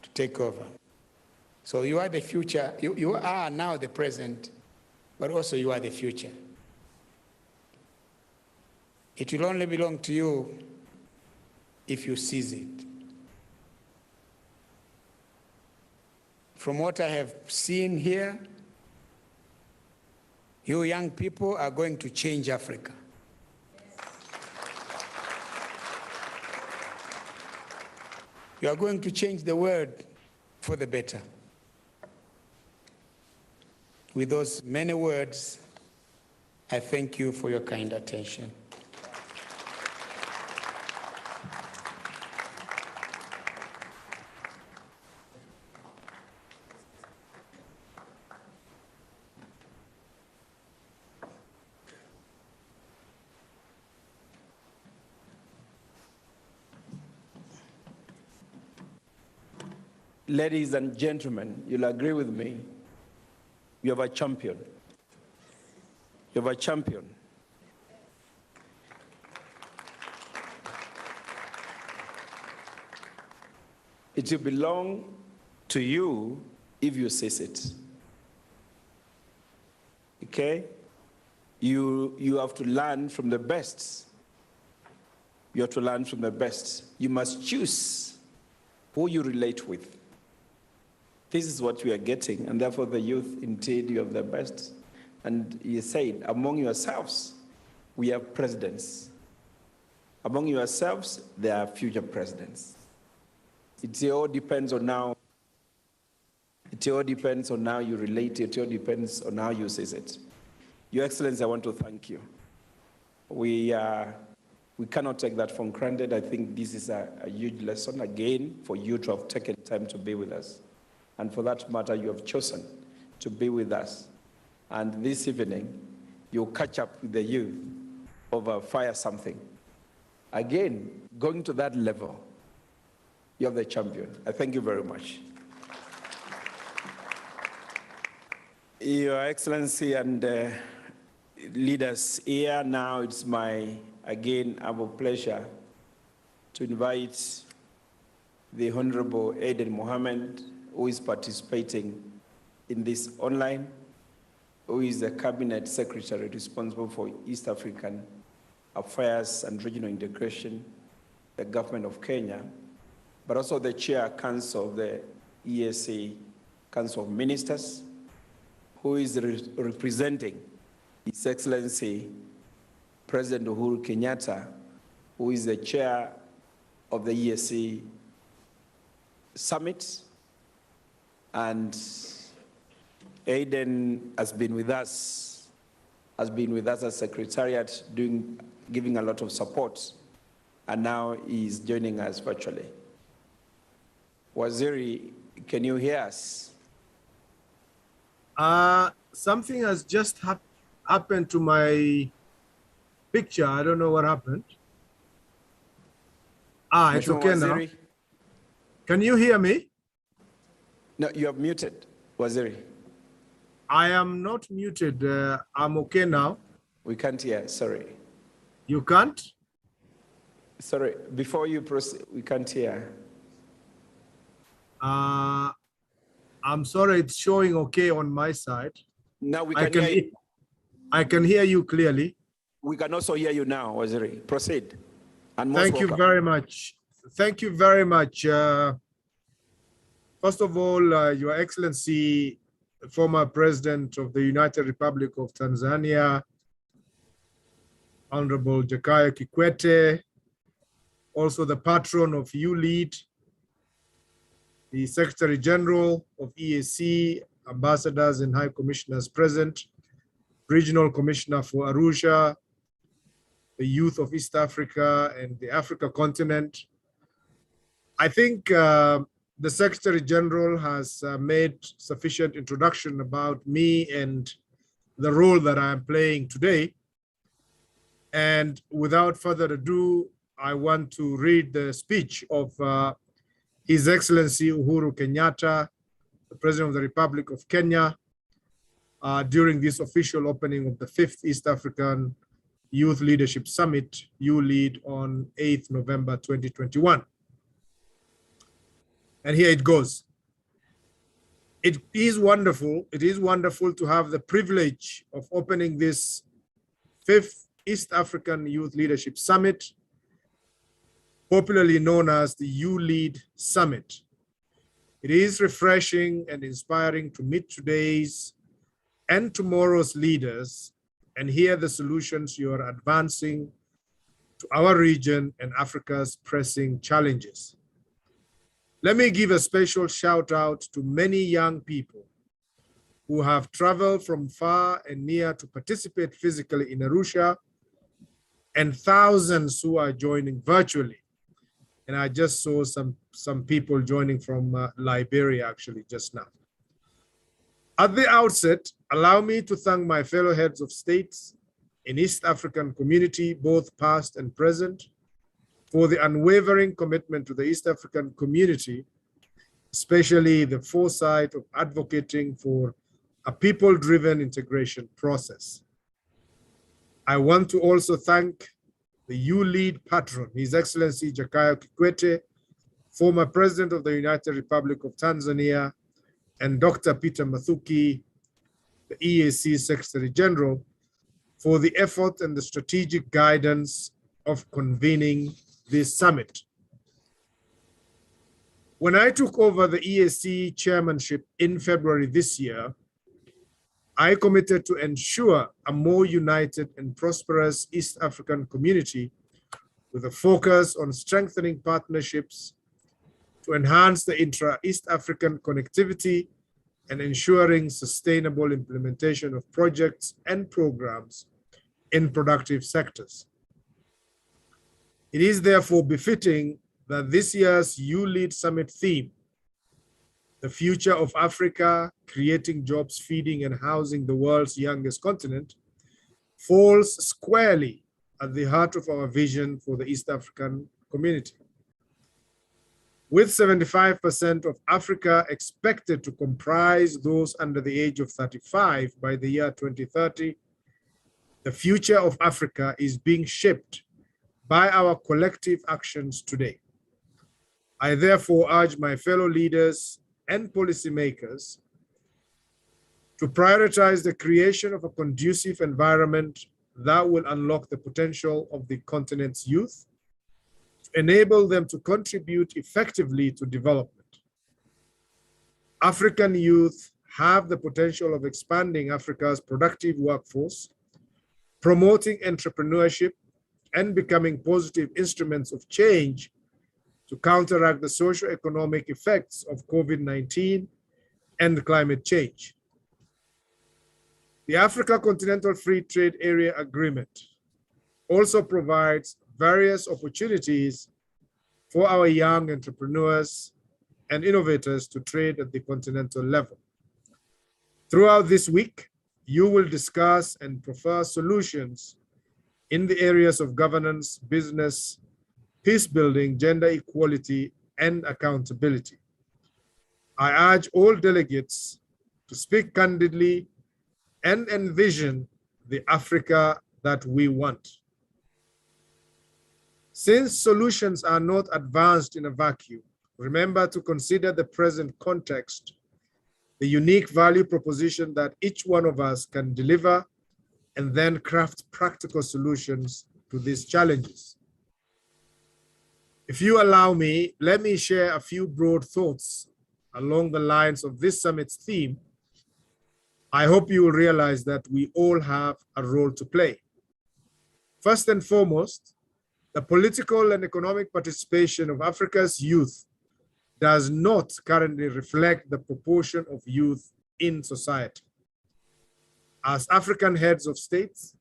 to take over. So you are the future, you are now the present, but also you are the future. It will only belong to you if you seize it. From what I have seen here, you young people are going to change Africa. You are going to change the world for the better. With those many words, I thank you for your kind attention. ladies and gentlemen, you'll agree with me, you have a champion. You have a champion. It will belong to you if you seize it. Okay? You have to learn from the best. You have to learn from the best. You must choose who you relate with. This is what we are getting, and therefore the youth, indeed, you have the best. And you said, among yourselves, we have presidents. Among yourselves, there are future presidents. It all depends on how. It all depends on how you relate. It all depends on how you say it. Your Excellency, I want to thank you. We cannot take that for granted. I think this is a huge lesson, again, for you to have taken time to be with us. And for that matter, you have chosen to be with us. And this evening, you'll catch up with the youth over Fire Something. Again, going to that level, you're the champion. I thank you very much. Your Excellency and leaders here, now it's my, again, our pleasure to invite the Honorable Aiden Mohammed, who is participating in this online, who is the Cabinet Secretary responsible for East African Affairs and Regional Integration, the Government of Kenya, but also the Chair Council of the EAC Council of Ministers, who is representing His Excellency President Uhuru Kenyatta, who is the Chair of the EAC Summit. And Aiden has been with us as Secretariat, giving a lot of support, and now he's joining us virtually. Waziri, can you hear us? Something has just happened to my picture. I don't know what happened. It's okay now. Can you hear me? No, you are muted, Waziri. I am not muted. I'm okay now. We can't hear, sorry. You can't? Sorry, before you proceed, we can't hear. I'm sorry, it's showing okay on my side. Now we can hear you. I can hear you clearly. We can also hear you now, Waziri. Proceed. And thank you very much. Thank you very much. First of all, Your Excellency, the former President of the United Republic of Tanzania, Honorable Jakaya Kikwete, also the patron of YouLead, the Secretary General of EAC, ambassadors and high commissioners present, Regional Commissioner for Arusha, the youth of East Africa and the Africa continent. I think the Secretary General has made sufficient introduction about me and the role that I am playing today. And without further ado, I want to read the speech of His Excellency Uhuru Kenyatta, the President of the Republic of Kenya, during this official opening of the 5th East African Youth Leadership Summit, YouLead, on 8th November 2021. And here it goes. It is wonderful to have the privilege of opening this 5th East African Youth Leadership Summit, popularly known as the YouLead Summit. It is refreshing and inspiring to meet today's and tomorrow's leaders and hear the solutions you are advancing to our region and Africa's pressing challenges. Let me give a special shout out to many young people who have traveled from far and near to participate physically in Arusha, and thousands who are joining virtually. And I just saw some people joining from Liberia actually just now. At the outset, allow me to thank my fellow heads of states in East African community, both past and present, for the unwavering commitment to the East African community especially the foresight of advocating for a people-driven integration process. I want to also thank the YouLead patron, His Excellency Kikwete, former President of the United Republic of Tanzania, and Dr. Peter Mathuki, the EAC Secretary General, for the effort and the strategic guidance of convening this summit. When I took over the EAC chairmanship in February this year, I committed to ensure a more united and prosperous East African community with a focus on strengthening partnerships to enhance the intra-East African connectivity and ensuring sustainable implementation of projects and programs in productive sectors. It is therefore befitting that this year's YouLead Summit theme, the future of Africa, creating jobs, feeding and housing the world's youngest continent, falls squarely at the heart of our vision for the East African community. With 75% of Africa expected to comprise those under the age of 35 by the year 2030, the future of Africa is being shaped by our collective actions today. I therefore urge my fellow leaders and policymakers to prioritize the creation of a conducive environment that will unlock the potential of the continent's youth, to enable them to contribute effectively to development. African youth have the potential of expanding Africa's productive workforce, promoting entrepreneurship, and becoming positive instruments of change to counteract the socio-economic effects of COVID-19 and climate change. The Africa Continental Free Trade Area Agreement also provides various opportunities for our young entrepreneurs and innovators to trade at the continental level. Throughout this week, you will discuss and prefer solutions in the areas of governance, business, peace building, gender equality, and accountability. I urge all delegates to speak candidly and envision the Africa that we want. Since solutions are not advanced in a vacuum, remember to consider the present context, the unique value proposition that each one of us can deliver, and then craft practical solutions to these challenges. If you allow me, let me share a few broad thoughts along the lines of this summit's theme. I hope you will realize that we all have a role to play. First and foremost, the political and economic participation of Africa's youth does not currently reflect the proportion of youth in society. As African heads of states,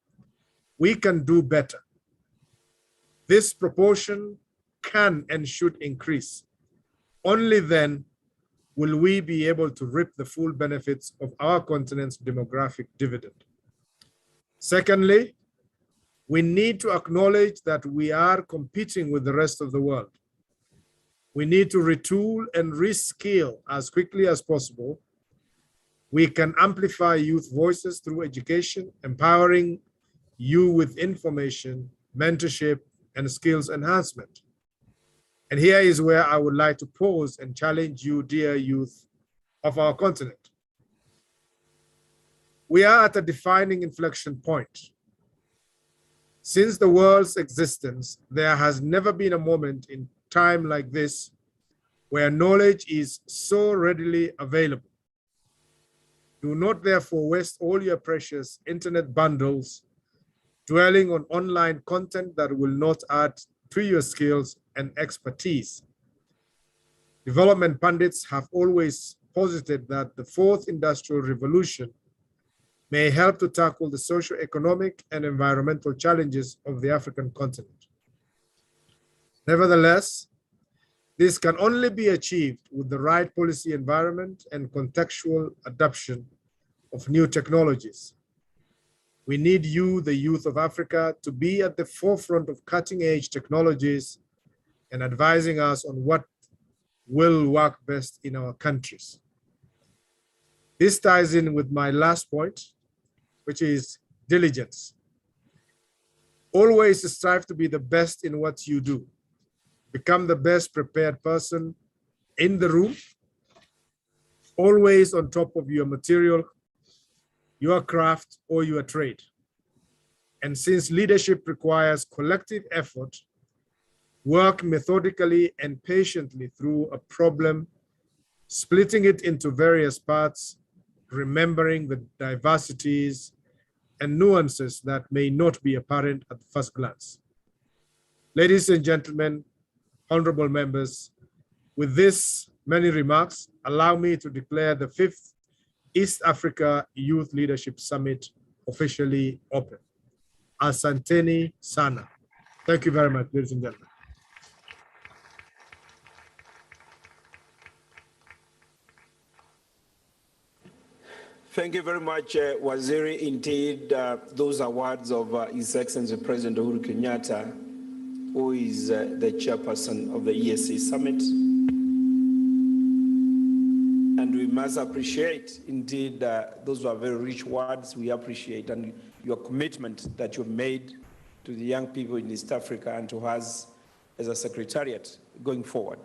we can do better. This proportion can and should increase. Only then will we be able to reap the full benefits of our continent's demographic dividend. Secondly, we need to acknowledge that we are competing with the rest of the world. We need to retool and reskill as quickly as possible. We can amplify youth voices through education, empowering you with information, mentorship, and skills enhancement. And here is where I would like to pause and challenge you, dear youth of our continent. We are at a defining inflection point. Since the world's existence, there has never been a moment in time like this where knowledge is so readily available. Do not therefore waste all your precious internet bundles dwelling on online content that will not add to your skills and expertise. Development pundits have always posited that the fourth industrial revolution may help to tackle the socio-economic and environmental challenges of the African continent. Nevertheless, this can only be achieved with the right policy environment and contextual adoption of new technologies. We need you, the youth of Africa, to be at the forefront of cutting-edge technologies and advising us on what will work best in our countries. This ties in with my last point, which is diligence. Always strive to be the best in what you do. Become the best prepared person in the room, always on top of your material, your craft, or your trade. And since leadership requires collective effort, work methodically and patiently through a problem, splitting it into various parts, remembering the diversities and nuances that may not be apparent at first glance. Ladies and gentlemen, honorable members, with this many remarks, allow me to declare the 5th East Africa Youth Leadership Summit officially open. Asanteni sana. Thank you very much, ladies and gentlemen. Thank you very much, Waziri. Indeed, those are words of His Excellency President Uhuru Kenyatta, who is the chairperson of the EAC Summit. And we must appreciate, indeed, those were very rich words. We appreciate and your commitment that you've made to the young people in East Africa and to us as a secretariat going forward.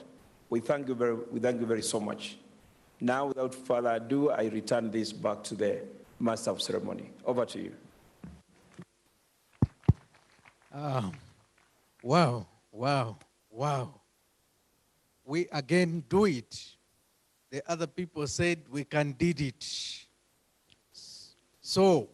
We thank you very so much. Now, without further ado, I return this back to the Master of Ceremony. Over to you. Wow, wow, wow. We again do it. The other people said we can did it. So,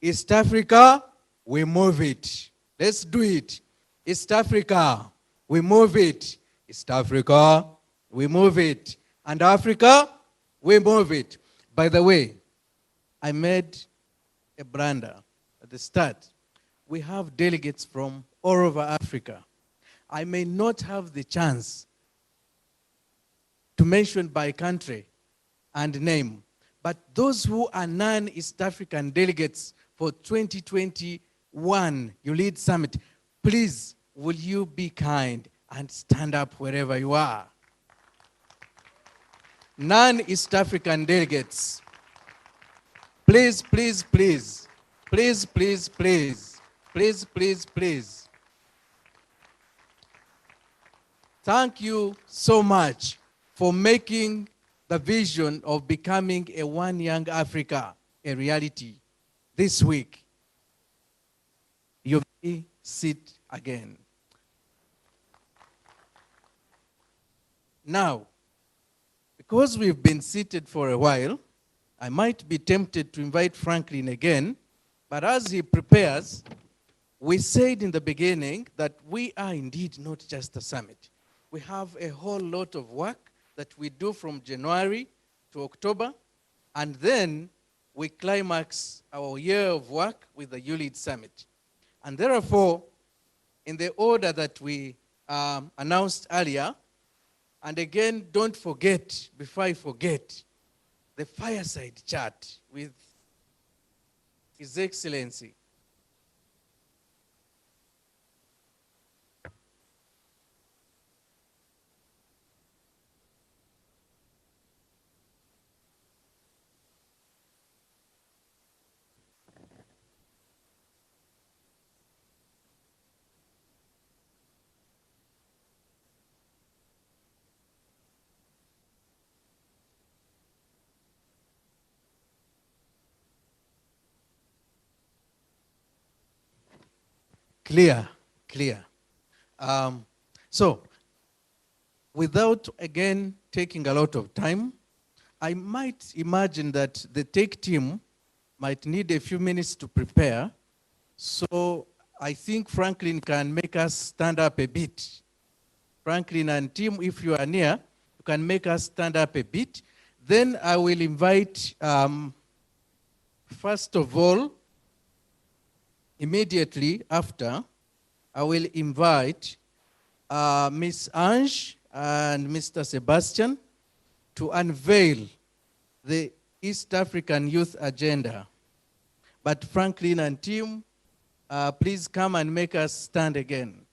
East Africa, we move it. Let's do it. East Africa, we move it. East Africa, we move it. And Africa, we move it. By the way, I made a blunder at the start. We have delegates from all over Africa. I may not have the chance to mention by country and name, but those who are non-East African delegates for 2021 YouLead Summit, please, will you be kind and stand up wherever you are? Non-East African delegates, please, please, please, please, please, please, please, please, please. Thank you so much for making the vision of becoming a One Young Africa a reality this week. You may sit again. Now, because we've been seated for a while, I might be tempted to invite Franklin again, but as he prepares, we said in the beginning that we are indeed not just a summit. We have a whole lot of work that we do from January to October, and then we climax our year of work with the YouLead Summit. And therefore, in the order that we announced earlier, and again, don't forget, before I forget, the fireside chat with His Excellency. Clear, clear. So, without again taking a lot of time, I might imagine that the tech team might need a few minutes to prepare. So I think Franklin can make us stand up a bit. Franklin and team, if you are near, you can make us stand up a bit. Then I will invite, first of all, immediately after, I will invite Ms. Ange and Mr. Sebastian to unveil the East African Youth Agenda. But Franklin and team, please come and make us stand again.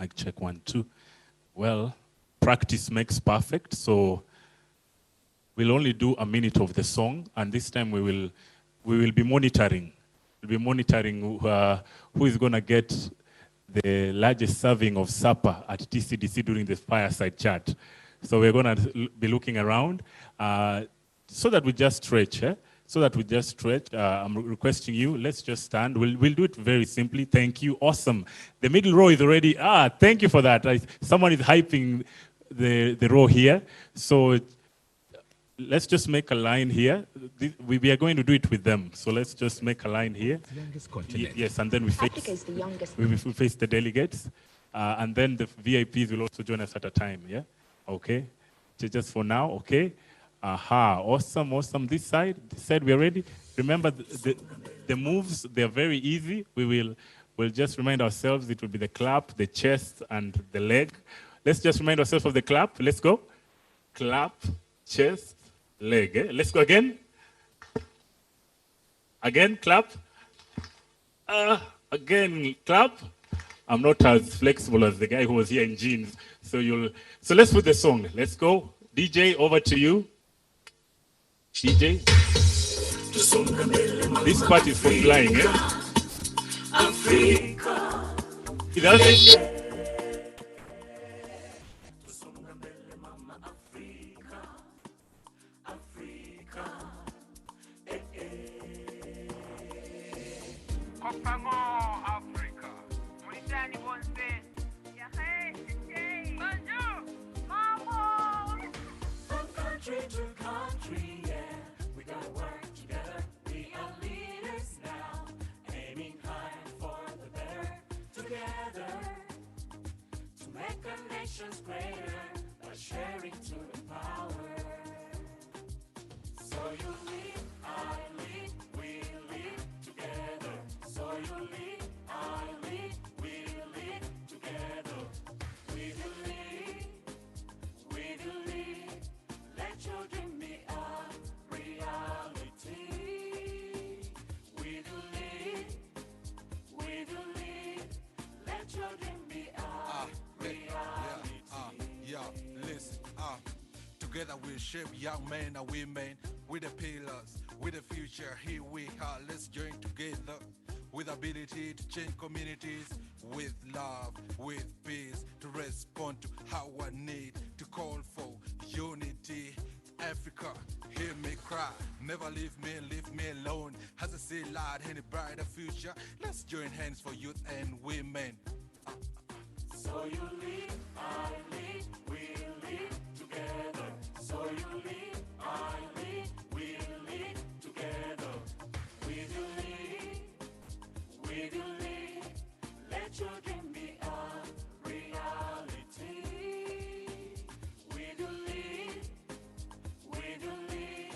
Mic check 1, 2. Well, practice makes perfect, so we'll only do a minute of the song, and this time we will be monitoring. We'll be monitoring who is going to get the largest serving of supper at TCDC during the fireside chat. So we're going to be looking around so that we just stretch. So that we just stretch. I'm requesting you, let's just stand. We'll do it very simply. Thank you. Awesome. The middle row is already, thank you for that. Someone is hyping the row here. So let's just make a line here. We are going to do it with them. So let's just make a line here. Yes, and then we face, we face the delegates. And then the VIPs will also join us at a time, yeah? Okay, just for now, okay? Awesome, awesome. This side we're ready. Remember the moves, they're very easy. We'll just remind ourselves it will be the clap, the chest, and the leg. Let's just remind ourselves of the clap. Let's go. Clap, chest, leg. Let's go again. Again, clap. Again, clap. I'm not as flexible as the guy who was here in jeans. So let's put the song. Let's go. DJ, over to you. DJ. This part is for flying, eh? Africa. That's it. Country to country, yeah, we gotta work together. We are leaders now, aiming high for the better. Together, to make our nations greater, by sharing to empower. So you lead, I lead, we lead together. So you lead, I lead, we lead together. We do lead, we do lead. Let your dream be a reality. We do lead, we do lead. Let your dream be a reality. Yeah, listen, together we shape young men and women with the pillars, with the future. Here we are, let's join together with ability to change communities, with love, with peace, to respond to our need, to call for unity. Africa, hear me cry, never leave me alone. As I see light in a brighter future, let's join hands for youth and women. So you lead, I lead, we lead together. So you lead, I lead, we lead together. We do lead, we do lead. Let your dream be a reality. We do lead, we do lead.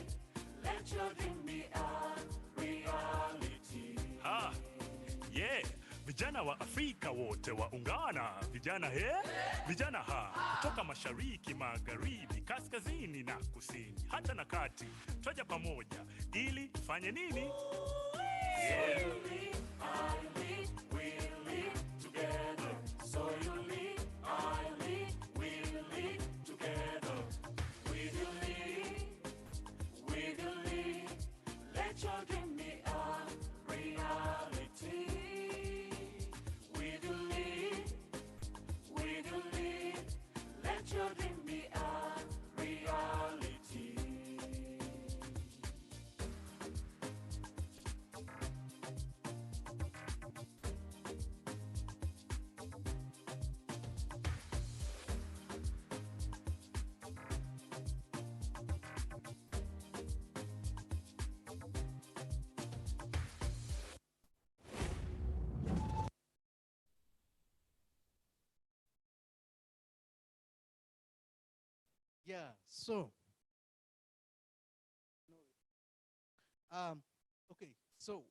Let your dream be a reality. Yeah. Vijana wa Afrika wote waungana, vijana vijana kutoka mashariki, magharibi, kaskazini na kusini, hata na kati, twaja pamoja ili tufanye nini? Yeah. So you lead, I lead, we lead together. So you lead, I lead, we lead together. We do lead, we do lead. Let your dream be a reality. We do lead, we do lead. Let your dream be a reality. Yeah, so, okay, so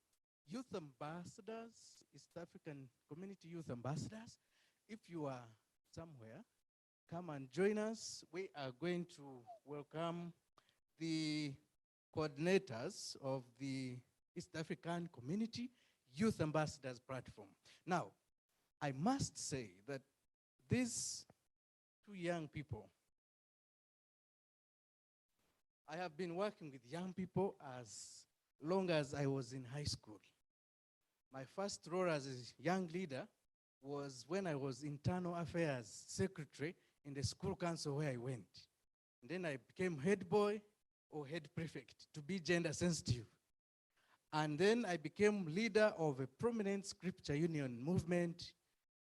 youth ambassadors, East African Community Youth Ambassadors, if you are somewhere, come and join us. We are going to welcome the coordinators of the East African Community Youth Ambassadors Platform. Now, I must say that these two young people, I have been working with young people as long as I was in high school. My first role as a young leader was when I was internal affairs secretary in the school council where I went. And then I became head boy or head prefect to be gender sensitive. And then I became leader of a prominent scripture union movement.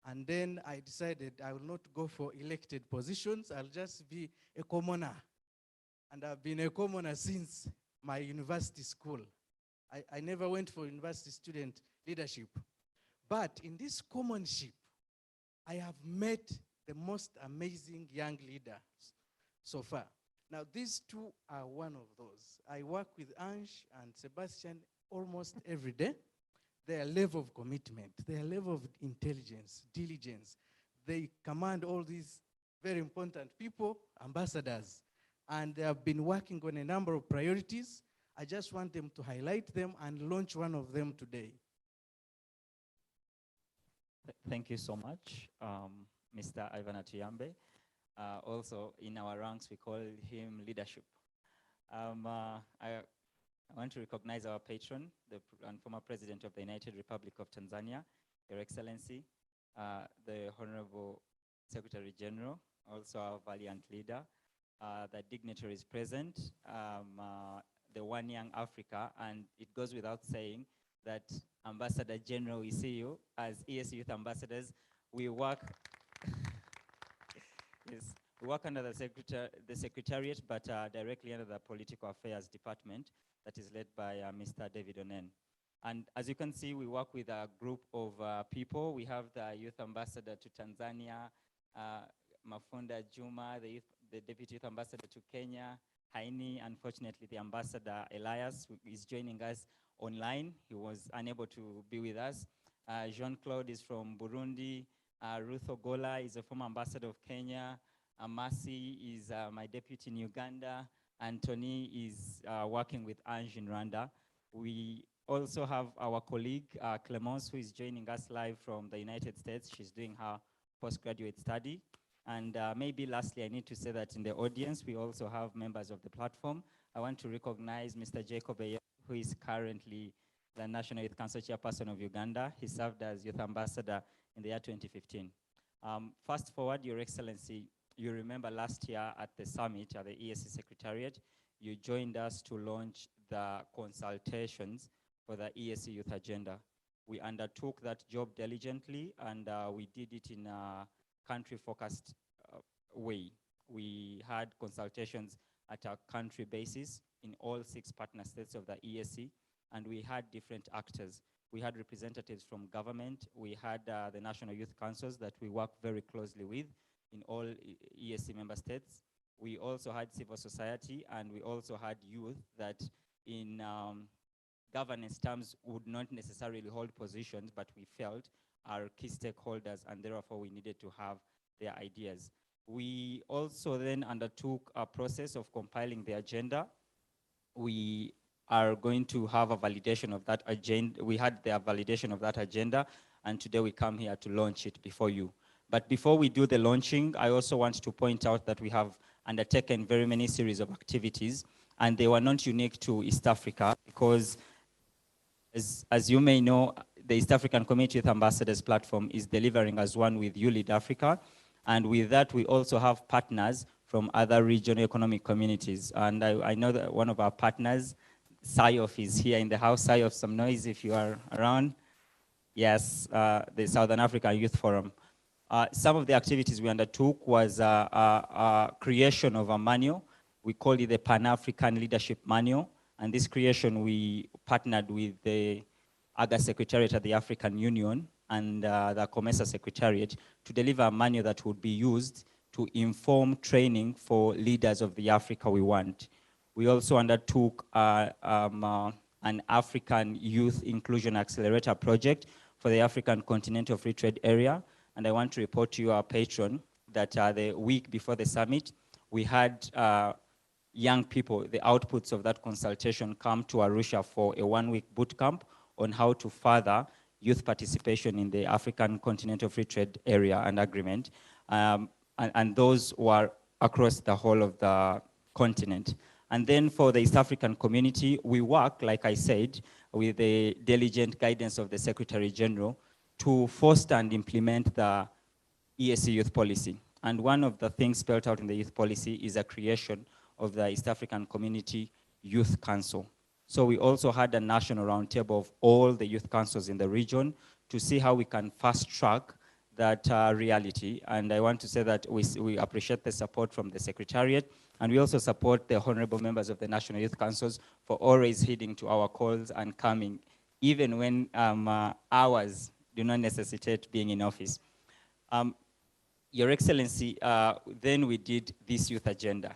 And then I decided I will not go for elected positions. I'll just be a commoner. And I've been a commoner since my university school. I never went for university student leadership. But in this commonship, I have met the most amazing young leaders so far. Now, these two are one of those. I work with Ange and Sebastian almost every day. Their level of commitment, their level of intelligence, diligence, they command all these very important people, ambassadors, and they have been working on a number of priorities. I just want them to highlight them and launch one of them today. Thank you so much, Mr. Ivan Atuyambe. Also, in our ranks, we call him leadership. I want to recognize our patron, and former President of the United Republic of Tanzania, Your Excellency, the Honorable Secretary General, also our valiant leader, the dignitaries present, the One Young Africa, and it goes without saying that Ambassador General, we see you as ES Youth Ambassadors. We work, yes, we work under the Secretariat, but directly under the Political Affairs Department that is led by Mr. David Onen. And as you can see, we work with a group of people. We have the Youth Ambassador to Tanzania, Mafunda Juma, the Deputy Youth Ambassador to Kenya, Haini. Unfortunately, the Ambassador Elias who is joining us online. He was unable to be with us. Jean-Claude is from Burundi. Ruth Ogola is a former ambassador of Kenya. Masi is my deputy in Uganda. And Tony is working with Ange in Rwanda. We also have our colleague, Clemence, who is joining us live from the United States. She's doing her postgraduate study. And maybe lastly, I need to say that in the audience, we also have members of the platform. I want to recognize Mr. Jacob Eyo, who is currently the National Youth Council Chairperson of Uganda. He served as Youth Ambassador in the year 2015. Fast forward, Your Excellency, you remember last year at the summit at the ESC Secretariat, you joined us to launch the consultations for the ESC Youth Agenda. We undertook that job diligently, and we did it in a country-focused way. We had consultations at a country basis in all 6 partner states of the ESC, and we had different actors. We had representatives from government. We had the National Youth Councils that we work very closely with in all ESC member states. We also had civil society, and we also had youth that in governance terms would not necessarily hold positions, but we felt are key stakeholders, and therefore we needed to have their ideas. We also then undertook a process of compiling the agenda. We are going to have a validation of that agenda. We had the validation of that agenda, and today we come here to launch it before you. But before we do the launching, I also want to point out that we have undertaken very many series of activities, and they were not unique to East Africa, because as you may know, the East African Community Youth Ambassadors Platform is delivering as one with YouLead Africa. And with that, we also have partners from other regional economic communities. And I know that one of our partners, SIOF, is here in the house. SIOF, some noise if you are around. Yes, the Southern African Youth Forum. Some of the activities we undertook was creation of a manual. We call it the Pan-African Leadership Manual. And this creation, we partnered with the AGA Secretariat at the African Union and the COMESA Secretariat to deliver a manual that would be used to inform training for leaders of the Africa we want. We also undertook an African Youth Inclusion Accelerator project for the African Continental Free Trade Area. And I want to report to you, our patron, that the week before the summit, we had young people, the outputs of that consultation, come to Arusha for a 1-week boot camp on how to further youth participation in the African Continental Free Trade Area and Agreement. and those who are across the whole of the continent. And then for the East African community, we work, like I said, with the diligent guidance of the Secretary General to foster and implement the EAC youth policy. And one of the things spelled out in the youth policy is a creation of the East African Community Youth Council. So we also had a national roundtable of all the youth councils in the region to see how we can fast track that reality. And I want to say that we appreciate the support from the Secretariat, and we also support the honorable members of the National Youth Councils for always heeding to our calls and coming, even when hours do not necessitate being in office. Your Excellency, then we did this youth agenda,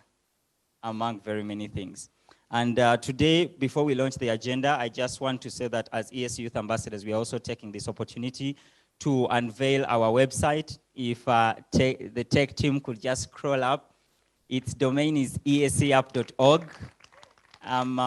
among very many things. And today, before we launch the agenda, I just want to say that as EAC Youth Ambassadors, we are also taking this opportunity to unveil our website. If the tech team could just scroll up, its domain is eacup.org. And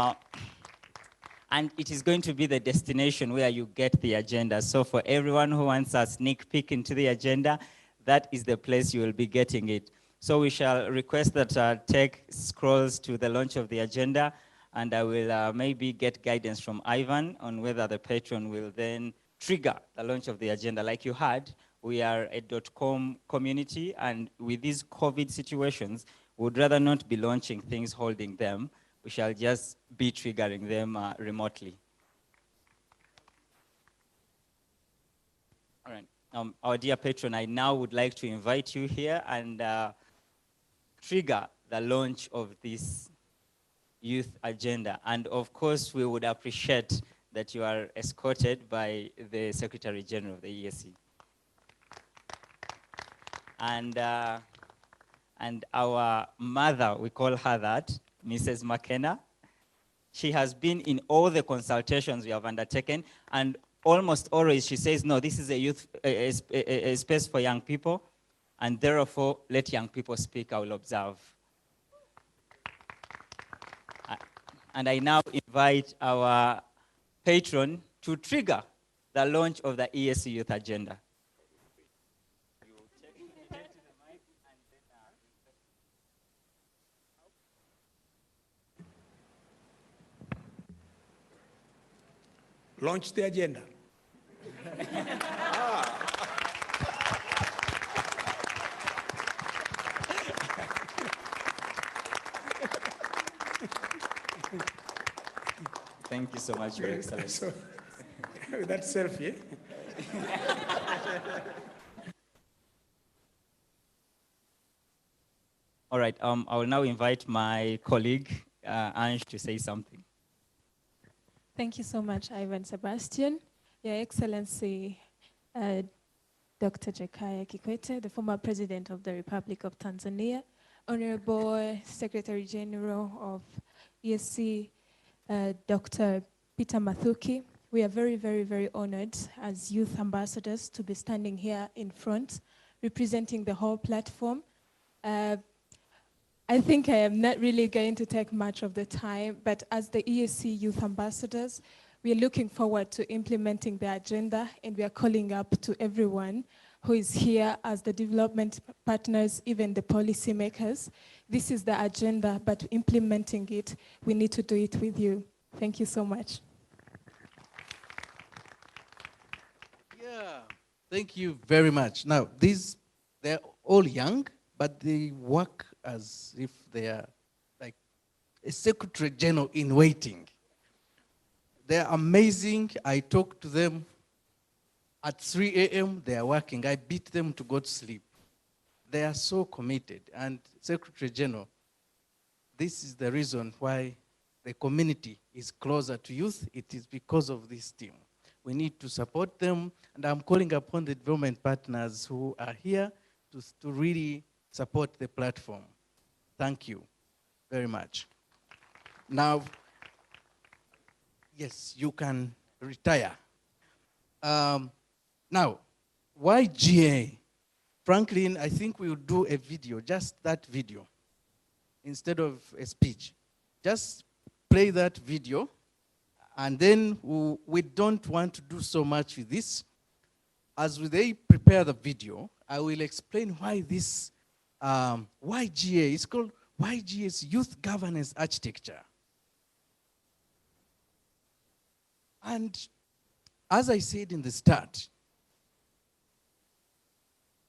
it is going to be the destination where you get the agenda. So for everyone who wants a sneak peek into the agenda, that is the place you will be getting it. So we shall request that tech scrolls to the launch of the agenda, and I will maybe get guidance from Ivan on whether the patron will then trigger the launch of the agenda. Like you heard, we are a .com community, and with these COVID situations, we would rather not be launching things holding them. We shall just be triggering them remotely. All right. Our dear patron, I now would like to invite you here and trigger the launch of this youth agenda. And of course, we would appreciate that you are escorted by the Secretary General of the EAC. And our mother, we call her that, Mrs. McKenna. She has been in all the consultations we have undertaken, and almost always she says, no, this is a space for young people, and therefore let young people speak, I will observe. And I now invite our patron to trigger the launch of the EAC Youth Agenda. Launch the agenda. Thank you so much, Your Excellency. So, that selfie. All right, I will now invite my colleague, Ange, to say something. Thank you so much, Ivan Sebastian. Your Excellency, Dr. Jakaya Kikwete, the former President of the Republic of Tanzania, Honorable Secretary General of EAC, Dr. Peter Mathuki. We are very, very, very honored as youth ambassadors to be standing here in front, representing the whole platform. I think I am not really going to take much of the time, but as the EAC Youth Ambassadors, we are looking forward to implementing the agenda, and we are calling up to everyone who is here as the development partners, even the policymakers. This is the agenda, but implementing it, we need to do it with you. Thank you so much. Yeah, thank you very much. Now, they're all young, but they work as if they are like a Secretary General in waiting. They're amazing. I talk to them at 3 a.m. They are working. I beat them to go to sleep. They are so committed. And Secretary General, this is the reason why the community is closer to youth. It is because of this team. We need to support them. And I'm calling upon the development partners who are here to really support the platform. Thank you very much. Now, yes, you can retire. Now, why GA? Franklin, I think we'll do a video, just that video, instead of a speech. Just play that video, and then we don't want to do so much with this. As they prepare the video, I will explain why this YGA is called YGA's Youth Governance Architecture. And as I said in the start,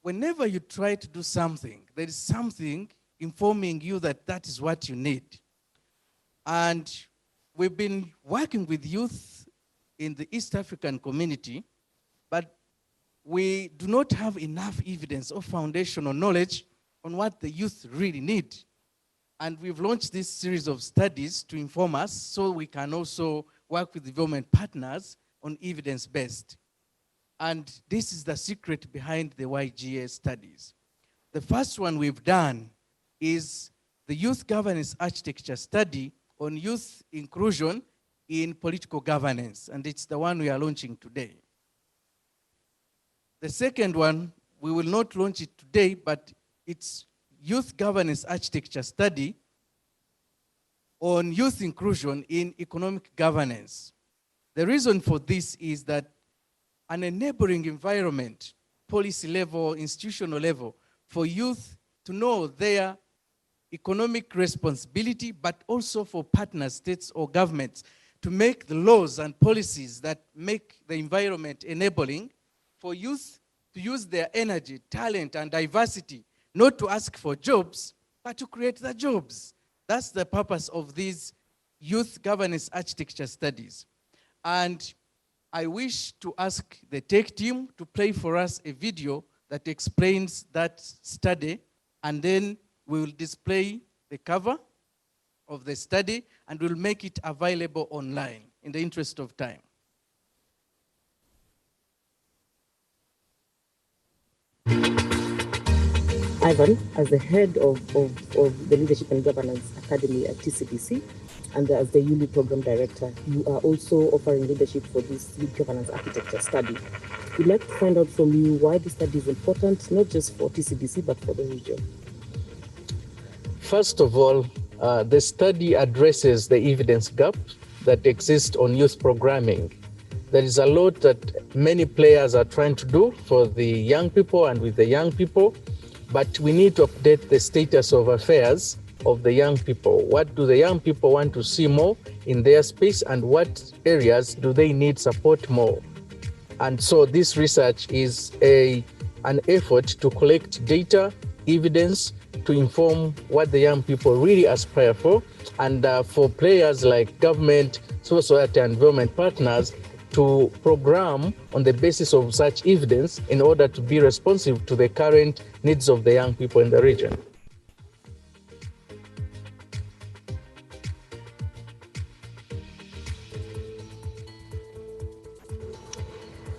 whenever you try to do something, there is something informing you that that is what you need. And we've been working with youth in the East African community, but we do not have enough evidence or foundational knowledge on what the youth really need. And we've launched this series of studies to inform us so we can also work with development partners on evidence-based. And this is the secret behind the YGA studies. The first one we've done is the Youth Governance Architecture Study on youth inclusion in political governance, and it's the one we are launching today. The second one, we will not launch it today, but it's Youth Governance Architecture Study on youth inclusion in economic governance. The reason for this is that an enabling environment, policy level, institutional level, for youth to know their economic responsibility, but also for partner states or governments to make the laws and policies that make the environment enabling for youth to use their energy, talent, and diversity, not to ask for jobs, but to create the jobs. That's the purpose of these youth governance architecture studies. And I wish to ask the tech team to play for us a video that explains that study, and then we will display the cover of the study and we'll make it available online in the interest of time. Ivan, as the head of the Leadership and Governance Academy at TCDC, and as the YouLead Program Director, you are also offering leadership for this Youth Governance Architecture study. We'd like to find out from you why this study is important, not just for TCDC, but for the region. First of all, the study addresses the evidence gap that exists on youth programming. There is a lot that many players are trying to do for the young people and with the young people, but we need to update the status of affairs of the young people. What do the young people want to see more in their space, and what areas do they need support more? And so this research is an effort to collect data, evidence, to inform what the young people really aspire for, and for players like government, society, and development partners to program on the basis of such evidence in order to be responsive to the current needs of the young people in the region.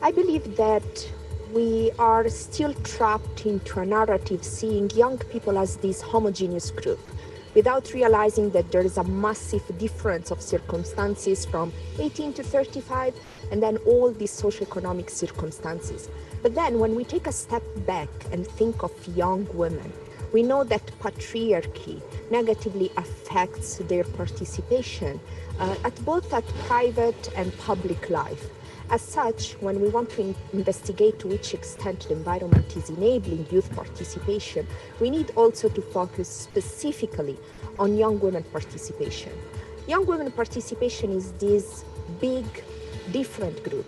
I believe that we are still trapped into a narrative seeing young people as this homogeneous group, without realizing that there is a massive difference of circumstances from 18 to 35, and then all these socioeconomic circumstances. But then when we take a step back and think of young women, we know that patriarchy negatively affects their participation at private and public life. As such, when we want to investigate to which extent the environment is enabling youth participation, we need also to focus specifically on young women participation. Young women participation is this big, different group.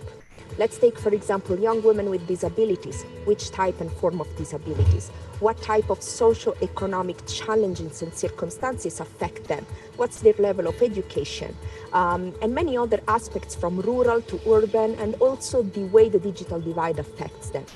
Let's take, for example, young women with disabilities. Which type and form of disabilities? What type of socio-economic challenges and circumstances affect them? What's their level of education? And many other aspects from rural to urban, and also the way the digital divide affects them.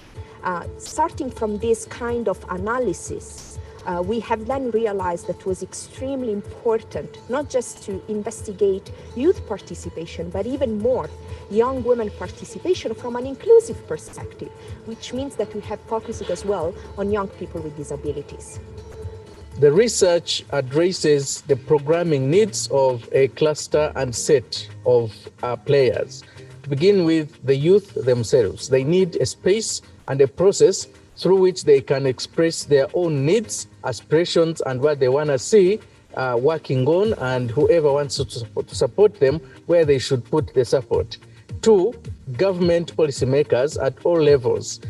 Starting from this kind of analysis, we have then realized that it was extremely important not just to investigate youth participation, but even more, young women participation from an inclusive perspective, which means that we have focused as well on young people with disabilities. The research addresses the programming needs of a cluster and set of players. To begin with, the youth themselves. They need a space and a process through which they can express their own needs, aspirations, and what they want to see working on, and whoever wants to support them, where they should put the support. Two, government policymakers at all levels.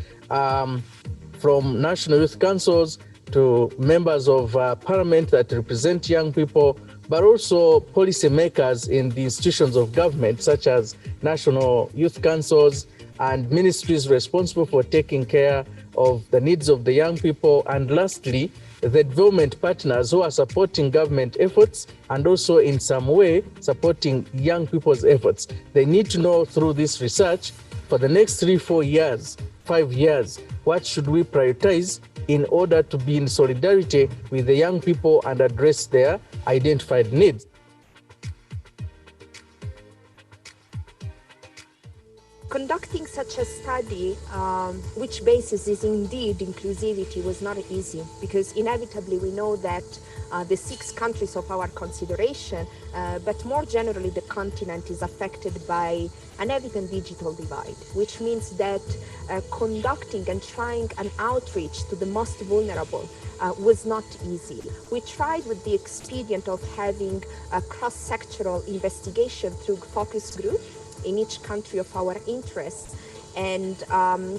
from national youth councils to members of parliament that represent young people, but also policymakers in the institutions of government, such as national youth councils and ministries responsible for taking care of the needs of the young people. And lastly, the development partners who are supporting government efforts and also in some way supporting young people's efforts. They need to know through this research for the next 3, 4 years, 5 years, what should we prioritize in order to be in solidarity with the young people and address their identified needs. Conducting such a study, which basis is indeed inclusivity, was not easy, because inevitably we know that the 6 countries of our consideration, but more generally the continent, is affected by an evident digital divide, which means that conducting and trying an outreach to the most vulnerable was not easy. We tried with the expedient of having a cross-sectoral investigation through focus groups in each country of our interest. And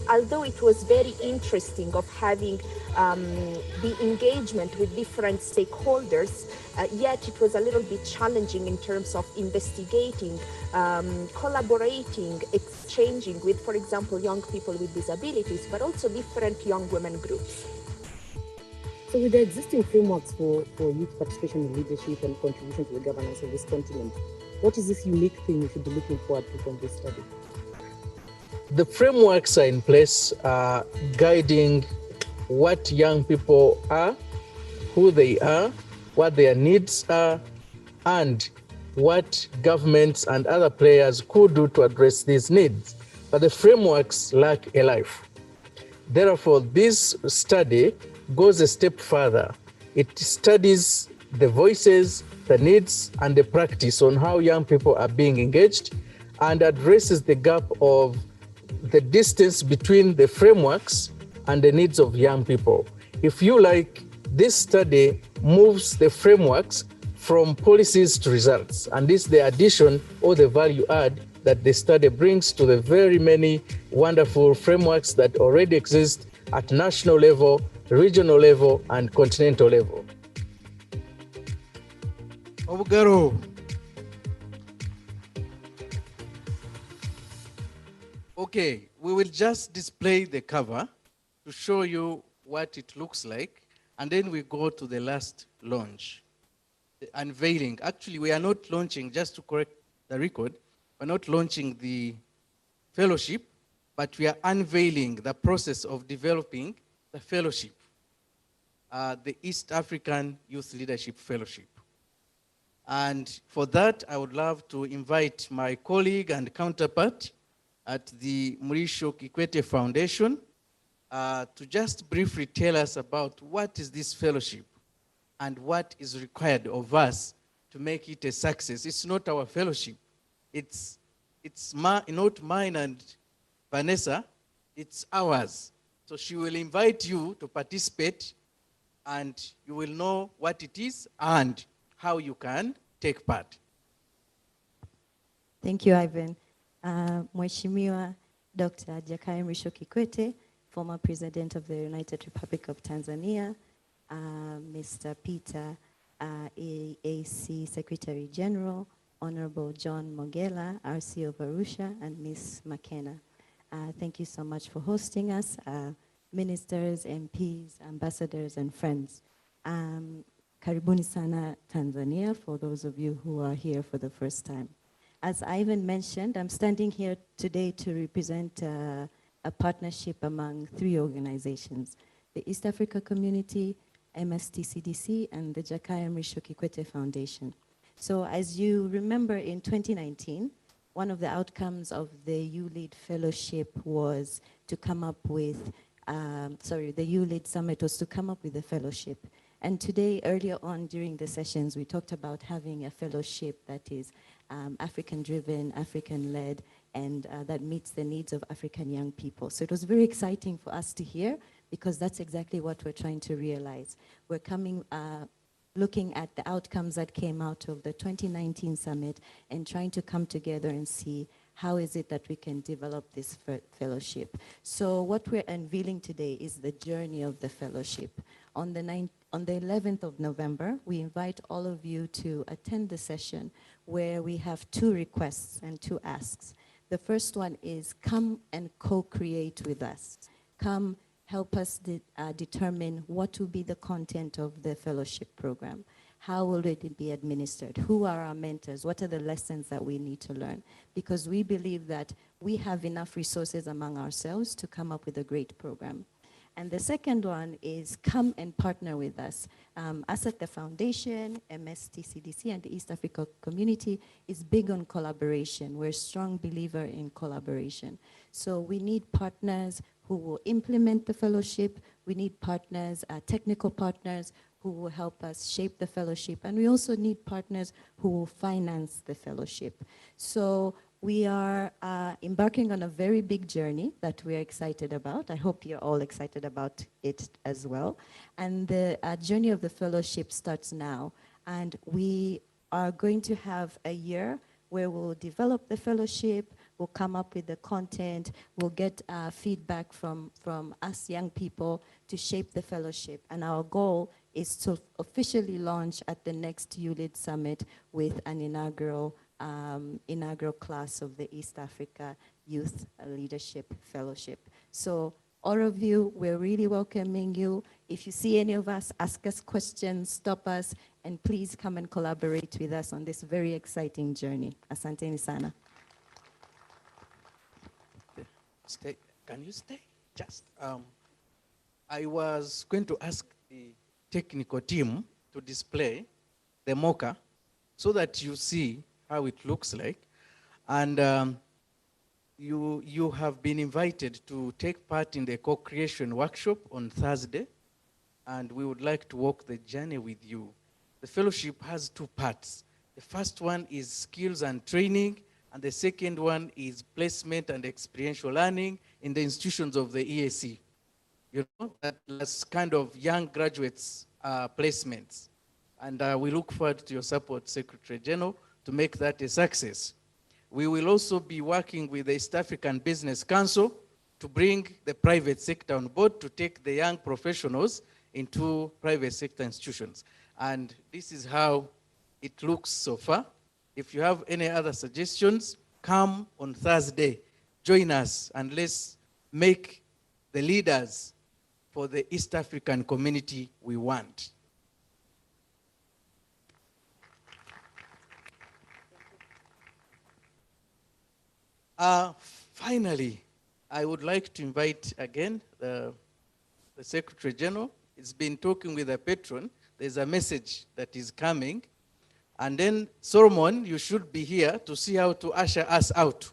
although it was very interesting of having the engagement with different stakeholders, yet it was a little bit challenging in terms of investigating, collaborating, exchanging with, for example, young people with disabilities, but also different young women groups. So with the existing frameworks for youth participation in leadership and contribution to the governance of this continent, what is this unique thing we should be looking forward to from this study? The frameworks are in place, guiding what young people are, who they are, what their needs are, and what governments and other players could do to address these needs. But the frameworks lack a life. Therefore, this study goes a step further. It studies the voices, the needs, and the practice on how young people are being engaged, and addresses the gap of the distance between the frameworks and the needs of young people. If you like, this study moves the frameworks from policies to results, and this is the addition or the value add that the study brings to the very many wonderful frameworks that already exist at national level, regional level, and continental level. Obugaro. Okay, we will just display the cover to show you what it looks like, and then we go to the last launch, the unveiling. Actually, we are not launching, just to correct the record, we're not launching the fellowship, but we are unveiling the process of developing the fellowship, the East African Youth Leadership Fellowship. And for that, I would love to invite my colleague and counterpart at the Mrisho Kikwete Foundation to just briefly tell us about what is this fellowship and what is required of us to make it a success. It's not our fellowship. It's not mine and Vanessa, it's ours. So she will invite you to participate, and you will know what it is and how you can take part. Thank you, Ivan. Mheshimiwa Dr. Jakaya Mrisho Kikwete, former President of the United Republic of Tanzania, Mr. Peter, AAC Secretary General, Honorable John Mogela, RC of Arusha, and Ms. McKenna. Thank you so much for hosting us, ministers, MPs, ambassadors, and friends. Karibuni sana Tanzania, for those of you who are here for the first time. As Ivan mentioned, I'm standing here today to represent a partnership among 3 organizations: the East Africa Community, MSTCDC, and the Jakaya Mrisho Kikwete Foundation. So as you remember, in 2019, one of the outcomes of the YouLead Fellowship was to come up with, the YouLead Summit was to come up with a fellowship. And today, earlier on during the sessions, we talked about having a fellowship that is African-driven, African-led, and that meets the needs of African young people. So it was very exciting for us to hear, because that's exactly what we're trying to realize. We're coming, looking at the outcomes that came out of the 2019 summit and trying to come together and see how is it that we can develop this fellowship. So what we're unveiling today is the journey of the fellowship. On the 11th of November, we invite all of you to attend the session where we have 2 requests and 2 asks. The first one is come and co-create with us. Come help us determine what will be the content of the fellowship program. How will it be administered? Who are our mentors? What are the lessons that we need to learn? Because we believe that we have enough resources among ourselves to come up with a great program. And the second one is come and partner with us. Us at the Foundation, MSTCDC, and the East Africa community is big on collaboration. We're a strong believer in collaboration. So we need partners who will implement the fellowship. We need partners, technical partners, who will help us shape the fellowship. And we also need partners who will finance the fellowship. So we are embarking on a very big journey that we're excited about. I hope you're all excited about it as well. And the journey of the fellowship starts now. And we are going to have a year where we'll develop the fellowship, we'll come up with the content, we'll get feedback from us young people to shape the fellowship. And our goal is to officially launch at the next YouLead Summit with an inaugural class of the East Africa Youth Leadership Fellowship. So all of you, we're really welcoming you. If you see any of us, ask us questions, stop us, and please come and collaborate with us on this very exciting journey. Asanteni sana. Stay. Can you stay? Just, I was going to ask the technical team to display the mocha so that you see how it looks like. And you have been invited to take part in the co-creation workshop on Thursday, and we would like to walk the journey with you. The fellowship has 2 parts. The first one is skills and training, and the second one is placement and experiential learning in the institutions of the EAC. You know, that's kind of young graduates placements. And we look forward to your support, Secretary General, to make that a success. We will also be working with the East African Business Council to bring the private sector on board to take the young professionals into private sector institutions. And this is how it looks so far. If you have any other suggestions, come on Thursday, join us, and let's make the leaders for the East African community we want. Finally, I would like to invite again the Secretary General. He's been talking with the Patron. There's a message that is coming. And then, Solomon, you should be here to see how to usher us out.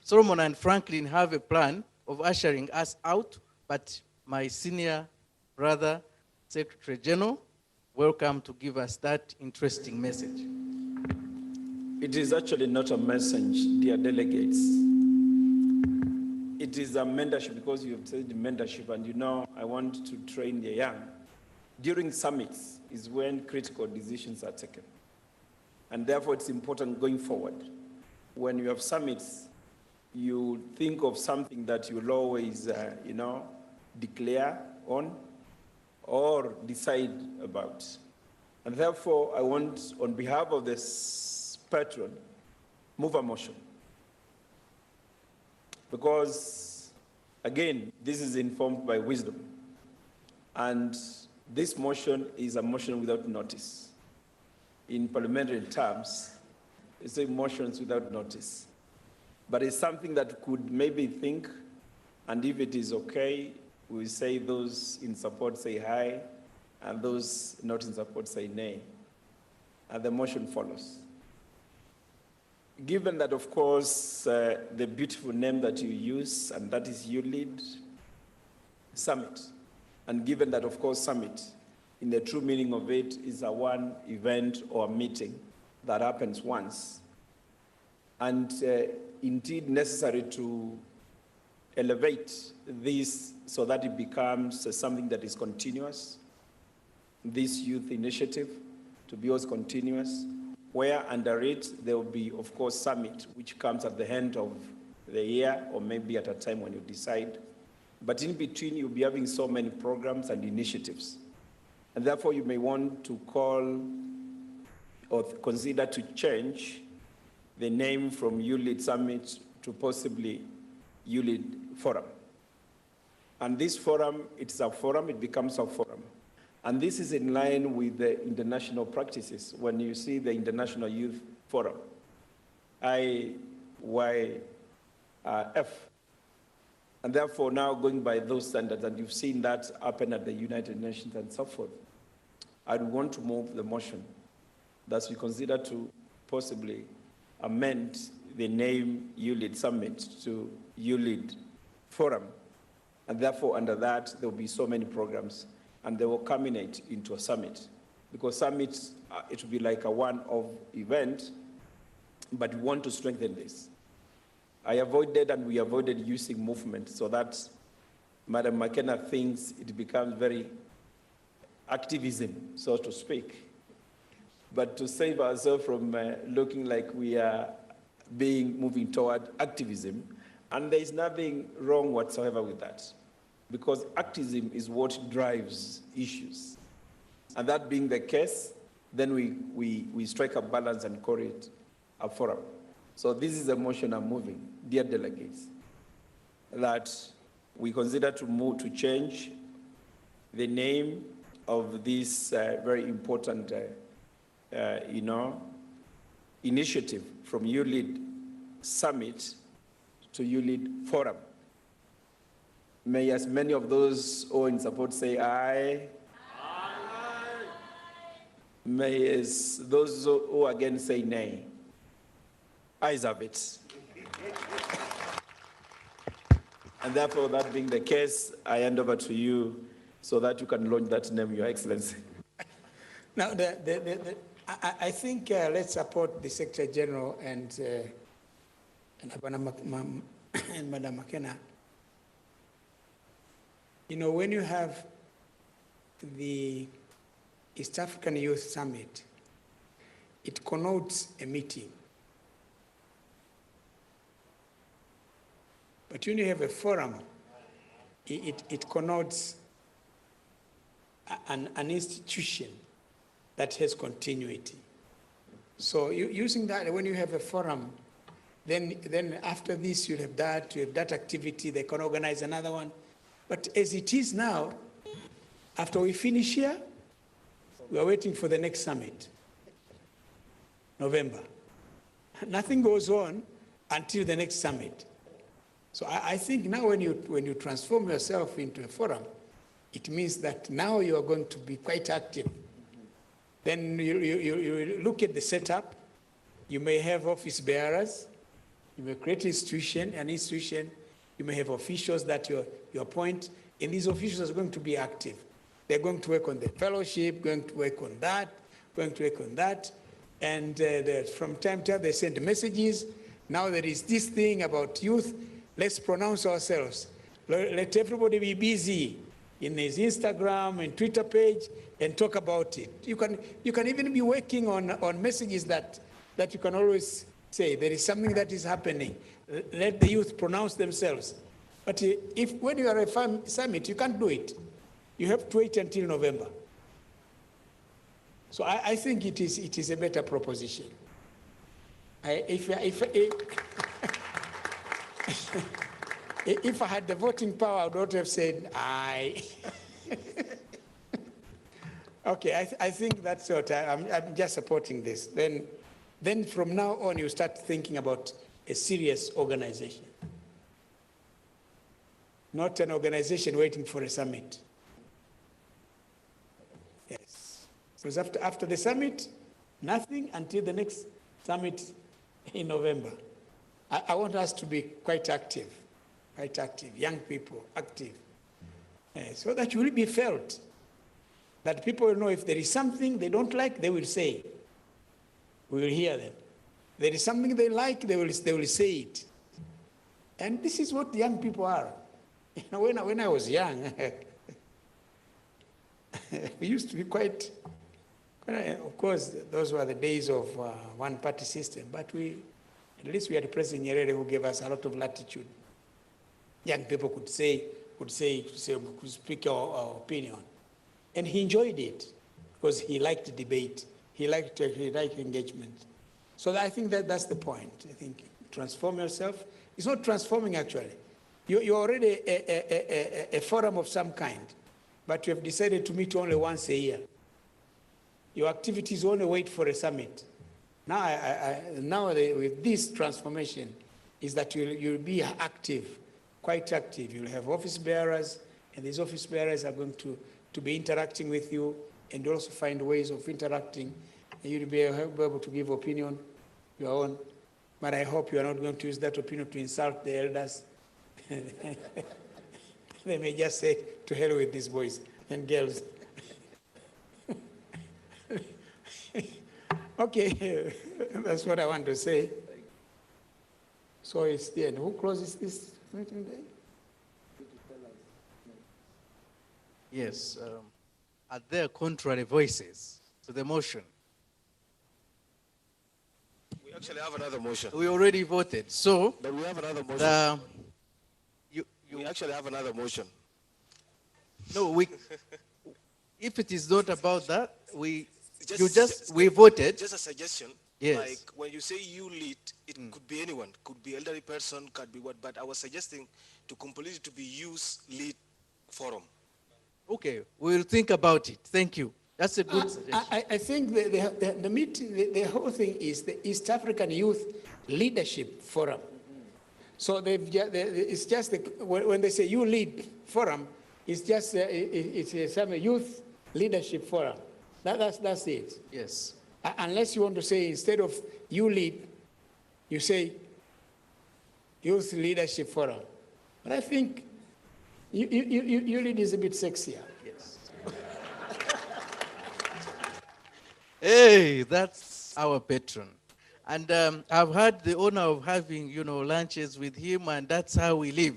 Solomon and Franklin have a plan of ushering us out, but my senior brother, Secretary General, welcome to give us that interesting message. It is actually not a message, dear delegates. It is a mentorship, because you have said mentorship, and you know I want to train the young. During summits is when critical decisions are taken. And therefore it's important going forward. When you have summits, you think of something that you'll always, declare on or decide about. And therefore, I want, on behalf of this Patron, move a motion. Because, again, this is informed by wisdom. And this motion is a motion without notice. In parliamentary terms, it's a motions without notice. But it's something that could maybe think, and if it is okay, we say those in support say aye, and those not in support say nay. And the motion follows. Given that, of course, the beautiful name that you use, and that is YouLead Summit, and given that, of course, summit, in the true meaning of it, is a one event or meeting that happens once, and indeed necessary to elevate this so that it becomes something that is continuous, this youth initiative to be always continuous, where under it there will be, of course, summit, which comes at the end of the year or maybe at a time when you decide. But in between, you'll be having so many programs and initiatives. And therefore, you may want to call or consider to change the name from YouLead Summit to possibly YouLead Forum. And this forum, it's a forum, it becomes a forum. And this is in line with the international practices. When you see the International Youth Forum, IYF, and therefore now going by those standards, and you've seen that happen at the United Nations and so forth, I'd want to move the motion that we consider to possibly amend the name YouLead Summit to YouLead Forum. And therefore, under that, there will be so many programs, and they will culminate into a summit. Because summits, it will be like a one-off event, but we want to strengthen this. I avoided and we avoided using movement so that Madam McKenna thinks it becomes very activism, so to speak. But to save ourselves from looking like we are moving toward activism, and there is nothing wrong whatsoever with that, because activism is what drives issues. And that being the case, then we strike a balance and call it a forum. So this is a motion I'm moving, dear delegates, that we consider to change the name of this very important initiative from YouLead Summit to YouLead Forum. May as many of those who are in support say aye. Aye. May as those who again say nay. Ayes have it. And therefore, that being the case, I hand over to you so that you can launch that name, Your Excellency. Now, I think let's support the Secretary General and Madam McKenna. You know, when you have the East African Youth Summit, it connotes a meeting. But when you have a forum, it connotes an institution that has continuity. So using that, when you have a forum, then after this you have that activity, they can organize another one. But as it is now, after we finish here, we are waiting for the next summit, November. Nothing goes on until the next summit. So I think now when you transform yourself into a forum, it means that now you are going to be quite active. Then you look at the setup. You may have office bearers. You may create an institution. You may have officials that you appoint, and these officials are going to be active. They're going to work on the fellowship, going to work on that, and from time to time they send messages. Now there is this thing about youth. Let's pronounce ourselves. Let everybody be busy in his Instagram and Twitter page and talk about it. You can even be working on messages that you can always say there is something that is happening. Let the youth pronounce themselves. But when you are a summit, you can't do it. You have to wait until November. So I think it is a better proposition. If I had the voting power, I would not have said aye. Okay, I think that's what I'm just supporting this. Then from now on, you start thinking about a serious organization, not an organization waiting for a summit. Yes, because after the summit, nothing until the next summit in November. I want us to be quite active, young people, active, so that you will be felt, that people will know if there is something they don't like, they will say. We will hear them. There is something they like, they will say it. And this is what young people are. You know, when I was young, we used to be quite Of course, those were the days of one-party system, but at least we had President Nyerere who gave us a lot of latitude. Young people could speak our opinion. And he enjoyed it because he liked debate. He liked engagement. So I think that's the point. I think transform yourself. It's not transforming actually. You're already a forum of some kind, but you have decided to meet only once a year. Your activities only wait for a summit. Now, with this transformation, is that you'll be active, quite active. You'll have office bearers, and these office bearers are going to be interacting with you, and also find ways of interacting. And you'll be able to give opinion, your own. But I hope you are not going to use that opinion to insult the elders. They may just say, to hell with these boys and girls. Okay, that's what I want to say. So it's the end. Who closes this meeting day? Yes. Are there contrary voices to the motion? We actually have another motion. We already voted. So, but we have another motion. We actually have another motion. No, if it is not about that, we voted. Just a suggestion. Yes. Like when you say you lead, it could be anyone, could be elderly person, could be what. But I was suggesting to complete it to be youth lead forum. Okay, we'll think about it. Thank you. That's a good suggestion. I think the meeting, the whole thing is the East African Youth Leadership Forum. So it's just when they say you lead forum, it's just some youth leadership forum. That's it. Yes. Unless you want to say instead of you lead, you say youth leadership forum. But I think you lead is a bit sexier. Yes. Hey, that's our patron. And I've had the honor of having, lunches with him, and that's how we live.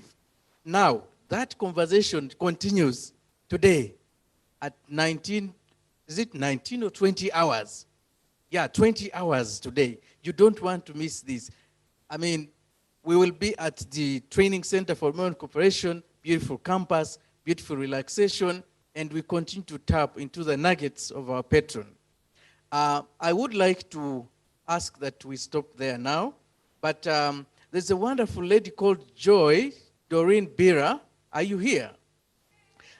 Now, that conversation continues today at 19 or 20 hours? Yeah, 20 hours today. You don't want to miss this. I mean, we will be at the Training Center for Human Cooperation, beautiful campus, beautiful relaxation, and we continue to tap into the nuggets of our patron. I would like to ask that we stop there now, but there's a wonderful lady called Joy Doreen Bira. Are you here?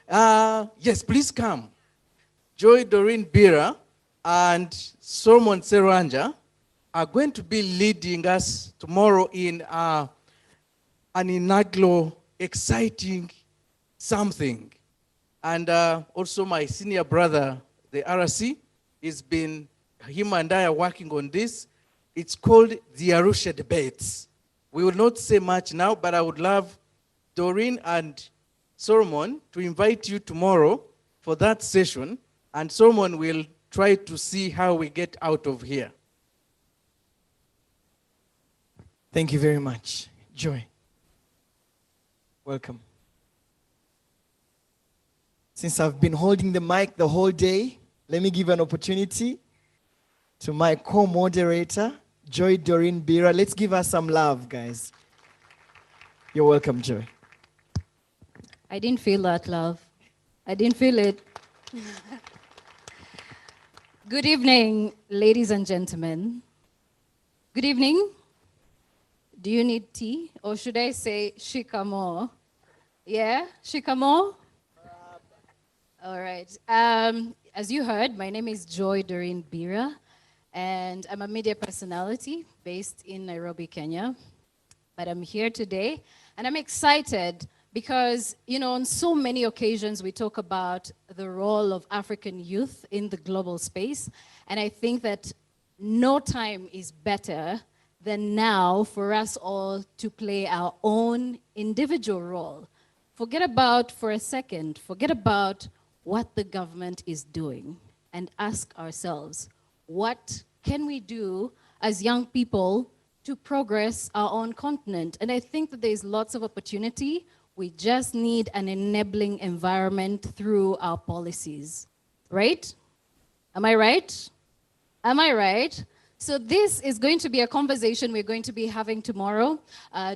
Yes, please come. Joy Doreen Bira and Solomon Seranja are going to be leading us tomorrow in an inaugural, exciting something. And also my senior brother, the RC, him and I are working on this. It's called the Arusha Debates. We will not say much now, but I would love Doreen and Solomon to invite you tomorrow for that session, and Solomon will try to see how we get out of here. Thank you very much. Joy, welcome. Since I've been holding the mic the whole day, let me give an opportunity to my co-moderator, Joy Doreen Bira. Let's give her some love, guys. You're welcome, Joy. I didn't feel that love. I didn't feel it. Good evening, ladies and gentlemen. Good evening. Do you need tea? Or should I say shikamo? Yeah, shikamo? All right. As you heard, my name is Joy Doreen Bira, and I'm a media personality based in Nairobi, Kenya. But I'm here today, and I'm excited because, on so many occasions we talk about the role of African youth in the global space, and I think that no time is better than now for us all to play our own individual role. Forget about what the government is doing and ask ourselves, what can we do as young people to progress our own continent? And I think that there's lots of opportunity. We just need an enabling environment through our policies, right? Am I right? Am I right? So this is going to be a conversation we're going to be having tomorrow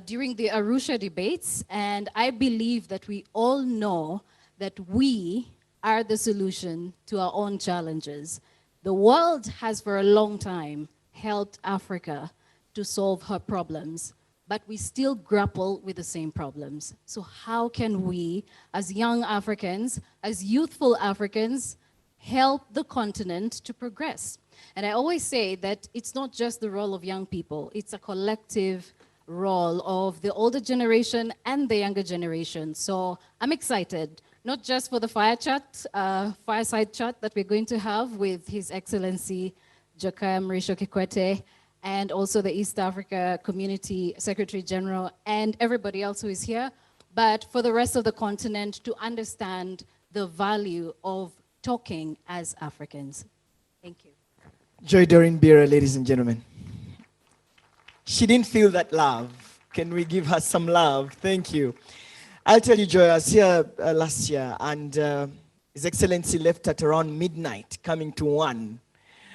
during the Arusha debates. And I believe that we all know that we are the solution to our own challenges. The world has for a long time helped Africa to solve her problems, but we still grapple with the same problems. So how can we, as young Africans, as youthful Africans, help the continent to progress? And I always say that it's not just the role of young people, it's a collective role of the older generation and the younger generation. So I'm excited, not just for the fireside chat that we're going to have with His Excellency Jakaya Mrisho Kikwete, and also the East Africa Community Secretary General and everybody else who is here, but for the rest of the continent to understand the value of talking as Africans. Thank you. Joy Doreen Bira, ladies and gentlemen. She didn't feel that love. Can we give her some love? Thank you. I'll tell you, Joy, I was here last year, and His Excellency left at around midnight, coming to 1.